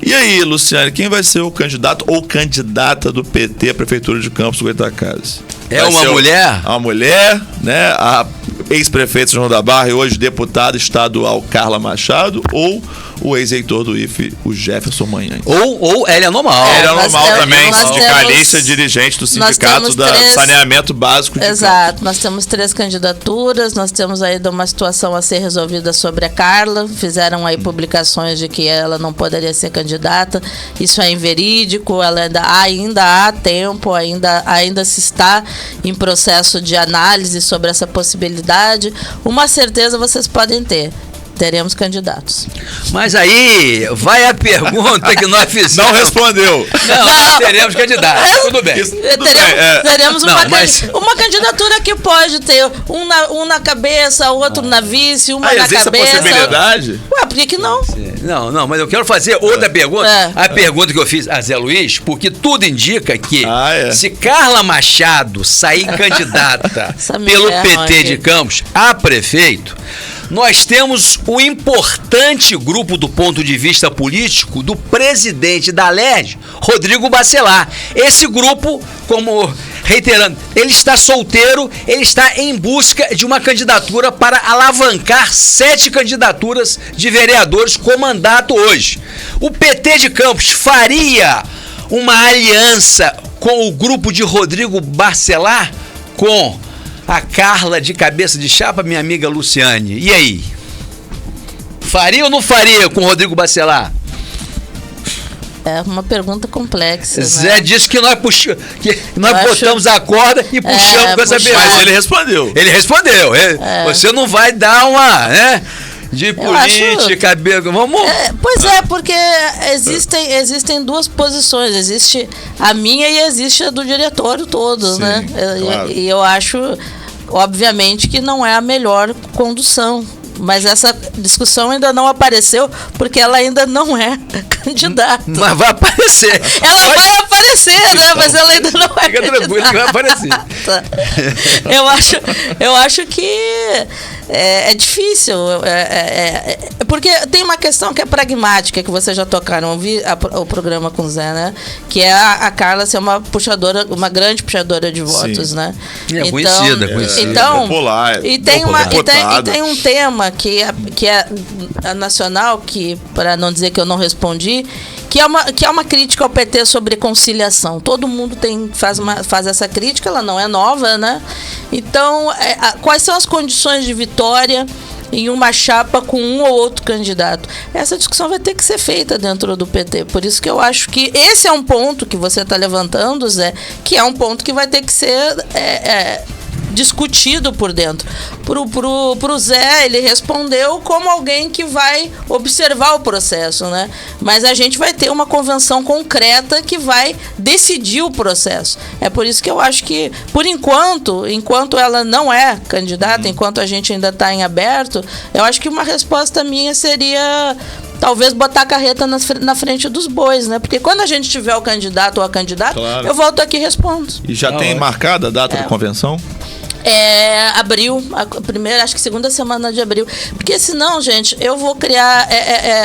E aí, Luciane, quem vai ser o candidato ou candidata do PT à Prefeitura de Campos Goytacazes? É uma mulher? Uma mulher, né? A ex-prefeito João da Barra e hoje deputada estadual Carla Machado, ou o ex-reitor do IFE, o Jefferson Manhães. Ou Hélia Normal. Hélia Normal também, sindicalista, dirigente do sindicato do saneamento básico de Exato, Campos. Nós temos 3 candidaturas, nós temos aí uma situação a ser resolvida sobre a Carla, fizeram aí publicações de que ela não poderia ser candidata, isso é inverídico, ela ainda há tempo, ainda se está em processo de análise sobre essa possibilidade. Uma certeza vocês podem ter. teremos candidatos. Mas aí vai a pergunta que nós fizemos. Não respondeu. Não, teremos candidatos. Tudo bem. Teremos uma candidatura que pode ter um na cabeça, outro na vice, uma na existe cabeça. Essa possibilidade? Ué, por que não? Não, mas eu quero fazer outra pergunta. A pergunta que eu fiz a Zé Luiz, porque tudo indica que se Carla Machado sair candidata pelo PT de Campos a prefeito, nós temos o importante grupo do ponto de vista político do presidente da LERJ, Rodrigo Bacelar. Esse grupo, como reiterando, ele está solteiro, ele está em busca de uma candidatura para alavancar 7 candidaturas de vereadores com mandato hoje. O PT de Campos faria uma aliança com o grupo de Rodrigo Bacelar, com a Carla de cabeça de chapa, minha amiga Luciane. E aí? Faria ou não faria com o Rodrigo Bacelar? É uma pergunta complexa. Zé disse que nós botamos a corda e puxamos com essa pergunta. Mas ele respondeu. Ele respondeu. Você não vai dar uma, de política, vamos... Pois porque existem duas posições. Existe a minha e existe a do diretório todo, né? Claro. E eu acho, obviamente, que não é a melhor condução. Mas essa discussão ainda não apareceu, porque ela ainda não é candidata. Mas vai aparecer. Ela vai aparecer, né? Mas ela ainda não é candidata. Fica tranquilo que vai aparecer. Eu acho que é difícil. Porque tem uma questão que é pragmática, que vocês já tocaram. Eu vi o programa com o Zé, né? Que é a Carla ser uma grande puxadora de votos, né? Conhecida. Então, popular, e tem um tema que é nacional, que, para não dizer que eu não respondi, que é uma crítica ao PT sobre conciliação. Todo mundo faz essa crítica, ela não é nova, né? Então, quais são as condições de vitória em uma chapa com um ou outro candidato? Essa discussão vai ter que ser feita dentro do PT. Por isso que eu acho que esse é um ponto que você está levantando, Zé, que é um ponto que vai ter que ser discutido por dentro. Pro Zé, ele respondeu como alguém que vai observar o processo, né? Mas a gente vai ter uma convenção concreta que vai decidir o processo. É por isso que eu acho que, por enquanto ela não é candidata, enquanto a gente ainda está em aberto, eu acho que uma resposta minha seria talvez botar a carreta na frente dos bois, né? Porque quando a gente tiver o candidato ou a candidata, eu volto aqui e respondo. E já tem marcada a data da convenção? Abril, a primeira, acho que segunda semana de abril. Porque senão, gente, eu vou criar.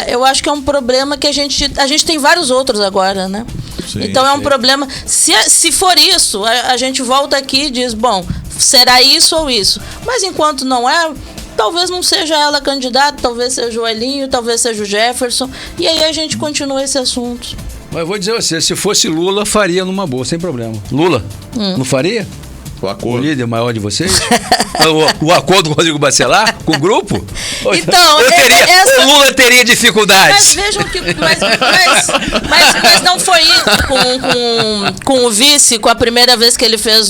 Eu acho que é um problema que a gente tem vários outros agora, né? Sim, então é um problema. Se for isso, a gente volta aqui e diz, bom, será isso ou isso? Mas enquanto não é, talvez não seja ela candidata, talvez seja o Elinho, talvez seja o Jefferson. E aí a gente continua esse assunto. Mas eu vou dizer a você, se fosse Lula, faria numa boa, sem problema. Lula, não faria? O acordo. O líder maior de vocês? o acordo com o Rodrigo Bacelar? Com o grupo? Então, o Lula teria dificuldades. Mas vejam que. Mas não foi isso com o vice, com a primeira vez que ele fez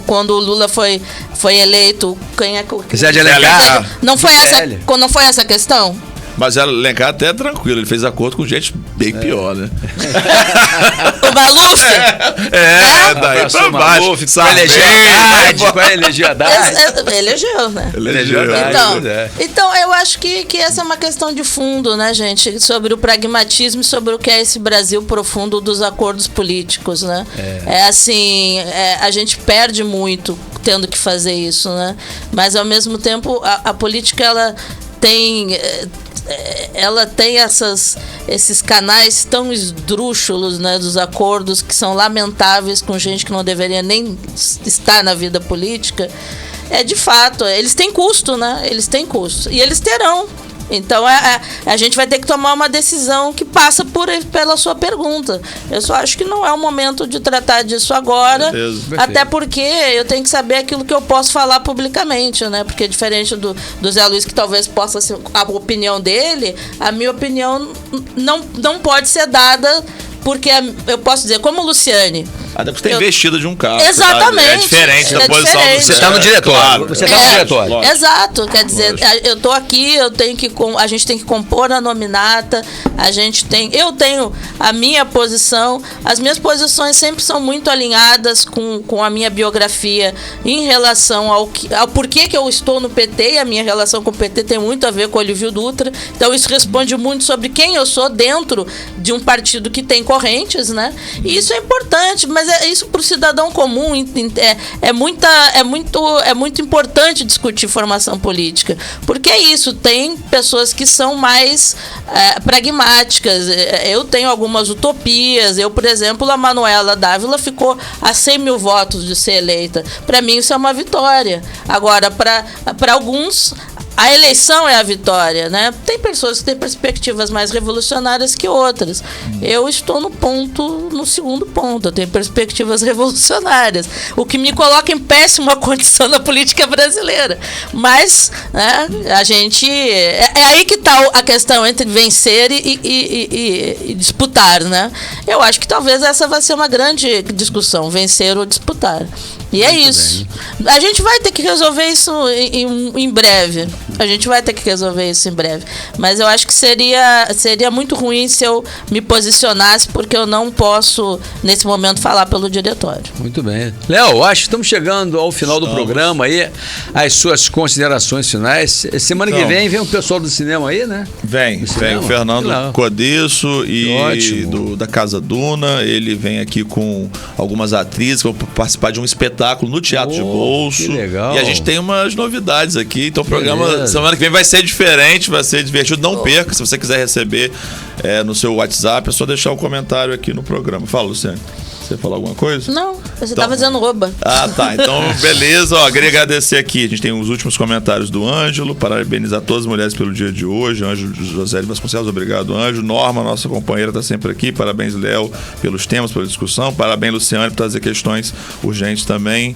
quando o Lula foi eleito. Quem é que. Zé de Alencar. Não foi essa questão? Mas ela Alencar até é tranquilo, ele fez acordo com gente bem pior, né? O Maluf? Daí pra baixo. Elegeu Haddad. Elegeu, né? Elegeu. Então, eu acho que essa é uma questão de fundo, né, gente? Sobre o pragmatismo e sobre o que é esse Brasil profundo dos acordos políticos, né? A gente perde muito tendo que fazer isso, né? Mas, ao mesmo tempo, a política, ela tem esses canais tão esdrúxulos, né, dos acordos, que são lamentáveis com gente que não deveria nem estar na vida política. De fato, eles têm custo, né? Eles têm custo. E eles terão. Então, a gente vai ter que tomar uma decisão que passa pela sua pergunta. Eu só acho que não é o momento de tratar disso agora, até porque eu tenho que saber aquilo que eu posso falar publicamente, né? Porque diferente do Zé Luiz, que talvez possa ser a opinião dele, a minha opinião não pode ser dada, porque eu posso dizer, como Luciane, Até porque você tem investida de um carro. Exatamente. É diferente da posição do Você está no diretório. Claro. Você está no diretório. Exato. Quer dizer, eu estou aqui, a gente tem que compor a nominata, eu tenho a minha posição, as minhas posições sempre são muito alinhadas com a minha biografia em relação ao porquê que eu estou no PT, e a minha relação com o PT tem muito a ver com o Olívio Dutra. Então isso responde muito sobre quem eu sou dentro de um partido que tem correntes, né? E isso é importante, mas isso para o cidadão comum é muito importante discutir formação política, porque é isso, tem pessoas que são mais pragmáticas. Eu tenho algumas utopias. Eu, por exemplo, a Manuela Dávila ficou a 100 mil votos de ser eleita. Para mim isso é uma vitória. Agora, para alguns, a eleição é a vitória, né? Tem pessoas que têm perspectivas mais revolucionárias que outras. Eu estou no segundo ponto. Eu tenho perspectivas revolucionárias, o que me coloca em péssima condição na política brasileira. Mas, né, a gente... É aí que está a questão entre vencer e disputar, né? Eu acho que talvez essa vai ser uma grande discussão, vencer ou disputar. E é isso. A gente vai ter que resolver isso em breve. Mas eu acho que seria muito ruim se eu me posicionasse, porque eu não posso, nesse momento, falar pelo diretório. Muito bem. Léo, acho que estamos chegando ao final do programa aí. As suas considerações finais. Semana que vem o pessoal do cinema aí, né? Vem o Fernando Codiço e da Casa Duna. Ele vem aqui com algumas atrizes que vão participar de um espetáculo no Teatro de Bolso. Que legal. E a gente tem umas novidades aqui. Então o programa semana que vem vai ser diferente, vai ser divertido. Não perca, se você quiser receber no seu WhatsApp, é só deixar um comentário aqui no programa. Fala, Luciane. Você falou alguma coisa? Não, você estava dizendo oba. Ah, tá. Então, beleza. Queria agradecer aqui. A gente tem os últimos comentários do Ângelo. Parabenizar todas as mulheres pelo dia de hoje. Ângelo José de Vasconcelos, obrigado, Ângelo. Norma, nossa companheira, está sempre aqui. Parabéns, Léo, pelos temas, pela discussão. Parabéns, Luciane, por trazer questões urgentes também.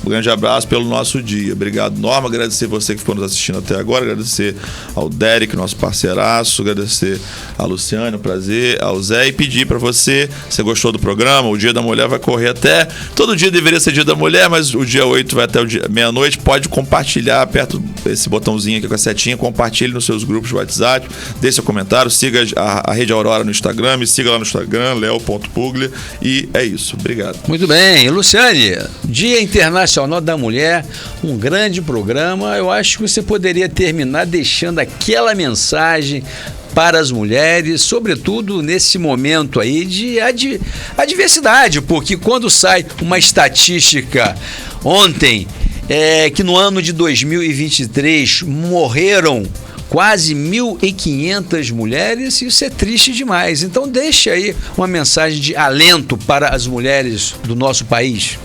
Um grande abraço pelo nosso dia. Obrigado, Norma. Agradecer você que ficou nos assistindo até agora. Agradecer ao Derek, nosso parceiraço. Agradecer a Luciane, um prazer. Ao Zé. E pedir para você gostou do programa. O Dia da Mulher vai correr até... Todo dia deveria ser Dia da Mulher, mas o dia 8 vai até o dia meia-noite. Pode compartilhar, aperta esse botãozinho aqui com a setinha, compartilhe nos seus grupos de WhatsApp, deixe seu comentário, siga a Rede Aurora no Instagram, me siga lá no Instagram, leo.puglia, e é isso. Obrigado. Muito bem. Luciane, Dia Internacional da Mulher, um grande programa. Eu acho que você poderia terminar deixando aquela mensagem para as mulheres, sobretudo nesse momento aí de adversidade, porque quando sai uma estatística ontem, que no ano de 2023 morreram quase 1.500 mulheres, isso é triste demais. Então deixe aí uma mensagem de alento para as mulheres do nosso país.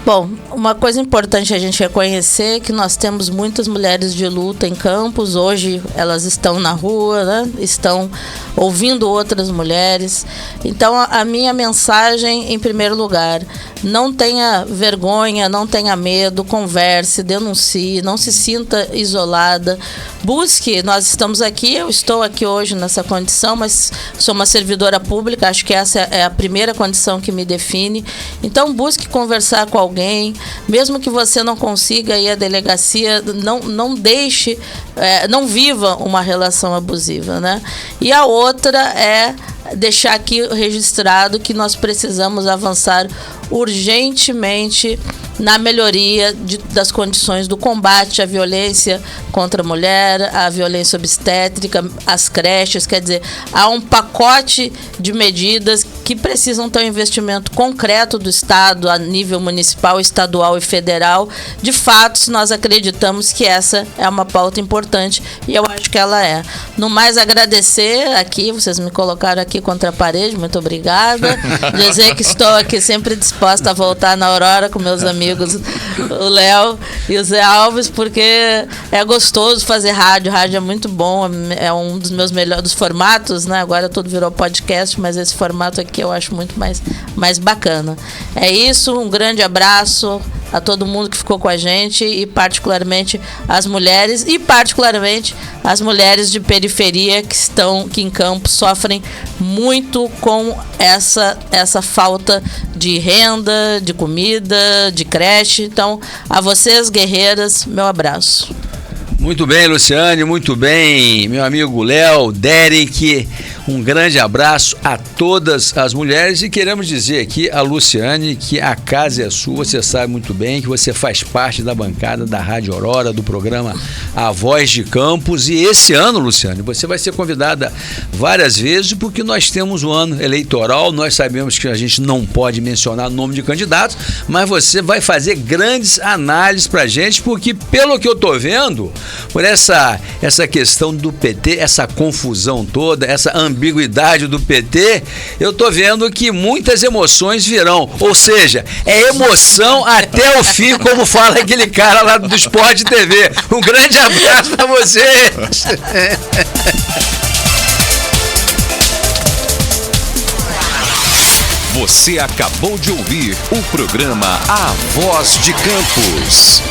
Bom, uma coisa importante a gente reconhecer é que nós temos muitas mulheres de luta em Campos. Hoje elas estão na rua, né? Estão ouvindo outras mulheres. Então a minha mensagem, em primeiro lugar, não tenha vergonha, não tenha medo, converse, denuncie, não se sinta isolada. Busque, nós estamos aqui, eu estou aqui hoje nessa condição, mas sou uma servidora pública, acho que essa é a primeira condição que me define. Então busque conversar com alguém, mesmo que você não consiga ir à delegacia, não deixe, não viva uma relação abusiva, né? E a outra é deixar aqui registrado que nós precisamos avançar urgentemente na melhoria das condições do combate à violência contra a mulher, à violência obstétrica, às creches. Quer dizer, há um pacote de medidas que precisam ter um investimento concreto do Estado a nível municipal, estadual e federal. De fato, se nós acreditamos que essa é uma pauta importante, e eu acho que ela é. No mais, agradecer aqui, vocês me colocaram aqui contra a parede, muito obrigada. Dizer que estou aqui sempre disposta a voltar na Aurora com meus amigos, o Léo e o Zé Alves, porque é gostoso fazer rádio é muito bom, é um dos meus melhores formatos, né? Agora tudo virou podcast, mas esse formato aqui eu acho muito mais bacana. É isso, um grande abraço, a todo mundo que ficou com a gente e particularmente as mulheres e particularmente as mulheres de periferia que em Campos sofrem muito com essa falta de renda, de comida, de creche. Então, a vocês, guerreiras, meu abraço. Muito bem, Luciane, muito bem, meu amigo Léo, Derek, um grande abraço a todas as mulheres e queremos dizer aqui a Luciane que a casa é sua, você sabe muito bem que você faz parte da bancada da Rádio Aurora, do programa A Voz de Campos, e esse ano, Luciane, você vai ser convidada várias vezes porque nós temos um ano eleitoral, nós sabemos que a gente não pode mencionar o nome de candidatos, mas você vai fazer grandes análises pra gente, porque pelo que eu tô vendo, por essa questão do PT, essa confusão toda, essa ambiguidade do PT, eu tô vendo que muitas emoções virão, ou seja, é emoção até o fim, como fala aquele cara lá do Sport TV. Um grande abraço pra vocês. Você acabou de ouvir o programa A Voz de Campos.